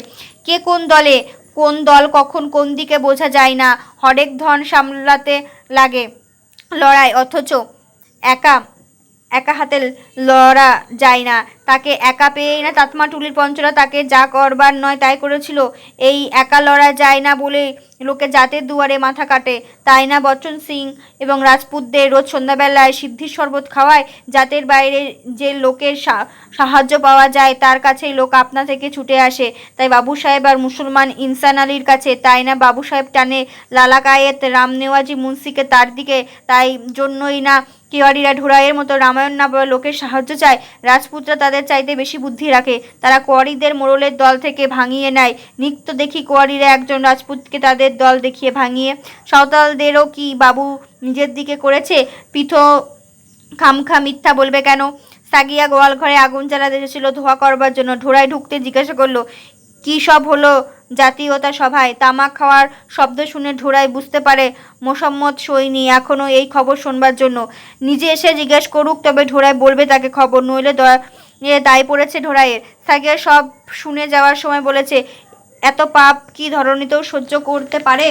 কে কোন দলে, কোন দল কখন কোন দিকে বোঝা যায় না। হরেক ধন সামলাতে লাগে লড়াই, অথচ একা হাতে লড়া যায় না। তাকে একা পেয়েই না তাতমাটুলির পঞ্চরা তাকে যা করবার নয় তাই করেছিল। এই একা লড়া যায় না বলে লোকে জাতের দুয়ারে মাথা কাটে। তাই না বচ্চন সিং এবং রাজপুতদের রোজ সন্ধ্যাবেলায় সিদ্ধির শরবত খাওয়ায়? জাতের বাইরে যে লোকের সাহায্য পাওয়া যায় তার কাছেই লোক আপনা থেকে ছুটে আসে। তাই বাবু সাহেব আর মুসলমান ইনসান আলীর কাছে। তাই না বাবু সাহেব টানে লালাকায়েত রামনেওয়াজি মুন্সিকে তার দিকে। তাই জন্যই না কেওয়াড়িরা ঢোড়াইয়ের মতো রামায়ণ না বলে লোকের সাহায্য চায়। রাজপুতরা তাদের চাইতে বেশি বুদ্ধি রাখে। তারা কোয়ারিদের মোড়লের দল থেকে ভাঙিয়ে নেয়। নিত্য দেখি কোয়ারিরা একজন রাজপুতকে তাদের দল দেখিয়ে ভাঙিয়ে। সাঁওতালদেরও কি বাবু নিজের দিকে করেছে? পিঠ খামখা মিথ্যা বলবে কেন? সাগিয়া গোয়াল ঘরে আগুন জ্বালাতে এসেছিল ধোয়া করবার জন্য। ঢোড়ায় ঢুকতে জিজ্ঞাসা করলো, কি সব হলো জাতীয়তা সভায়? তামাক খাওয়ার শব্দ শুনে ঢোড়াই বুঝতে পারে মোসাম্মত সৈনি এখনো এই খবর শোনবার জন্য। নিজে এসে জিজ্ঞেস করুক, তবে ঢোড়াই বলবে তাকে খবর, নইলে দায় পড়েছে ঢোড়াইয়ের। সাগিয়া সব শুনে যাওয়ার সময় বলেছে, এত পাপ কি ধরণীতেও সহ্য করতে পারে?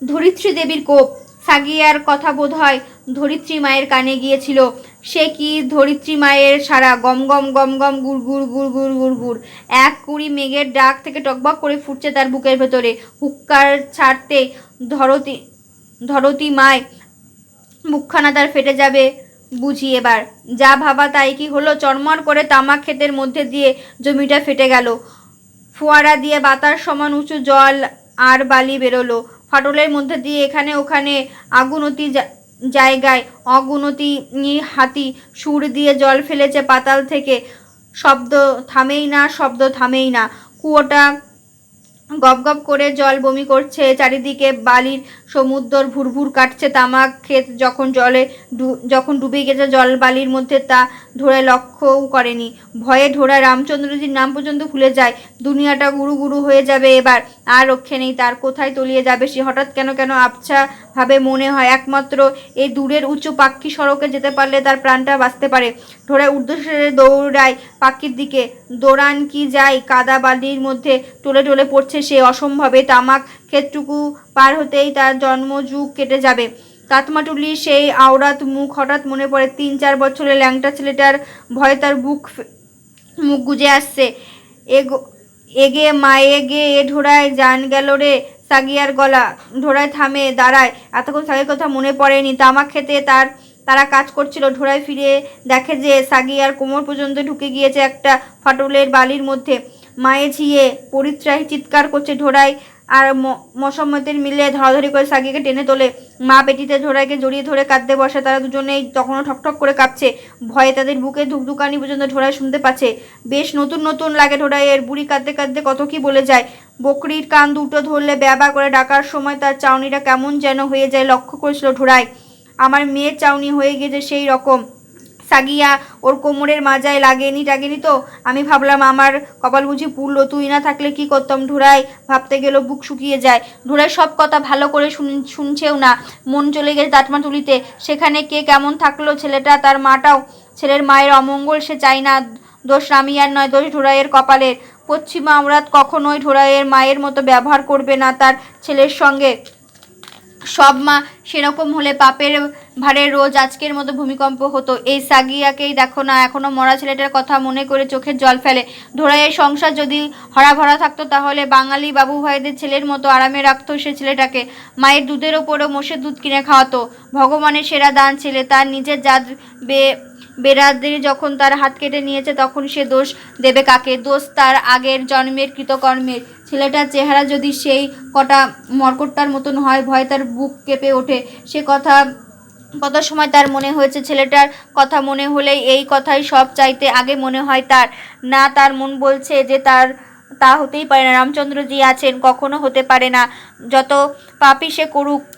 ধরিত্রী দেবীর কোপ। সাগিয়ার কথা বোধ হয় ধরিত্রী মায়ের কানে গিয়েছিল। সে কি ধরিত্রী মায়ের সারা গম গম গম গম গুড় গুড় গুড় গুড় গুড় গুড়। এক কুড়ি মেঘের ডাক থেকে টকবক করে ফুটছে তার বুকের ভেতরে। হুক্কার ছাড়তে ধরতী মায় মুখখানা তার ফেটে যাবে বুঝি এবার। যা ভাবা তাই কি হলো? চরমর করে তামাক ক্ষেতের মধ্যে দিয়ে জমিটা ফেটে গেল। ফোয়ারা দিয়ে বাতাস সমান উঁচু জল আর বালি বেরোলো। ফাটলের মধ্যে দিয়ে এখানে ওখানে আগুনতি জায়গায় অগুনতি হাতি সুর দিয়ে জল ফেলেছে পাতাল থেকে। শব্দ থামেই না, শব্দ থামেই না। কুয়োটা গপ গপ করে জল বমি করছে। চারিদিকে বালির সমুদ্র ভুরভুর কাটছে। তামাক ক্ষেত যখন ডুবে গেছে জল বালির মধ্যে, তা ঢোড়ায় লক্ষ্যও করেনি। ভয়ে ঢোড়ায় রামচন্দ্রজির নাম পর্যন্ত ভুলে যায়। দুনিয়াটা গুরু গুরু হয়ে যাবে এবার, আর রক্ষে নেই তার। কোথায় তলিয়ে যাবে সে? হঠাৎ কেন কেন আবছা ভাবে মনে হয় একমাত্র এই দূরের উঁচু পাক্কি সড়কে যেতে পারলে তার প্রাণটা বাঁচতে পারে। ঢোড়ায় ঊর্ধ্বশ্বাসে দৌড়ায় পাক্কির দিকে। দৌড়ান কি যায়, কাদা বালির মধ্যে টলে টলে পড়ছে সে অসম্ভবে। তামাক ক্ষেতটুকু পার হতেই তার জন্মযুগ কেটে যাবে। তাতমাটুলির সেই আওরাত মুখ হঠাৎ মনে পড়ে। 3-4 বছরের ল্যাংটা ছেলেটার ভয়ে তার মুখ গুজে আসছে। এগে মায়ে গে এ ঢোড়ায় জান গেল রে। সাগিয়ার গলা। ঢোড়ায় থামে, দাঁড়ায়। এতক্ষণ সাগিয়ার কথা মনে পড়েনি। তামাক খেতে তারা কাজ করছিল। ঢোড়ায় ফিরে দেখে যে সাগিয়ার কোমর পর্যন্ত ঢুকে গিয়েছে একটা ফাটলের বালির মধ্যে। মায়ে ঝিয়ে পরিত্রাহী চিৎকার করছে। ঢোড়াই আর মশম্মতের মিলে ধরাধরি করে সাগিয়াকে টেনে তোলে। মা পেটিতে ঢোড়াইকে জড়িয়ে ধরে কাঁদতে বসে। তারা দুজনেই তখনও ঠকঠক করে কাঁপছে। ভয়ে তাদের বুকে ধুকধুকানি পর্যন্ত ঢোড়াই শুনতে পাচ্ছে। বেশ নতুন নতুন লাগে ঢোড়াইয়ের। বুড়ি কাঁদতে কাঁদতে কত কি বলে যায়। বকরির কান দুটো ধরলে ব্যাবা করে ডাকার সময় তার চাউনিটা কেমন যেন হয়ে যায়। লক্ষ্য করেছিল ঢোড়াই, আমার মেয়ের চাউনি হয়ে গেছে সেই রকম। সাগিয়া ওর কোমরের মাজায় লাগেনি টাগেনি তো? আমি ভাবলাম আমার কপাল বুঝি পুড়লো। তুই না থাকলে কি করতাম? ঢোড়াই ভাবতে গেল বুক শুকিয়ে যায়। ঢোড়াই সব কথা ভালো করে শুনছেও না। মন চলে গেছে তাতমাটুলিতে। সেখানে কে কেমন থাকলো, ছেলেটা তার মাটাও। ছেলের মায়ের অমঙ্গল সে চায় না। দোষ রামিয়ার নয়, দোষ ঢোড়াইয়ের কপালের। পশ্চিমা আওরাত কখনোই ঢোড়াইয়ের মায়ের মতো ব্যবহার করবে না তার ছেলের সঙ্গে। সব মা সেরকম হলে পাপের ভারে রোজ আজকের মতো ভূমিকম্প হতো। এই সাগিয়াকেই দেখো না, এখনো মরা ছেলেটার কথা মনে করে চোখের জল ফেলে। ঢোড়াইয়ের সংসার যদি হরাভরা থাকতো তাহলে বাঙালি বাবু ভাইদের ছেলের মতো আরামে রাখতো সে ছেলেটাকে। মায়ের দুধের ওপরও মোষের দুধ কিনে খাওয়াতো। ভগবানের সেরা দান ছেলে। তার নিজের জাত বেরাদরি যখন তার হাত কেটে নিয়েছে তখন সে দোষ দেবে কাকে? দোষ তার আগের জন্মের কৃতকর্মের। ছেলেটার চেহারা যদি সেই কটা মর্কটটার মতন হয়, ভয় তার বুক কেঁপে ওঠে। সে কথা কত সময় তার মনে হয়েছে। ছেলেটার কথা মনে হলেই এই কথাই সব চাইতে আগে মনে হয় তার। না, তার মন বলছে যে তা হতেই পারে না। রামচন্দ্রজি আছেন, কখনো হতে পারে না। যত পাপই সে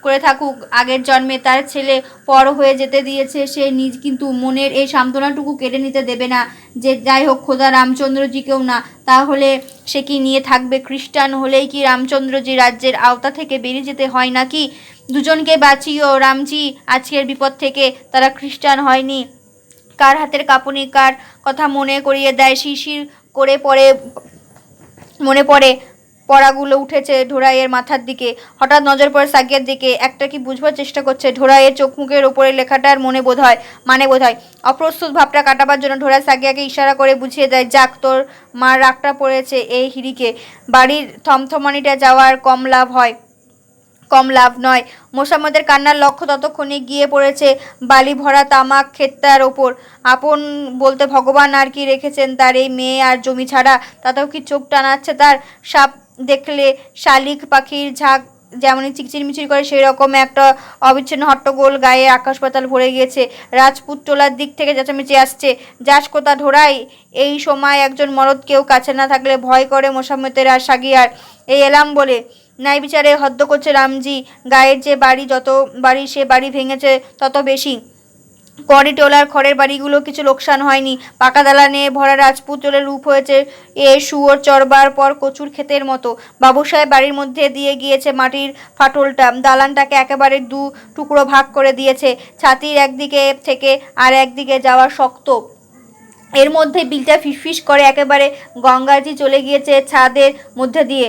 করে থাকুক, আগের জন্মে তার ছেলে পর হয়ে যেতে দিয়েছে সে নিজ, কিন্তু মনের এই সান্ত্বনাটুকু কেড়ে নিতে দেবে না যে যাই হোক খোদা রামচন্দ্রজিকেও না। তাহলে সে কি নিয়ে থাকবে? খ্রিস্টান হলেই কি রামচন্দ্রজি রাজ্যের আওতা থেকে বেরিয়ে যেতে হয় নাকি? দুজনকে বাঁচিও রামজি আজকের বিপদ থেকে। তারা খ্রিস্টান হয়নি। কার হাতের কাঁপুনি কার কথা মনে করিয়ে দেয়। শিরশির করে মনে পড়ে পড়াগুলো উঠেছে ঢোড়াইয়ের মাথার দিকে। হঠাৎ নজর পড়ে সাগিয়ার দিকে। একটা কি বুঝবার চেষ্টা করছে ঢোড়াইয়ের চোখ মুখের ওপরে লেখাটার মানে বোধ হয় অপ্রস্তুত ভাবটা কাটাবার জন্য ঢোড়াই সাগিয়াকে ইশারা করে বুঝিয়ে দেয়, যাক তোর মার রাগটা পড়েছে এই হিড়িকে। বাড়ির থমথমানিটা যাওয়ার কম লাভ নয়। মোসাম্মদের কান্নার লক্ষ্য ততক্ষণে গিয়ে পড়েছে বালি ভরা তামাক ক্ষেতটার ওপর। আপন বলতে ভগবান আর কি রেখেছেন তার এই মেয়ে আর জমি ছাড়া? তাতেও কি চোখ টানাচ্ছে তার? সাপ দেখলে শালিক পাখির ঝাঁক যেমনই চিকচিরমিচির করে সেই রকম একটা অবিচ্ছিন্ন হট্টগোল, গায়ে আকাশ পাতাল ভরে গিয়েছে। রাজপুত টোলার দিক থেকে চেঁচামেচি আসছে, যাস কোথা ঢোড়াই? এই সময় একজন মরদ কেউ কাছে না থাকলে ভয় করে মোসাম্মতের আর সাগিয়ার। এই এলাম বলে ন্যায় বিচারে হদ্দ করছে রামজি। গায়ের যে বাড়ি, যত বাড়ি সে বাড়ি ভেঙেছে তত বেশি। কড়ি টোলার খড়ের বাড়িগুলো কিছু লোকসান হয়নি। পাকা দালানে ভরা রাজপুত টোলের রূপ হয়েছে এ শুয়োর চড়বার পর কচুর ক্ষেতের মতো। বাবু সাহেব বাড়ির মধ্যে দিয়ে গিয়েছে মাটির ফাটলটা, দালানটাকে একেবারে দু টুকরো ভাগ করে দিয়েছে। ছাতির একদিকে থেকে আর একদিকে যাওয়া শক্ত। এর মধ্যে বিলটা ফিসফিস করে একেবারে গঙ্গাজি চলে গিয়েছে ছাদের মধ্যে দিয়ে।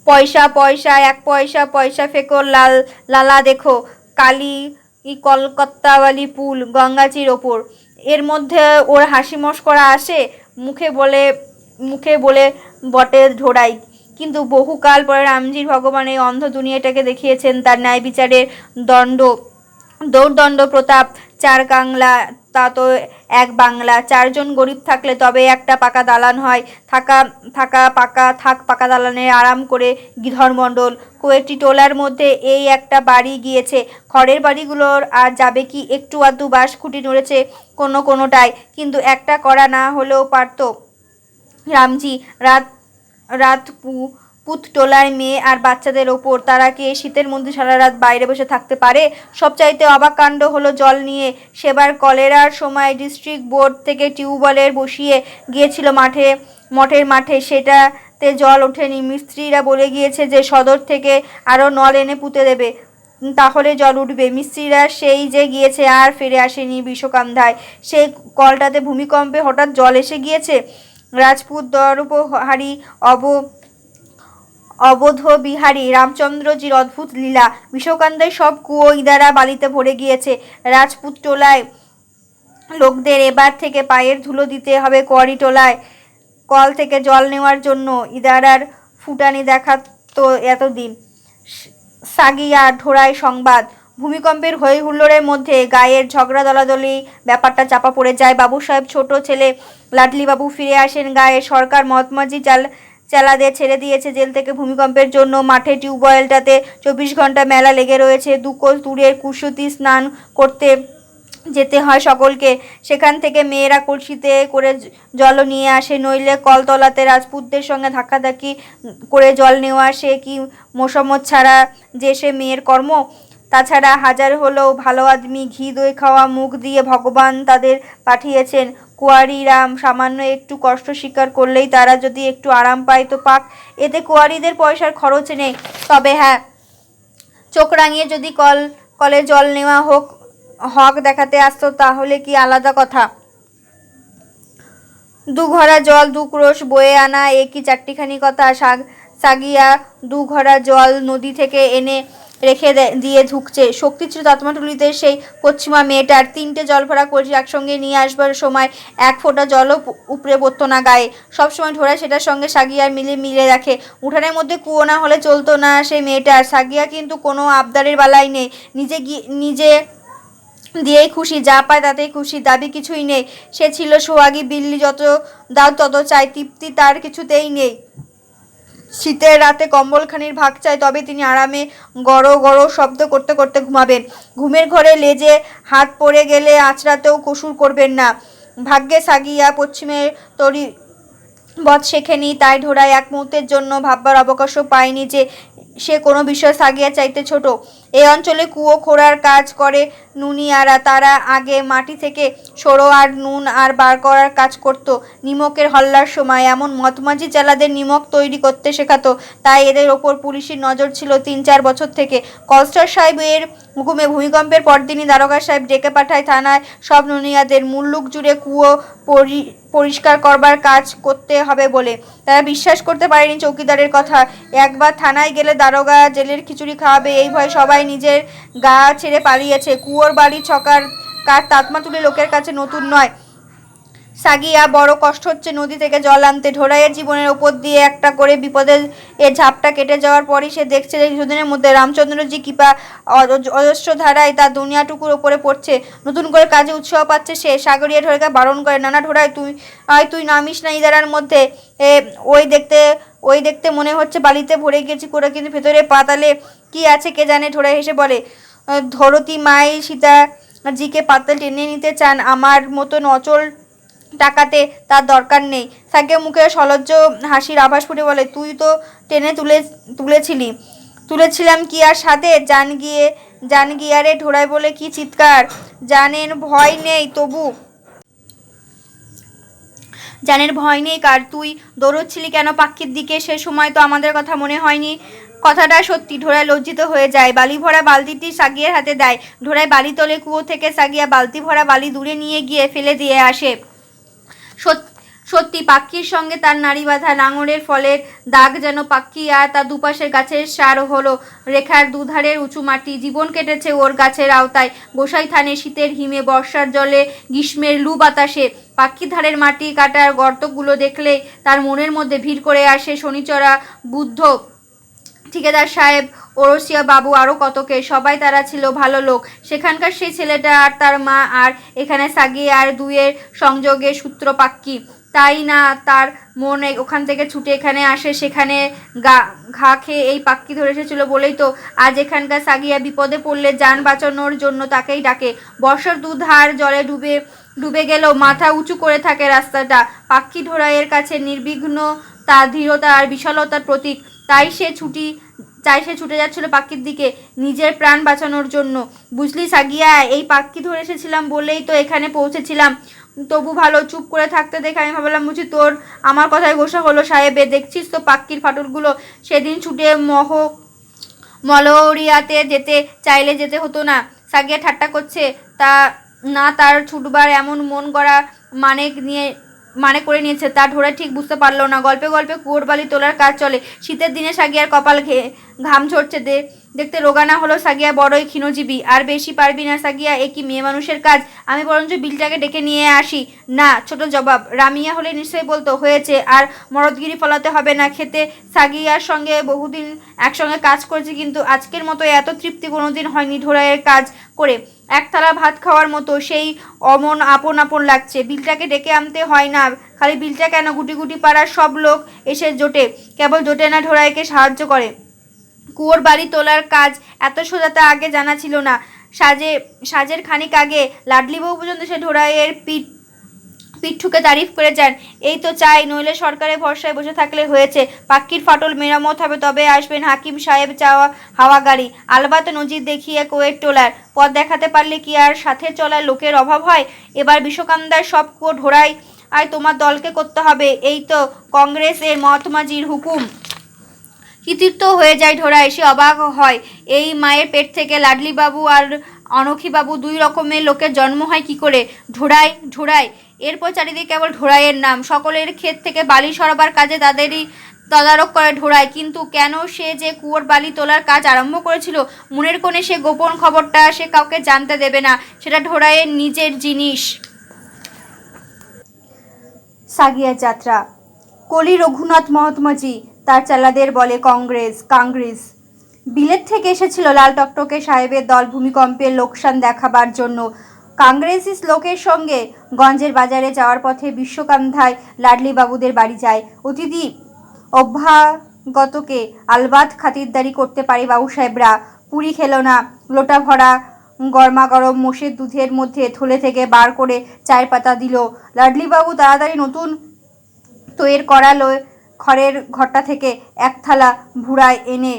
পয়সা পয়সা, এক পয়সা পয়সা ফেকো লালা দেখো, কালী কলকাতাওয়ালি পুল গঙ্গাজির ওপর। এর মধ্যে ওর হাসি মস্করা আসে মুখে বলে বটে ঢোড়াই, কিন্তু বহুকাল পরে রামজির ভগবান এই অন্ধ দুনিয়াটাকে দেখিয়েছেন তার ন্যায় বিচারের দৌর্দণ্ড প্রতাপ। 4 কাংলা, তা তো 1 বাংলা। 4 জন গরিব থাকলে তবে একটা পাকা দালান হয়। থাক পাকা দালানে আরাম করে গিধর মণ্ডল। কয়েকটি টোলার মধ্যে এই একটা বাড়ি গিয়েছে। খড়ের বাড়িগুলোর আর যাবে কি? একটু আধটু বাঁশ খুঁটি নড়েছে কোনোটায়, কিন্তু একটা করা না হলেও পারত রামজি। রাত পুত টোলার মেয়ে আর বাচ্চাদের ওপর। তারা কি শীতের মধ্যে সারা রাত বাইরে বসে থাকতে পারে? সবচাইতে অবাক কাণ্ড হলো জল নিয়ে। সেবার কলেরার সময় ডিস্ট্রিক্ট বোর্ড থেকে টিউবওয়েলের বসিয়ে গিয়েছিল মঠের মাঠে, সেটাতে জল ওঠেনি। মিস্ত্রিরা বলে গিয়েছে যে সদর থেকে আরও নল এনে পুঁতে দেবে, তাহলে জল উঠবে। মিস্ত্রিরা সেই যে গিয়েছে আর ফিরে আসেনি বিষকান্ধায়। সেই কলটাতে ভূমিকম্পে হঠাৎ জল এসে গিয়েছে। রাজপুত দরবারি অবধ বিহারী রামচন্দ্রজির অদ্ভুত লীলা। বিষকান্দায় সব কুয়ো ইদারা বালিতে ভরে গিয়েছে। রাজপুত টোলায় লোকদের এবার থেকে পায়ের ধুলো দিতে হবে কোয়ারি টোলায় কল থেকে জল নেওয়ার জন্য। ইদারার ফুটানি দেখাতো এতদিন। সাগিয়া ঢোড়াই সংবাদ। ভূমিকম্পের হই হুল্লোড়ের মধ্যে গায়ের ঝগড়া দলাদলি ব্যাপারটা চাপা পড়ে যায়। বাবু সাহেব ছোট ছেলে লাডলি বাবু ফিরে আসেন গায়ে। সরকার মহাত্মাজি চালাদের ছেড়ে দিয়েছে জেল থেকে ভূমিকম্পের জন্য। মাঠে টিউবওয়েলটাতে 24 ঘন্টা মেলা লেগে রয়েছে। 2 কোস দূরের কুশতী স্নান করতে যেতে হয় সকলকে। সেখান থেকে মেয়েরা কলসিতে করে জলও নিয়ে আসে, নইলে কলতলাতে রাজপুতদের সঙ্গে ধাক্কাধাক্কি করে জল নেওয়া সে কি মোসাম্মত ছাড়া যে সে মেয়ের কর্ম। তাছাড়া হাজার হলেও ভালো আদমি, ঘি দই খাওয়া মুখ দিয়ে ভগবান তাদের পাঠিয়েছেন। কুয়ারিরাম সামান্য একটু কষ্ট স্বীকার করলেই তারা যদি একটু আরাম পায় তো পাক, এতে কুয়ারিদের পয়সার খরচ নেই। তবে হ্যাঁ, চোখ রাঙিয়ে যদি কলে জল নেওয়া হক দেখাতে আসতো তাহলে কি আলাদা কথা। 2 ঘড়া জল 2 ক্রোশ বয়ে আনা, এ কি চারটিখানি কথা? সাগিয়া 2 ঘড়া জল নদী থেকে এনে রেখে দিয়ে ঢুকছে। শক্তি ছিল তাতমাটুলিতে সেই পশ্চিমা মেয়েটার। 3টে জলভরা কলসি একসঙ্গে নিয়ে আসবার সময় 1 ফোঁটা জলও উপড়ে পড়তো না গায়ে। সবসময় ঢোড়া সেটার সঙ্গে সাগিয়ার মিলে রাখে। উঠানের মধ্যে কুয়ো না হলে চলতো না সেই মেয়েটার। সাগিয়া কিন্তু কোনো আবদারের বালাই নেই, নিজে দিয়েই খুশি, যা পায় তাতেই খুশি, দাবি কিছুই নেই। সে ছিল সোহাগী বিল্লি, যত দাও তত চাই, তৃপ্তি তার কিছুতেই নেই। শীতের রাতে কম্বলখানির ভাগ চাই, তবে তিনি আরামে গড় গড় শব্দ করতে করতে ঘুমাবেন। ঘুমের ঘরে লেজে হাত পড়ে গেলে আঁচড়াতেও কসুর করবেন না। ভাগ্যে সাগিয়া পশ্চিমের তরি বধ শেখেনি, তাই ঢোড়াই এক মুহূর্তের জন্য ভাববার অবকাশও পায়নি যে সে কোনো বিষয় সাগিয়া চাইতে ছোট। এই অঞ্চলে কুয়ো খোঁড়ার কাজ করে নুনিয়ারা। তারা আগে মাটি থেকে সরো আর নুন আর বার করার কাজ করত। নিমকের হল্লার সময় এমন মতমাজি চেলাদের নিমক তৈরি করতে শেখাতো। তাই এদের ওপর পুলিশের নজর ছিল 3-4 বছর থেকে। কলস্টার সাহেবের হুকুমে ভূমিকম্পের পরদিনই দারোগা সাহেব ডেকে পাঠায় থানায় সব নুনিয়াদের মুল্লুক জুড়ে কুয়ো পরিষ্কার করবার কাজ করতে হবে বলে। তারা বিশ্বাস করতে পারেনি চৌকিদারের কথা। একবার থানায় গেলে দারোগা জেলের খিচুড়ি খাওয়াবে এই ভয়ে সবাই নিজের গা ছেড়ে পালিয়েছে। কুয়োর বাড়ি ছকার কাঠ তাতমা তুলে লোকের কাছে নতুন নয়। সাগিয়া বড় কষ্ট হচ্ছে নদী থেকে জল আনতে। ঢোড়াইয়ের জীবনের ওপর দিয়ে একটা করে বিপদের ঝাপটা কেটে যাওয়ার পরই সে দেখছে যে কিছুদিনের মধ্যে রামচন্দ্রজি কৃপা অজস্র ধারায় তার দুনিয়াটুকুর ওপরে পড়ছে। নতুন করে কাজে উৎসাহ পাচ্ছে সে। সাগরিয়া ঢোড়াইকে বারণ করে, নানা ঢোড়াই তুই নামিস না ইদারার মধ্যে। ওই দেখতে মনে হচ্ছে বালিতে ভরে গেছি করে, কিন্তু ভেতরে পাতালে কি আছে কে জানে। ঢোড়াই হেসে বলে, ধরতী মাই সীতাজিকে পাতাল টেনে নিতে চান, আমার মতন অচল টাকাতে তার দরকার নেই। সাগিয়া মুখে সলজ্জ হাসির আভাস ফুটে বলে, তুই তো টেনে তুলেছিলাম কি আর সাথে জান গিয়ারে। ঢোড়াই বলে, কি চিৎকার! জানের ভয় নেই জানের ভয় নেই কার? তুই দৌড়চ্ছিলি কেন পাখির দিকে? সে সময় তো আমাদের কথা মনে হয়নি। কথাটা সত্যি। ঢোড়াই লজ্জিত হয়ে যায়। বালি ভরা বালতিটি সাগিয়ার হাতে দেয়। ঢোড়াই বালি তোলে কুয়ো থেকে। সাগিয়া বালতি ভরা বালি দূরে নিয়ে গিয়ে ফেলে দিয়ে আসে। সত্যি পাখির সঙ্গে তার নাড়ি বাঁধা। লাঙলের ফলের দাগ যেন পাখি আর তার দুপাশের গাছের সার হলো রেখার দুধারের উঁচু মাটি। জীবন কেটেছে ওর গাছের আওতায়, গোসাই থানে, শীতের হিমে, বর্ষার জলে, গ্রীষ্মের লু বাতাসে। পাখির ধারের মাটি কাটার গর্তগুলো দেখলে তার মনের মধ্যে ভিড় করে আসে শনিচরা বুদ্ধ, ঠিকাদার সাহেব, ওরসিয়া বাবু, আরও কতকে। সবাই তারা ছিল ভালো লোক। সেখানকার সেই ছেলেটা আর তার মা, আর এখানে সাগিয়া আর দুইয়ের সংযোগে সূত্র পাক্কি। তাই না তার মন ওখান থেকে ছুটে এখানে আসে। সেখানে ঘা খেয়ে এই পাক্কি ধরে এসেছিল বলেই তো আজ এখানকার সাগিয়া বিপদে পড়লে যান বাঁচানোর জন্য তাকেই ডাকে। বর্ষার দুধার জলে ডুবে গেলেও মাথা উঁচু করে থাকে রাস্তাটা। পাক্কি ঢোড়াইয়ের কাছে নির্বিঘ্নতা, ধীরতা আর বিশালতার প্রতীক। তাই সে ছুটে যাচ্ছিল পাখির দিকে নিজের প্রাণ বাঁচানোর জন্য। বুঝলি সাগিয়া, এই পাখি ধরে এসেছিলাম বলেই তো এখানে পৌঁছেছিলাম। তবু ভালো চুপ করে থাকতে দেখে আমি ভাবলাম বুঝি তোর আমার কথায় গোসা হলো। সাহেবে, দেখছিস তো পাখির ফাটলগুলো। সেদিন ছুটে মলহরিয়াতে যেতে চাইলে যেতে হতো না। সাগিয়া ঠাট্টা করছে তা না, তার ছুটবার এমন মন গড়া মানে করে নিয়েছে তা ঢোড়াই ঠিক বুঝতে পারলো না। গল্পে গল্পে কুয়োর বালি তোলার কাজ চলে। শীতের দিনে সাগিয়ার কপাল ঘাম ঝরছে। দেখতে রোগানা হলো সাগিয়া, বড়ই ক্ষীণজীবী। আর বেশি পারবি না সাগিয়া, এ কি মেয়ে মানুষের কাজ? আমি বরঞ্চ বিলটাকে ডেকে নিয়ে আসি। না, ছোট জবাব। রামিয়া হলে নিশ্চয়ই বলতো হয়েছে, আর মরদগিরি ফলাতে হবে না খেতে। সাগিয়ার সঙ্গে বহুদিন একসঙ্গে কাজ করেছি, কিন্তু আজকের মতো এত তৃপ্তি কোনোদিন হয়নি ঢোড়াইয়ের কাজ করে। এক থালা ভাত খাওয়ার মতো সেই অমন আপন লাগছে। বিলটাকে ডেকে আনতে হয় না। খালি বিলটা কেন, গুটি গুটি পাড়ার সব লোক এসে জোটে। কেবল জোটে না, ঢোড়াইকে সাহায্য করে। কুয়োর বাড়ি তোলার কাজ এত সোজা তা আগে জানা ছিল না। সাজের খানিক আগে লাডলিবউ পর্যন্ত সে ঢোড়াইয়ের পিঠ ঠুকে তারিফ করে যান। এই তো চাই, নইলে সরকারের ভরসায় বসে থাকলে হয়েছে। পাখির ফাটল মেরামত হবে, তবে আসবেন হাকিম সাহেব চাওয়া হাওয়া গাড়ি। আলবাত নজির দেখিয়ে কোয়েট টোলার পথ দেখাতে পারলে কি আর সাথে চলার লোকের অভাব হয়? এবার বিশ্বকান্দার সব কুয়ো ঢোড়াই আর তোমার দলকে করতে হবে। এই তো কংগ্রেসের মহাত্মাজির হুকুম। কৃতিত্ব হয়ে যায় ঢোড়াই। সে অবাক হয়, এই মায়ের পেট থেকে লাডলিবাবু আর অনখিবাবু দুই রকমের লোকের জন্ম হয় কি করে? ঢোড়াই। এরপর চারিদিকে কেবল ঢোড়াইয়ের নাম। সকলের ক্ষেত থেকে বালি সরাবার কাজে তাদেরই তদারক করে ঢোড়াই। কিন্তু কেন সে যে কুয়োর বালি তোলার কাজ আরম্ভ করেছিল, মনের কোণে সে গোপন খবরটা সে কাউকে জানতে দেবে না। সেটা ঢোড়াইয়ের নিজের জিনিস। সাগিয়ার যাত্রা। কলি রঘুনাথ মহাত্মাজি তার চালাদের বলে কংগ্রেস। বিলেত থেকে এসেছিল লাল টকটকে সাহেবের দল ভূমিকম্পের লোকসান দেখাবার জন্য। কংগ্রেসি লোকের সঙ্গে গঞ্জের বাজারে যাওয়ার পথে বিশ্বকান্ধায় লাডলি বাবুদের বাড়ি যায়। অতিথি অভ্যাগতকে আলবাত খাতিরদারি করতে পারে বাবু সাহেবরা। পুরি খেলো না, লোটা ভরা গরমাগরম মোষের দুধের মধ্যে থলে থেকে বার করে চায়ের পাতা দিল। লাডলিবাবু তাড়াতাড়ি নতুন তৈর করালো খড়ের ঘরটা থেকে এক থালা ভুড়ায় এনে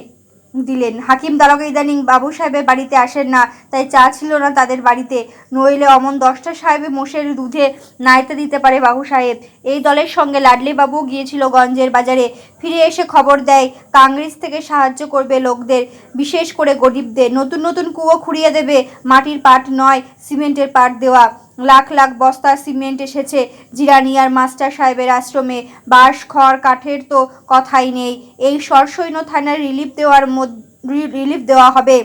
দিলেন। হাকিম দারোগা ইদানিং বাবু সাহেবের বাড়িতে আসেন না, তাই চা ছিল না তাদের বাড়িতে, নইলে অমন 10টা সাহেবে মোষের দুধে নাইতে দিতে পারে বাবু সাহেব। এই দলের সঙ্গে লাডলি বাবু গিয়েছিল গঞ্জের বাজারে, ফিরে এসে খবর দেয় কংগ্রেস থেকে সাহায্য করবে লোকদের, বিশেষ করে গরিবদের, নতুন নতুন কুয়ো খুঁড়িয়ে দেবে, মাটির পাট নয় সিমেন্টের পাট দেওয়া। লাখ লাখ বস্তা সিমেন্ট এসেছে জিরানিয়ার মাস্টার সাহেবের আশ্রমে, বাঁশ খড় কাঠের তো কথাই নেই। এই সরসৈন্য থানার রিলিফ দেওয়া হবে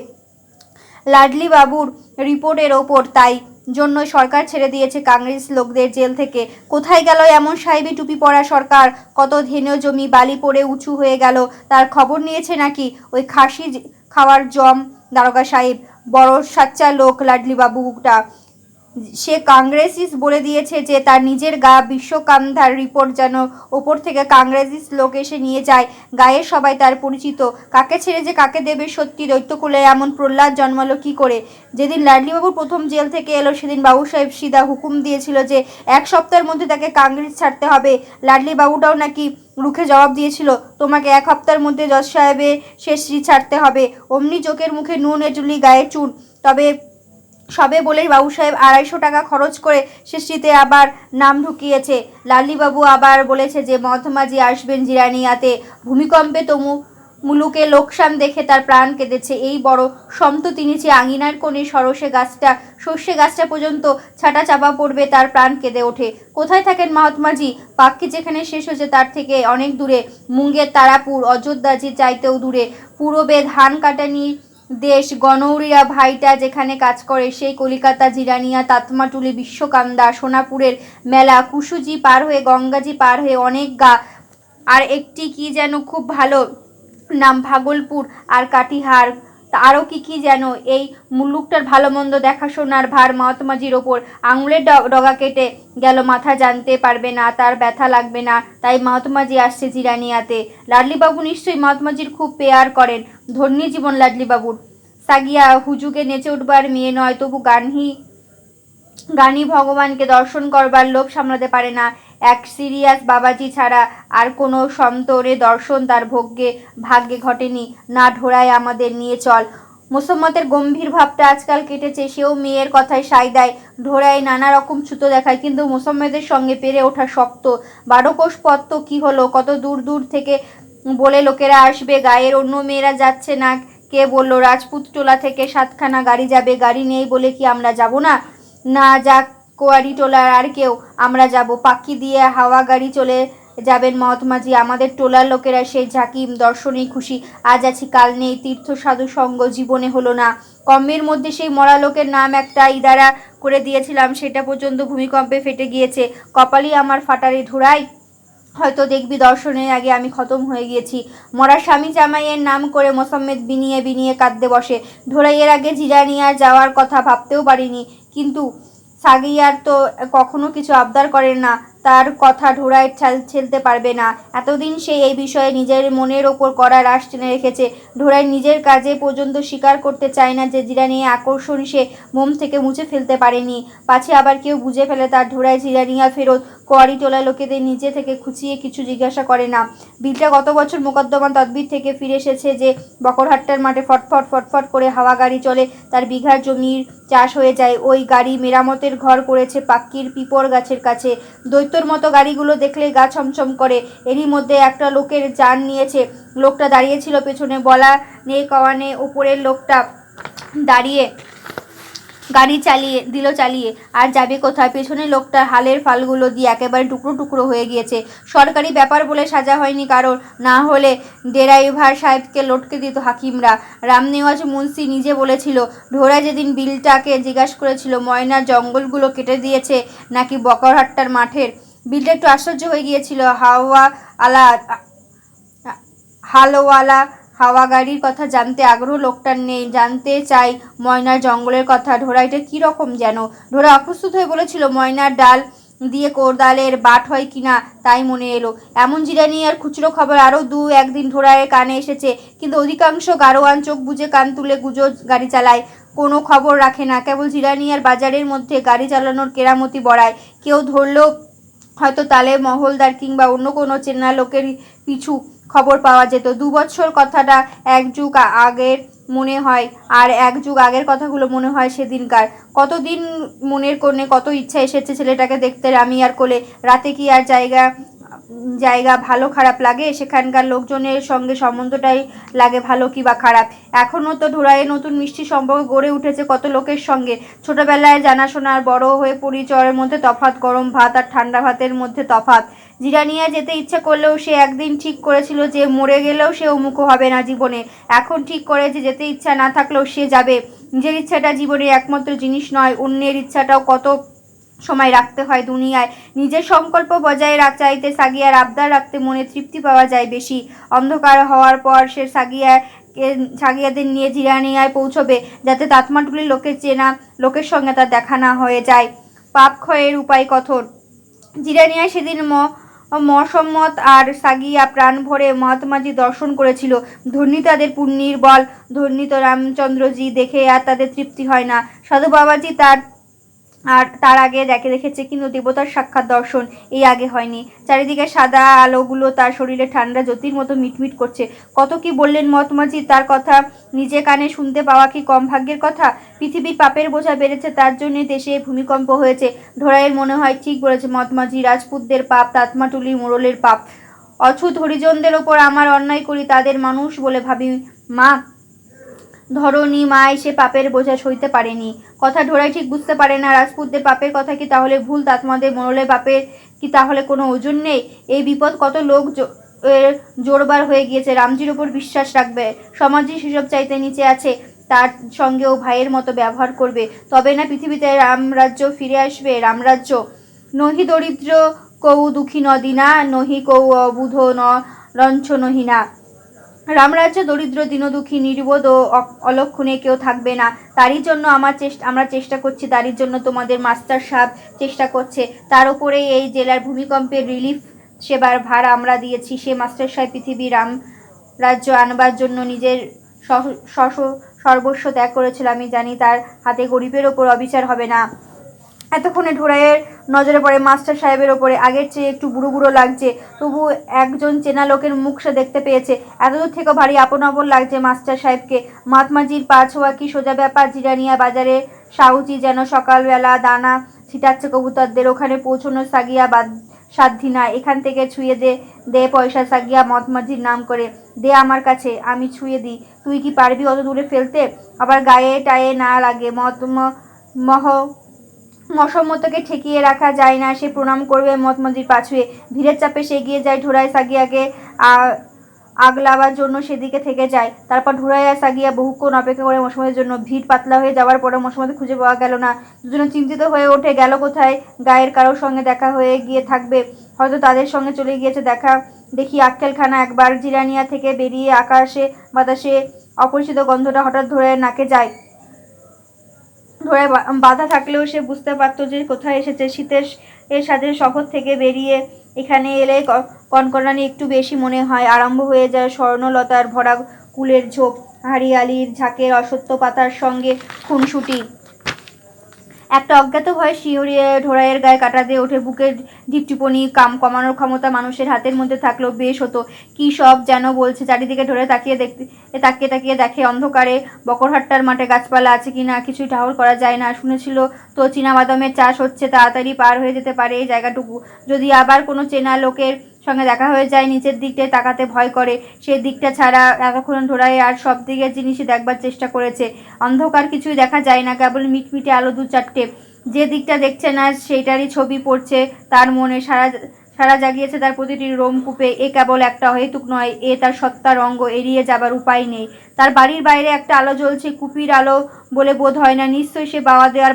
লাডলি বাবুর রিপোর্টের ওপর, তাই জন্য সরকার ছেড়ে দিয়েছে কংগ্রেস লোকদের জেল থেকে। কোথায় গেল এমন সাহেবি টুপি পরা সরকার? কত ধেনু জমি বালি পড়ে উঁচু হয়ে গেল, তার খবর নিয়েছে নাকি ওই খাসি খাওয়ার জম দারোগা সাহেব? বড় সাচ্চা লোক লাডলি বাবুটা। সে কংগ্রেসিস্ট বলে দিয়েছে যে তার নিজের গা বিশ্বকান্ধার রিপোর্ট যেন ওপর থেকে কংগ্রেসিস্ট লোক এসে নিয়ে যায়। গায়ের সবাই তার পরিচিত, কাকে ছেড়ে যে কাকে দেবে। সত্যি দৈত্যকুলে এমন প্রহ্লাদ জন্মালো কি করে? যেদিন লাডলিবাবু প্রথম জেল থেকে এলো সেদিন বাবু সাহেব সিধা হুকুম দিয়েছিল যে 1 সপ্তাহের মধ্যে তাকে কংগ্রেস ছাড়তে হবে। লাডলি বাবুটাও নাকি রুখে জবাব দিয়েছিল, তোমাকে 1 সপ্তাহের মধ্যে জজ সাহেবের শেষ ছাড়তে হবে। অমনি চোখের মুখে নুন এজুলি গায়ে চুন। তবে সবে বলেই বাবু সাহেব 250 টাকা খরচ করে শেষটিতে আবার নাম ঢুকিয়েছে। লাল্লিবাবু আবার বলেছে যে মহাত্মাজি আসবেন জিরানিয়াতে। ভূমিকম্পে মুলুকে লোকসান দেখে তার প্রাণ কেঁদেছে। এই বড় সম্ততি নিচে আঙিনার কোণে সর্ষে গাছটা পর্যন্ত ছাটা চাপা পড়বে, তার প্রাণ কেঁদে ওঠে। কোথায় থাকেন মহাত্মাজি? পাক্কি যেখানে শেষ হয়েছে তার থেকে অনেক দূরে, মুঙ্গের তারাপুর, অযোধ্যাজি চাইতেও দূরে। পূরবে ধান কাটানি দেশ, গনৌরিয়া ভাইটা যেখানে কাজ করে, সেই কলিকাতা, জিরানিয়া, তাতমাটুলি, বিশ্বকান্দা, সোনাপুরের মেলা, কুসুজি পার হয়ে, গঙ্গাজি পার হয়ে অনেক গা, আর একটি কি যেন খুব ভালো নাম, ভাগলপুর আর কাটিহার, আরও কি যেন। এই মুল্লুকটার ভালো মন্দ দেখাশোনার ভার মহাত্মাজির ওপর। আঙুলের ডগা কেটে গেল মাথা জানতে পারবে না, তার ব্যথা লাগবে না, তাই মহাত্মাজি আসছে জিরানিয়াতে। লাডলিবাবু নিশ্চয়ই মহাত্মাজির খুব পেয়ার করেন। ধন্যী জীবন লাডলিবাবুর। সাগিয়া হুজুগে নেচে উঠবার মেয়ে নয়, তবু গানি ভগবানকে দর্শন করবার লোভ সামলাতে পারে না। এক সিরিয়াস বাবাজি ছাড়া আর কোনো সন্তরে দর্শন তার ভাগ্যে ঘটেনি। না ঢোড়ায় আমাদের নিয়ে চল। মোসাম্মতের গম্ভীর ভাবটা আজকাল কেটেছে, সেও মেয়ের কথায় সায় দেয়। ঢোড়ায় নানা রকম ছুতো দেখায়, কিন্তু মোসাম্মতের সঙ্গে পেরে ওঠা শক্ত। 12 কোষ পথ তো কি হলো, কত দূর দূর থেকে বলে লোকেরা আসবে। গায়ের অন্য মেয়েরা যাচ্ছে না? কে বললো? রাজপুত টোলা থেকে 7খানা গাড়ি যাবে। গাড়ি নেই বলে কি আমরা যাব না? না যাক কোয়ারি টোলার আর কেউ, আমরা যাব। পাক্কি দিয়ে হাওয়া গাড়ি চলে যাবেন মহাত্মাজি। আমাদের টোলার লোকেরা সেই ঝাঁকি দর্শনেই খুশি। আজ আছি কাল নেই, তীর্থ সাধু সঙ্গ জীবনে হলো না। কম্মের মধ্যে সেই মরা লোকের নাম একটা ইদারা করে দিয়েছিলাম, সেটা পর্যন্ত ভূমিকম্পে ফেটে গিয়েছে। কপালই আমার ফাটারে ধুরাই, হয়তো দেখবি দর্শনের আগে আমি খতম হয়ে গিয়েছি। মরা স্বামী জামাইয়ের নাম করে মোসাম্মেদ বিনিয়ে বিনিয়ে কাঁদতে বসে। ঢোড়াইয়ের আগে জিরানিয়ার যাওয়ার কথা ভাবতেও পারিনি, কিন্তু সাগিয়ার তো কখনো কিছু আবদার করেন না, তার কথা ঢোড়ায় ছেলতে পারবে না। এতদিন সে এই বিষয়ে নিজের মনের ওপর কড়া রাশ টেনে রেখেছে। ঢোড়াই নিজের কাজে পর্যন্ত স্বীকার করতে চায় না যে জিরানিয়া আকর্ষণ সে মন থেকে মুছে ফেলতে পারেনি। পাছে আবার কেউ বুঝে ফেলে তার ঢোড়ায় জিরানিয়া ফেরত। কোয়ারি টোলা লোকেদের নিজে থেকে খুঁচিয়ে কিছু জিজ্ঞাসা করে না। বিলটা গত বছর মোকদ্দমা তদবির থেকে ফিরে এসেছে যে বকরহাট্টার মাঠে ফটফট ফটফট করে হাওয়া গাড়ি চলে, তার বিঘার জমির চাষ হয়ে যায়। ওই গাড়ি মেরামতের ঘর করেছে পাক্কির পিপর গাছের কাছে। দৈত্যর মতো গাড়িগুলো দেখলে গা ছমছম করে। এরই মধ্যে একটা লোকের জান নিয়েছে। লোকটা দাঁড়িয়েছিল পেছনে, বলা নেই কওয়া নেই, ওপরের লোকটা দাঁড়িয়ে গাড়ি চালিয়ে আর যাবে কোথায়? পেছনের লোকটা হালের ফালগুলো দিয়ে একেবারে টুকরো টুকরো হয়ে গিয়েছে। সরকারি ব্যাপার বলে সাজা হয়নি কারোর, না হলে ড্রাইভার সাহেবকে লটকে দিত হাকিমরা। রামনেওয়াজ মুন্সি নিজে বলেছিল, ঢোড়া যেদিন বিলটাকে জিজ্ঞাসা করেছিল ময়নার জঙ্গলগুলো কেটে দিয়েছে নাকি বকরহাট্টার মাঠের। বিলটা একটু আশ্চর্য হয়ে গিয়েছিল। হালওয়ালা হাওয়া গাড়ির কথা জানতে আগ্রহ লোকটার নেই, জানতে চাই ময়নার জঙ্গলের কথা। ঢোড়াইটা কীরকম যেন? ঢোড়া অপ্রস্তুত হয়ে বলেছিল, ময়নার ডাল দিয়ে কোদালের বাট হয় কিনা তাই মনে এলো। এমন জিরানিয়ার খুচরো খবর আরও 2-1 দিন ঢোড়াইয়ের কানে এসেছে, কিন্তু অধিকাংশ গাড়োয়ান চোখ বুজে কান তুলে গুজো গাড়ি চালায়, কোনো খবর রাখে না। কেবল জিরানিয়ার বাজারের মধ্যে গাড়ি চালানোর কেরামতি বড়ায়। কেউ ধরলেও হয়তো তালে মহলদার কিংবা অন্য কোনো চেনা লোকের পিছু খবর পাওয়া যেত। 2 বছর কথাটা এক যুগ আগের মনে হয়, আর এক যুগ আগের কথাগুলো মনে হয় সেদিনকার। কতদিন মনের কোণে কত ইচ্ছা এসেছে ছেলেটাকে দেখতে রামিয়ার কোলে। রাতে কি আর জায়গা ভালো খারাপ লাগে? সেখানকার লোকজনের সঙ্গে সম্বন্ধটাই লাগে ভালো কি বা খারাপ। এখনও তো ঢোড়াইয়ে নতুন মিষ্টি সম্পর্ক গড়ে উঠেছে কত লোকের সঙ্গে। ছোটবেলায় জানাশোনার বড় হয়ে পরিচয়ের মধ্যে তফাৎ, গরম ভাত আর ঠান্ডা ভাতের মধ্যে তফাৎ। জিরানিয়া যেতে ইচ্ছে করলেও সে একদিন ঠিক করেছিল যে মরে গেলেও সে উন্মুখ হবে না জীবনে। এখন ঠিক করে যে যেতে ইচ্ছা না থাকলেও সে যাবে। নিজের ইচ্ছাটা জীবনের একমাত্র জিনিস নয়, অন্যের ইচ্ছাটাও কত সময় রাখতে হয় দুনিয়ায়। নিজের সংকল্প বজায় চাইতে সাগিয়ার আবদার রাখতে মনে তৃপ্তি পাওয়া যায় বেশি। অন্ধকার হওয়ার পর সে সাগিয়াদের নিয়ে জিরানিয়ায় পৌঁছবে, যাতে তাতমাটুলির লোকের সঙ্গে তার দেখা না হয়ে যায়। পাপ ক্ষয়ের উপায় কঠোর। জিরানিয়ায় সেদিন মসম্মত আর সাগিয়া প্রাণ ভরে মহাত্মাজি দর্শন করেছিল। ধন্যী তাদের পুণ্যির বল। ধন্যী তো রামচন্দ্রজি, দেখে আর তাদের তৃপ্তি হয় না। সাধু বাবাজি তার আগে দেখেছে, কিন্তু দেবতার সাক্ষাৎ দর্শন এই আগে হয়নি। চারিদিকে সাদা আলোগুলো তার শরীরে ঠান্ডা জ্যোতির মতো মিটমিট করছে। কত কি বললেন মহাত্মাজি, তার কথা নিজে কানে শুনতে পাওয়া কি কম ভাগ্যের কথা? পৃথিবীর পাপের বোঝা বেড়েছে, তার জন্য দেশে ভূমিকম্প হয়েছে। ঢোড়াইয়ের মনে হয় ঠিক বলেছে মহাত্মাজি, রাজপুতদের পাপ, তাতমাটুলির মোড়লের পাপ। অছুত হরিজনদের ওপর আমার অন্যায় করি, তাদের মানুষ বলে ভাবি। মা ধরণী মা এসে পাপের বোঝা সইতে পারেনি। কথা ঢোড়াই ঠিক বুঝতে পারে না। রাজপুতদের পাপের কথা কি তাহলে ভুল? তাতমাদের মোড়লের পাপের কি তাহলে কোনো ওজন নেই? এই বিপদ কত লোক জোরবার হয়ে গিয়েছে। রামজির ওপর বিশ্বাস রাখবে, সমাজে সেসব চাইতে নিচে আছে, তার সঙ্গেও ভাইয়ের মতো ব্যবহার করবে, তবে না পৃথিবীতে রামরাজ্য ফিরে আসবে। রামরাজ্য নহি দরিদ্র কৌ দুঃখী নদীনা, নহি কৌ অবুধ লঞ্চ নহিনা। রামরাজ্য দরিদ্র দীনদুঃখী নির্বোধ ও অলক্ষণে কেউ থাকবে না। তারই জন্য আমরা চেষ্টা করছি, তারই জন্য তোমাদের মাস্টার সাহেব চেষ্টা করছে। তার উপরে এই জেলার ভূমিকম্পের রিলিফ সেবার ভার আমরা দিয়েছি। সে মাস্টার সাহেব পৃথিবী রামরাজ্য আনবার জন্য নিজের সর্বস্ব ত্যাগ করেছিল। আমি জানি তার হাতে গরিবের ওপর অবিচার হবে না। এতক্ষণে ঢোড়াইয়ের নজরে পড়ে মাস্টার সাহেবের ওপরে। আগের চেয়ে একটু বুড়ো বুড়ো লাগছে, তবু একজন চেনা লোকের মুখ সে দেখতে পেয়েছে। এতদূর থেকেও ভারী আপন আপন লাগছে মাস্টার সাহেবকে। মহাত্মাজির পা ছোঁয়া কি সোজা ব্যাপার? জিরানিয়া বাজারে সাউচি যেন সকালবেলা দানা ছিটাচ্ছে কবুতরদের। ওখানে পৌঁছনো সাগিয়া সাধ্যি না। এখান থেকে ছুঁয়ে দে পয়সা। সাগিয়া মহাত্মাজির নাম করে, দে আমার কাছে, আমি ছুঁয়ে দিই। তুই কি পারবি অত দূরে ফেলতে? আবার গায়ে টায়ে না লাগে। মসম্মতকে ঠেকিয়ে রাখা যায় না। সে প্রণাম করবে মহাত্মাজির পা ছুঁয়ে। ভিড়ের চাপে সে এগিয়ে যায়। ঢোড়াই সাগিয়াকে আগলাবার জন্য সেদিকে থেকে যায়। তারপর ঢোড়াই আর সাগিয়া বহুক্ষণ অপেক্ষা করে মশামতের জন্য। ভিড় পাতলা হয়ে যাওয়ার পরে মশামত খুঁজে পাওয়া গেল না। দুজনে চিন্তিত হয়ে ওঠে, গেল কোথায়? গায়ের কারোর সঙ্গে দেখা হয়ে গিয়ে থাকবে, হয়তো তাদের সঙ্গে চলে গিয়েছে। দেখি আক্কেলখানা। একবার জিরানিয়া থেকে বেরিয়ে আকাশে বাতাসে অপরিচিত গন্ধটা হঠাৎ ধরে নাকে যায়। ধরে বাধা থাকলেও সে বুঝতে পারত যে কোথায় এসেছে। শীতের সাথে শহর থেকে বেরিয়ে এখানে এলে কনকনানি একটু বেশি মনে হয়। আরম্ভ হয়ে যায় স্বর্ণলতার ভরা কুলের ঝোপ, হারিয়ালির ঝাঁকের অসত্য পাতার সঙ্গে খুনসুটি। একটা অজ্ঞাত ভয়ে শিহরিয়ে ঢোড়াইয়ের গায়ে কাটা দিয়ে ওঠে। বুকের ঢিপটিপনি কমানোর ক্ষমতা মানুষের হাতের মধ্যে থাকলেও বেশ হতো। কি সব যেন বলছে। চারিদিকে ঢোড়াই তাকিয়ে দেখে অন্ধকারে বকরহাট্টার মাঠে গাছপালা আছে কিনা কিছুই ঠাহর করা যায় না। শুনেছিল তো চীনাবাদামের চাষ হচ্ছে, তাড়াতাড়ি পার হয়ে যেতে পারে এই জায়গাটুকু। যদি আবার কোনো চেনা লোকের সঙ্গে দেখা হয়ে যায়, নিচের দিকটায় তাকাতে ভয় করে। সেই দিকটা ছাড়া এতক্ষণ ঢোড়াই আর সব দিকের জিনিসই দেখবার চেষ্টা করেছে। অন্ধকার কিছুই দেখা যায় না, কেবল মিটমিটে আলো দু চারটে। যে দিকটা দেখছে না সেইটারই ছবি পড়ছে তার মনে, সারা জাগিয়েছে তার প্রতিটি রোমকূপে। এ কেবল একটা অহেতুক নয়, এ তার সত্তার অঙ্গ, এড়িয়ে যাবার উপায় নেই। তার বাড়ির বাইরে একটা আলো জ্বলছে, কুপির আলো বলে বোধ হয় না, নিশ্চয়ই সে বাওয়া দেওয়ার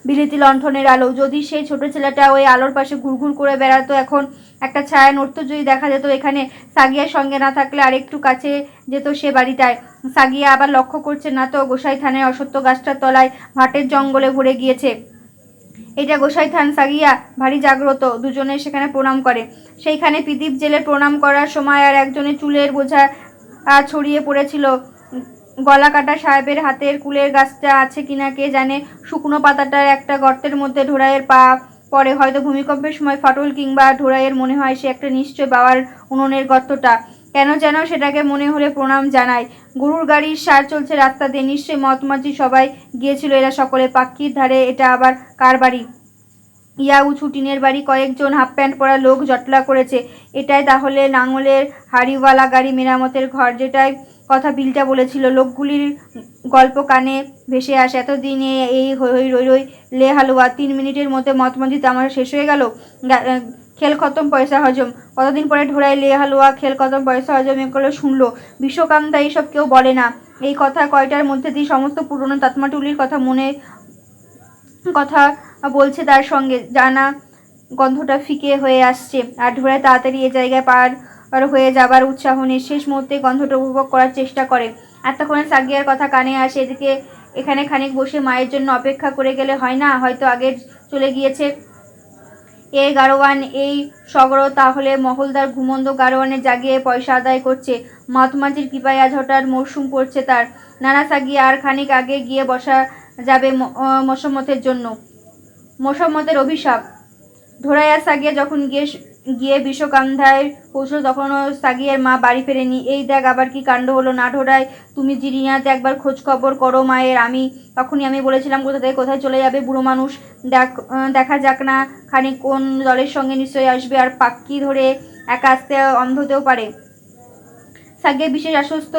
বিলিতি লণ্ঠনের আলো। যদি সেই ছোট ছেলেটা ওই আলোর পাশে ঘুরঘুর করে বেড়াতো, এখন একটা ছায়া নড়তো যদি দেখা যেত এখানে। সাগিয়ার সঙ্গে না থাকলে আরেকটু কাছে যেত সে বাড়িটায়। সাগিয়া আবার লক্ষ্য করছে না তো গোসাই থানের অসত্য গাছটার তলায় ভাটের জঙ্গলে ভরে গিয়েছে। এটা গোসাই থান। সাগিয়া ভারী জাগ্রত। দুজনে সেখানে প্রণাম করে। সেইখানে প্রদীপ জেলে প্রণাম করার সময় আর একজনের চুলের বোঝা ছড়িয়ে পড়েছিল। গলা কাটা সাহেবের হাতের কুলের গাছটা আছে কিনা কে জানে। শুকনো পাতাটার একটা গর্তের মধ্যে ঢোড়াইয়ের পা পড়ে। হয়তো ভূমিকম্পের সময় ফাটল, কিংবা ঢোড়াইয়ের মনে হয় সে একটা নিশ্চয় বাওয়ার উনুনের গর্তটা। কেন যেন সেটাকে মনে হলে প্রণাম জানায়। গরুর গাড়ির সার চলছে রাস্তা দিয়ে, নিশ্চয়ই মতমাঝি সবাই গিয়েছিল এরা সকলে। পাক্কির ধারে এটা আবার কার বাড়ি? ইয়া উঁচু টিনের বাড়ি, কয়েকজন হাফ প্যান্ট পরা লোক জটলা করেছে। এটাই তাহলে লাঙলের হাড়িওয়ালা গাড়ি মেরামতের ঘর, যেটাই কথা বিলটা বলেছিল। লোকগুলির গল্প কানে ভেসে আসে। এতদিন এই হই রই রই লে হালুয়া, 3 মিনিটের মধ্যে মতমাঝি তামাশা শেষ হয়ে গেল। খেল খতম পয়সা হজম। কতদিন পরে ঢোড়ায় লে হালুয়া, খেল খতম পয়সা হজম এগুলো শুনলো। বিশ্বকামদা এইসব কেউ বলে না। এই কথা কয়টার মধ্যে দিয়ে সমস্ত পুরনো তাতমাটুলির কথা মনে কথা বলছে তার সঙ্গে। জানা গন্ধটা ফিকে হয়ে আসছে, আর ঢোড়ায় তাড়াতাড়ি এ জায়গায় পার হয়ে যাবার উৎসাহ নেই। শেষ মুহূর্তে গন্ধটা উপভোগ করার চেষ্টা করে। এতক্ষণে সাগিয়ার কথা কানে আসে। এদিকে এখানে খানিক বসে মায়ের জন্য অপেক্ষা করে গেলে হয় না? হয়তো আগে চলে গিয়েছে এ গাড়োয়ান এই সগর, তাহলে মহলদার ঘুমন্ত গাড়োয়ানে জাগিয়ে পয়সা আদায় করছে। মতমাঝির কৃপায় আজ হঠাৎ মরশুম পড়ছে তার। নানা সাগিয়া আর খানিক আগে গিয়ে বসা যাবে মশম্মতের জন্য। মশম্মতের অভিশাপ। ঢোড়াইয়া সাগিয়া যখন গিয়ে বিশ্বকান্ধায় পৌঁছল, তখনও সাগিয়ার মা বাড়ি ফেরেনি। এই দেখ আবার কি কাণ্ড হলো। না ঢোড়াই, তুমি জিরিনাতে একবার খোঁজ খবর করো মায়ের। তখনই আমি বলেছিলাম কোথা থেকে কোথায় চলে যাবে বুড়ো মানুষ। দেখা যাক না খানিক কোন দলের সঙ্গে নিশ্চয়ই আসবে। আর পাক্কি ধরে একা আসতে অন্ধতেও পারে। সাগিয়া বিশেষ আশ্বস্ত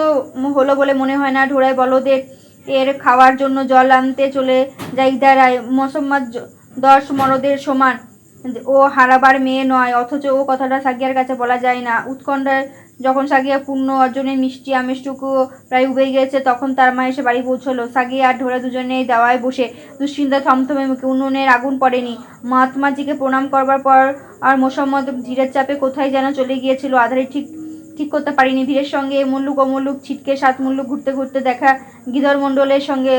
হলো বলে মনে হয় না। ঢোড়াই বলদের এর খাওয়ার জন্য জল আনতে চলে যাই দাঁড়ায়। মসম্মদ 10 মরদের সমান। ও হারাবার মেয়ে নয়, অথচ ও কথাটা সাগিয়ার কাছে বলা যায় না। উৎকণ্ঠায় যখন সাগিয়া পূর্ণ অর্জনের মিষ্টি আমেজটুকু প্রায় উবে গেছে, তখন তার মা এসে বাড়ি পৌঁছলো। সাগিয়া আর ঢোড়া দুজনেই দাওয়ায় বসে, দুশ্চিন্তা থমথমে মুখে। উনুনের আগুন পড়েনি। মহাত্মাজিকে প্রণাম করবার পর আর মোসাম্মদ ভিড়ের চাপে কোথায় যেন চলে গিয়েছিল। আধারে ঠিক করতে পারিনি। ভিড়ের সঙ্গে এ মুল্লুক অমুল্লুক ছিটকে 7 মুল্লুক ঘুরতে ঘুরতে দেখা গিধর মণ্ডলের সঙ্গে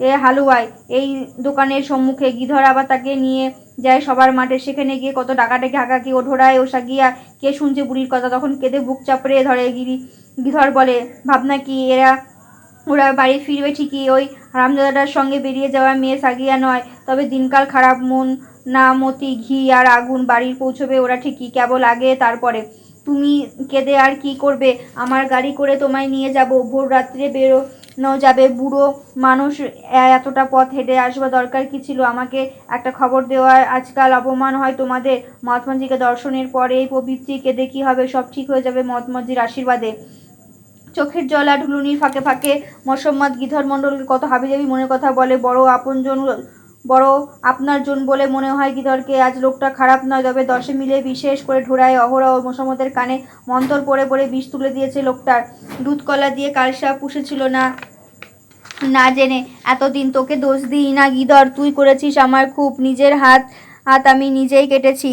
এ হালুয়ায় এই দোকানের সম্মুখে। গিধর আবার তাকে নিয়ে যায় সবার মাঠে। সেখানে গিয়ে কত ডাকাডাকি হাঁকাকি। ও ঢোড়ায় ও সাগিয়া কে শুনছে বুড়ির কথা। তখন কেঁদে বুক চাপড়ে ধরে গিধর বলে, ভাবনা কি ওরা বাড়ি ফিরবে ঠিকই। ওই হারামজাদাটার সঙ্গে বেরিয়ে যাওয়া মেয়ে সাগিয়া নয়। তবে দিনকাল খারাপ। মন না মতি, ঘি আর আগুন। বাড়ি পৌঁছবে ওরা ঠিকই, কেবল আগে তারপরে। তুমি কেঁদে আর কি করবে? আমার গাড়ি করে তোমায় নিয়ে যাব। ভোর রাত্রে বেরোনো যাবে। বুড়ো মানুষ, এতটা পথ হেঁটে আসবার দরকার কি ছিল? আমাকে একটা খবর দেওয়ার আজকাল অপমান হয় তোমাদের। মহাত্মাজিকে দর্শনের পরে এই প্রবৃত্তি কেঁদে কি হবে? সব ঠিক হয়ে যাবে মহাত্মাজির আশীর্বাদে। চোখের জল আর ঢুলুনির ফাঁকে ফাঁকে মসম্মদ গিধর মণ্ডলকে কত হাবিজাবি মনের কথা বলে। বড় আপনার জন বলে মনে হয় গিধরকে। আজ লোকটা খারাপ নয়, তবে 10 মিলে বিশেষ করে ঢোড়ায় অহরা ও মসম্মদের কানে মন্তর পড়ে পড়ে বিষ তুলে দিয়েছে লোকটার। দুধ কলা দিয়ে কালসা পুষেছিল না জেনে এতদিন। তোকে দোষ দিই না গিধর, তুই করেছিস আমার খুব। নিজের হাত আমি নিজেই কেটেছি।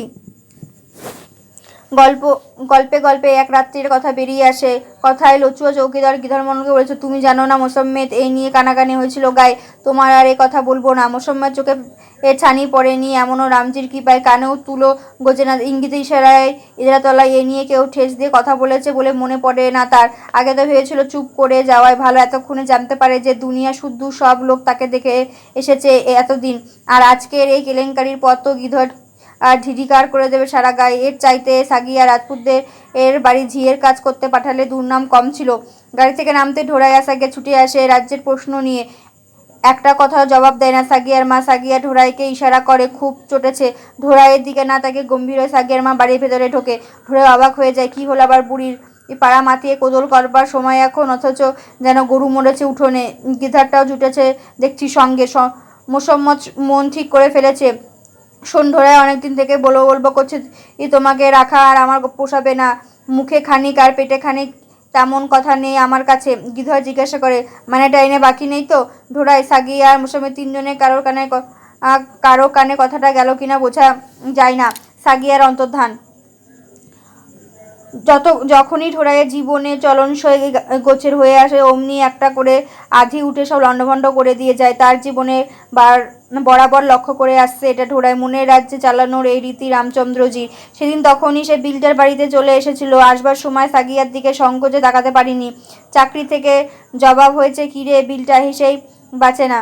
গল্পে গল্পে এক রাত্রির কথা বেরিয়ে আসে। কথায় লচুয়া চৌকিদার গিধর মণ্ডলকে বলেছে, তুমি জানো না মোসাম্মেদ এই নিয়ে কানাকানি হয়েছিল গায়ে। তোমার আর এ কথা বলবো না। মোসাম্মেদ চোখে ছানি পড়েনি এমনও রামজির কৃপায়। কানেও তুলো গোজে না। ইঙ্গিতে ইশারায় ইজরাতলায় এ নিয়ে কেউ ঠেস দিয়ে কথা বলেছে বলে মনে পড়ে না তার। আগে তো ভেবেছিল চুপ করে যাওয়াই ভালো। এতক্ষণে জানতে পারে যে দুনিয়া শুদ্ধ সব লোক তাকে দেখে এসেছে এতদিন। আর আজকের এই কেলেঙ্কারির পর তো গিধর আর ধিধিকার করে দেবে সারা গায়ে। এর চাইতে সাগিয়া রাজপুতদের বাড়ি ঝিয়ের কাজ করতে পাঠালে দুর্নাম কম ছিল। গাড়ি থেকে নামতে ঢোড়াইয়া সাগিয়া ছুটে আসে রাজ্যের প্রশ্ন নিয়ে। একটা কথাও জবাব দেয় না সাগিয়ার মা। সাগিয়া ঢোড়াইকে ইশারা করে, খুব চটেছে। ঢোড়াইয়ের দিকে না তাকে গম্ভীর হয়ে সাগিয়ার মা বাড়ির ভেতরে ঢোকে। ঢোড়াই অবাক হয়ে যায়। কি হলো আবার বুড়ির? পাড়া মাতিয়ে কোদল করবার সময় এখন, অথচ যেন গরু মরেছে উঠোনে। গিধারটাও জুটেছে দেখছি সঙ্গে। মোসাম্মদ মন ঠিক করে ফেলেছে। শোন ঢোড়াই, অনেকদিন থেকে বলবো করছে তোমাকে রাখা আর আমার পোষাবে না। মুখে খানিক আর পেটে খানিক, তেমন কথা নেই আমার কাছে। গিধর জিজ্ঞাসা করে, মানেটা এনে বাকি নেই তো? ঢোড়াই, সাগিয়া আর মোসাম্মেদ তিনজনে কারো কানে কথাটা গেল কিনা বোঝা যায় না। সাগিয়ার অন্তর্ধান। যখনই ঢোড়াইয়ের জীবনে চলনসই গোছের হয়ে আসে, অমনি একটা করে আধি উঠে সব লণ্ডভণ্ড করে দিয়ে যায়। তার জীবনে বরাবর লক্ষ্য করে আসছে এটা ঢোড়াই। মনের রাজ্যে চালানোর এই রীতি রামচন্দ্রজির। সেদিন তখনই সে বিলটার বাড়িতে চলে এসেছিল। আসবার সময় সাগিয়ার দিকে সংকোচে তাকাতে পারিনি। চাকরি থেকে জবাব হয়েছে কি রে? বিলটা হেসেই বাঁচে না।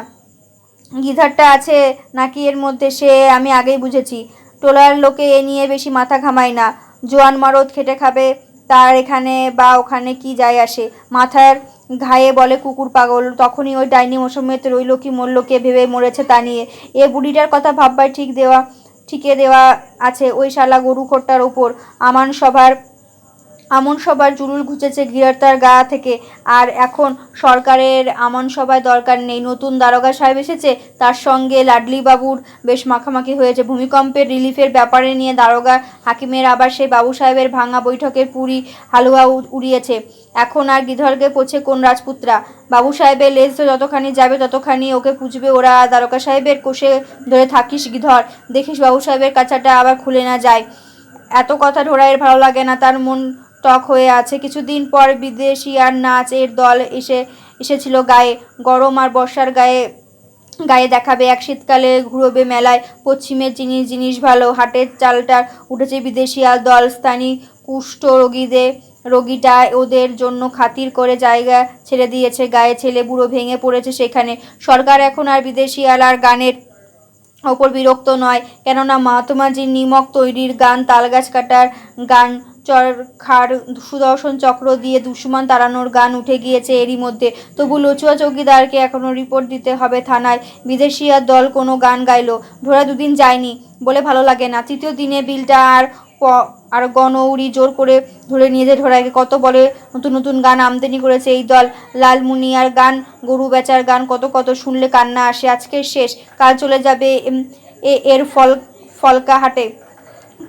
গিধারটা আছে নাকি এর মধ্যে সে আমি আগেই বুঝেছি। টোলার লোকে এ নিয়ে বেশি মাথা ঘামায় না। জোয়ান মরদ খেটে খাবে তার এখানে বা ওখানে কি যায় আসে। মাথার ঘায়ে বলে কুকুর পাগল, তখনই ওই ডাইনি মৌসুমেতে রইল কি মরল কে ভেবে মরেছে তা নিয়ে। এ বুড়িটার কথা ভাববার ঠিকে দেওয়া আছে ওই শালা গরু খোরটার ওপর। আমন সবার চুরুল ঘুচেছে গৃহতার গা থেকে। আর এখন সরকারের আমন সভায় দরকার নেই, নতুন দারোগা সাহেব এসেছে, তার সঙ্গে লাডলি বাবুর বেশ মাখামাখি হয়েছে। ভূমিকম্পের রিলিফের ব্যাপারে নিয়ে দারোগা হাকিমের আবার সেই বাবু সাহেবের ভাঙা বৈঠকের পুরি হালুয়া উড়িয়েছে। এখন আর গিধরকে পোছে কোন রাজপুতরা। বাবু সাহেবের লেজ যতখানি যাবে ততখানি ওকে পুজবে ওরা। দারোগা সাহেবের কোষে ধরে থাকিস গিধর, দেখিস বাবু সাহেবের কাছাটা আবার খুলে না যায়। এত কথা ঢোড়াইয়ের ভালো লাগে না, তার মন টক হয়ে আছে। কিছুদিন পর বিদেশি আর নাচ এর দল এসেছিল গায়ে। গরম আর বর্ষার গায়ে গায়ে দেখাবে, এক শীতকালে ঘুরবে মেলায়। পশ্চিমের জিনিস ভালো, হাটের চালটার উঠেছে বিদেশি আর দল। স্থানীয় কুষ্ঠ রোগীটা ওদের জন্য খাতির করে জায়গা ছেড়ে দিয়েছে গায়ে। ছেলে বুড়ো ভেঙে পড়েছে সেখানে। সরকার এখন আর বিদেশি আর গানের ওপর বিরক্ত নয়, কেননা মহাত্মাজির নিমক তৈরির গান, তালগাছ কাটার গান, চরখার সুদর্শন চক্র দিয়ে দুশ্মন তাড়ানোর গান উঠে গিয়েছে এরই মধ্যে। তবু লচুয়া চৌকিদারকে এখনও রিপোর্ট দিতে হবে থানায়। বিদেশিয়ার দল কোনো গান গাইলো। ঢোড়া দুদিন যায়নি বলে ভালো লাগে না। তৃতীয় দিনে বিলটা আর গনৌরি জোর করে ধরে নিয়ে যে ঢোড়াকে কত বলে নতুন নতুন গান আমদানি করেছে এই দল। লালমুনিয়ার গান, গরু বেচার গান, কত কত শুনলে কান্না আসে। আজকে শেষ, কাল চলে যাবে এর ফলকা হাটে।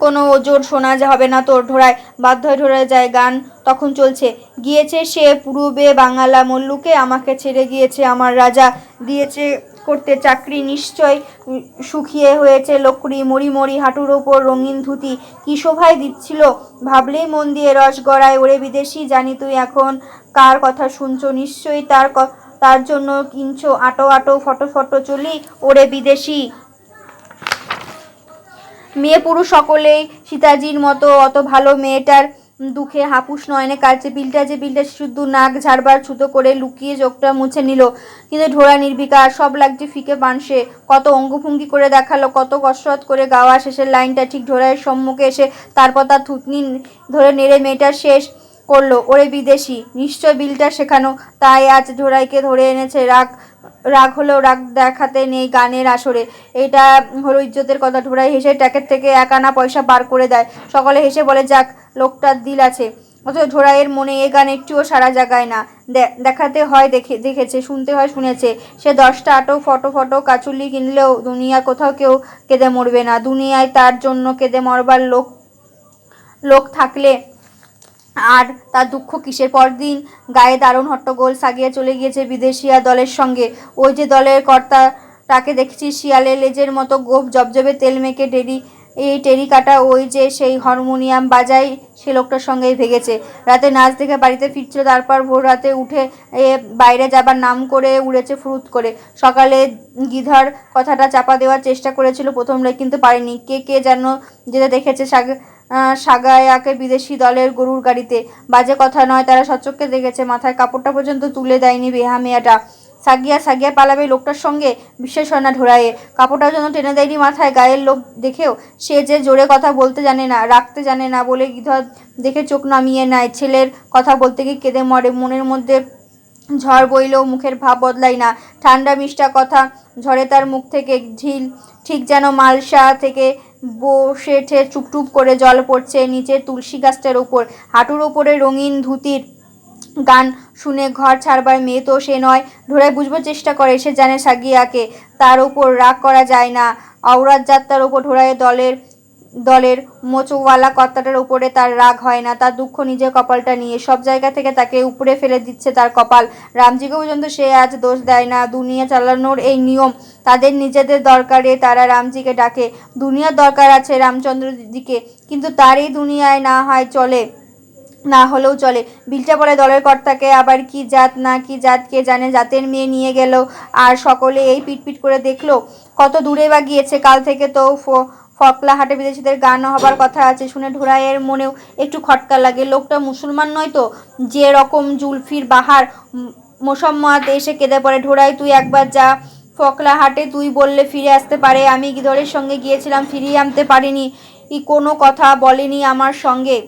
কোনো ওজোর শোনা হবে না তোর। ঢোড়ায় বাধ্য হয়ে ঢোড়ায় যায়। গান তখন চলছে। গিয়েছে সে পূর্বে বাঙালা মল্লুকে, আমাকে ছেড়ে গিয়েছে আমার রাজা, দিয়েছে করতে চাকরি নিশ্চয় শুকিয়ে হয়েছে লোকরি। মরি হাঁটুর ওপর রঙিন ধুতি, কি শোভায় দিচ্ছিল ভাবলেই মন দিয়ে রস গড়ায়। ওরে বিদেশি, জানি তুই এখন কার কথা শুনছো, নিশ্চয়ই তার জন্য কিনছো আটো ফটো চলি। ওরে বিদেশি, মেয়ে পুরুষ সকলেই সীতাজির মতো অত ভালো মেয়েটার দুঃখে হাপুস নয়নে কাটছে। বিলটা শুধু নাক ঝাড়বার ছুতো করে লুকিয়ে চোখটা মুছে নিল। কিন্তু ঢোড়া নির্বিকার, সব লাগছে ফিকে পানসে। কত অঙ্গভঙ্গি করে দেখালো, কত কসরত করে গাওয়া, শেষের লাইনটা ঠিক ঢোড়াইয়ের সম্মুখে এসে তারপর তার থুতনি ধরে নেড়ে মেয়েটা শেষ করলো। ওরে বিদেশি, নিশ্চয় বিলটা শেখানো, তাই আজ ঢোড়াইকে ধরে এনেছে। রাগ হলেও রাগ দেখাতে নেই গানের আসরে। এটা হলো ইজ্জতের কথা। ঢোড়াই হেসে ট্যাকের থেকে 1 আনা পয়সা বার করে দেয়। সকলে হেসে বলে যাক, লোকটার দিল আছে। অথচ ঢোড়াইয়ের মনে এ গান একটুও সাড়া জাগায় না। দেখাতে হয় দেখেছে, শুনতে হয় শুনেছে। সে 10টা আটো ফটো কাচুলি কিনলেও দুনিয়ার কোথাও কেউ কেঁদে মরবে না। দুনিয়ায় তার জন্য কেঁদে মরবার লোক থাকলে আর তার দুঃখ কিসের। পরদিন গায়ে দারুণ হট্টগোল সাগিয়ে চলে গিয়েছে বিদেশিয়া দলের সঙ্গে। ওই যে দলের কর্তাটাকে দেখেছি, শিয়ালের লেজের মতো গোঁফ, জবজবে তেল মেখে টেরি কাটা, ওই যে সেই হারমোনিয়াম বাজাই, সে লোকটার সঙ্গেই ভেগেছে। রাতে নাচ দেখে বাড়িতে ফিরছিল, তারপর ভোর রাতে উঠে বাইরে যাবার নাম করে উড়েছে ফুরুত করে। সকালে গিধর কথাটা চাপা দেওয়ার চেষ্টা করেছিল প্রথমটাই, কিন্তু পারেনি। কে যেন যেতে দেখেছে সাগায়াকে বিদেশি দলের গরুর গাড়িতে। বাজে কথা নয়, তারা সচক্ষে দেখেছে। মাথায় কাপড়টা পর্যন্ত তুলে দেয়নি বেহামেয়াটা। সাগিয়া পালাবে লোকটার সঙ্গে, বিশ্বাস হয় না ঢোড়াইয়ে। কাপড়টা যেন টেনে দেয়নি মাথায়। গায়ের লোক দেখেও সে যে জোরে কথা বলতে জানে না, রাখতে জানে না বলে গিধর দেখে চোখ নামিয়ে নেয়। ছেলের কথা বলতে গিয়ে কেঁদে মরে। মনের মধ্যে ঝড় বইলেও মুখের ভাব বদলায় না। ঠান্ডা মিষ্টা কথা ঝরে তার মুখ থেকে। ঠিক যেন মালসা থেকে বসে টুপ করে জল পড়ছে নিচের তুলসী গাছটার উপর। হাঁটুর উপরে রঙিন ধুতির গান শুনে ঘর ছাড়বার মেয়ে তো সে নয়। ঢোড়াই বুঝবার চেষ্টা করে, সে জানে সাগিয়াকে, তার ওপর রাগ করা যায় না। আওরাত যাত্রার ওপর ঢোড়াইয়ের দলের মোচওয়ালা কর্তাটার উপরে তার রাগ হয় না। তার দুঃখ নিজের কপালটা নিয়ে। সব জায়গা থেকে তাকে উপরে ফেলে দিচ্ছে তার কপাল। রামজিকে পর্যন্ত সে আজ দোষ দেয় না। দুনিয়া চালানোর এই নিয়ম। তাদের নিজেদের দরকারে তারা রামজিকে ডাকে। দুনিয়ার দরকার আছে রামচন্দ্রজিকে, কিন্তু তার এই দুনিয়ায় না হলেও চলে। বিলটা বলে দলের কর্তাকে, আবার কি জাত না কি জাত কে জানে, জাতের মেয়ে নিয়ে গেল আর সকলে এই পিটপিট করে দেখলো। কত দূরে বা গিয়েছে। কাল থেকে তো ফকলা হাটে বিদেশিদের গান হবার কথা আছে। শুনে ঢোড়াইয়ের মনেও একটু খটকা লাগে। লোকটা মুসলমান নয় তো, যে রকম জুলফির বাহার মোসাম্মত এসে কেঁদে পড়ে। ঢোড়াই, তুই একবার যা ফকলা হাটে, তুই বললে ফিরে আসতে পারে। আমি গিধরের সঙ্গে গিয়েছিলাম, ফিরিয়ে আনতে পারিনি। কোনো কথা বলেনি আমার সঙ্গে।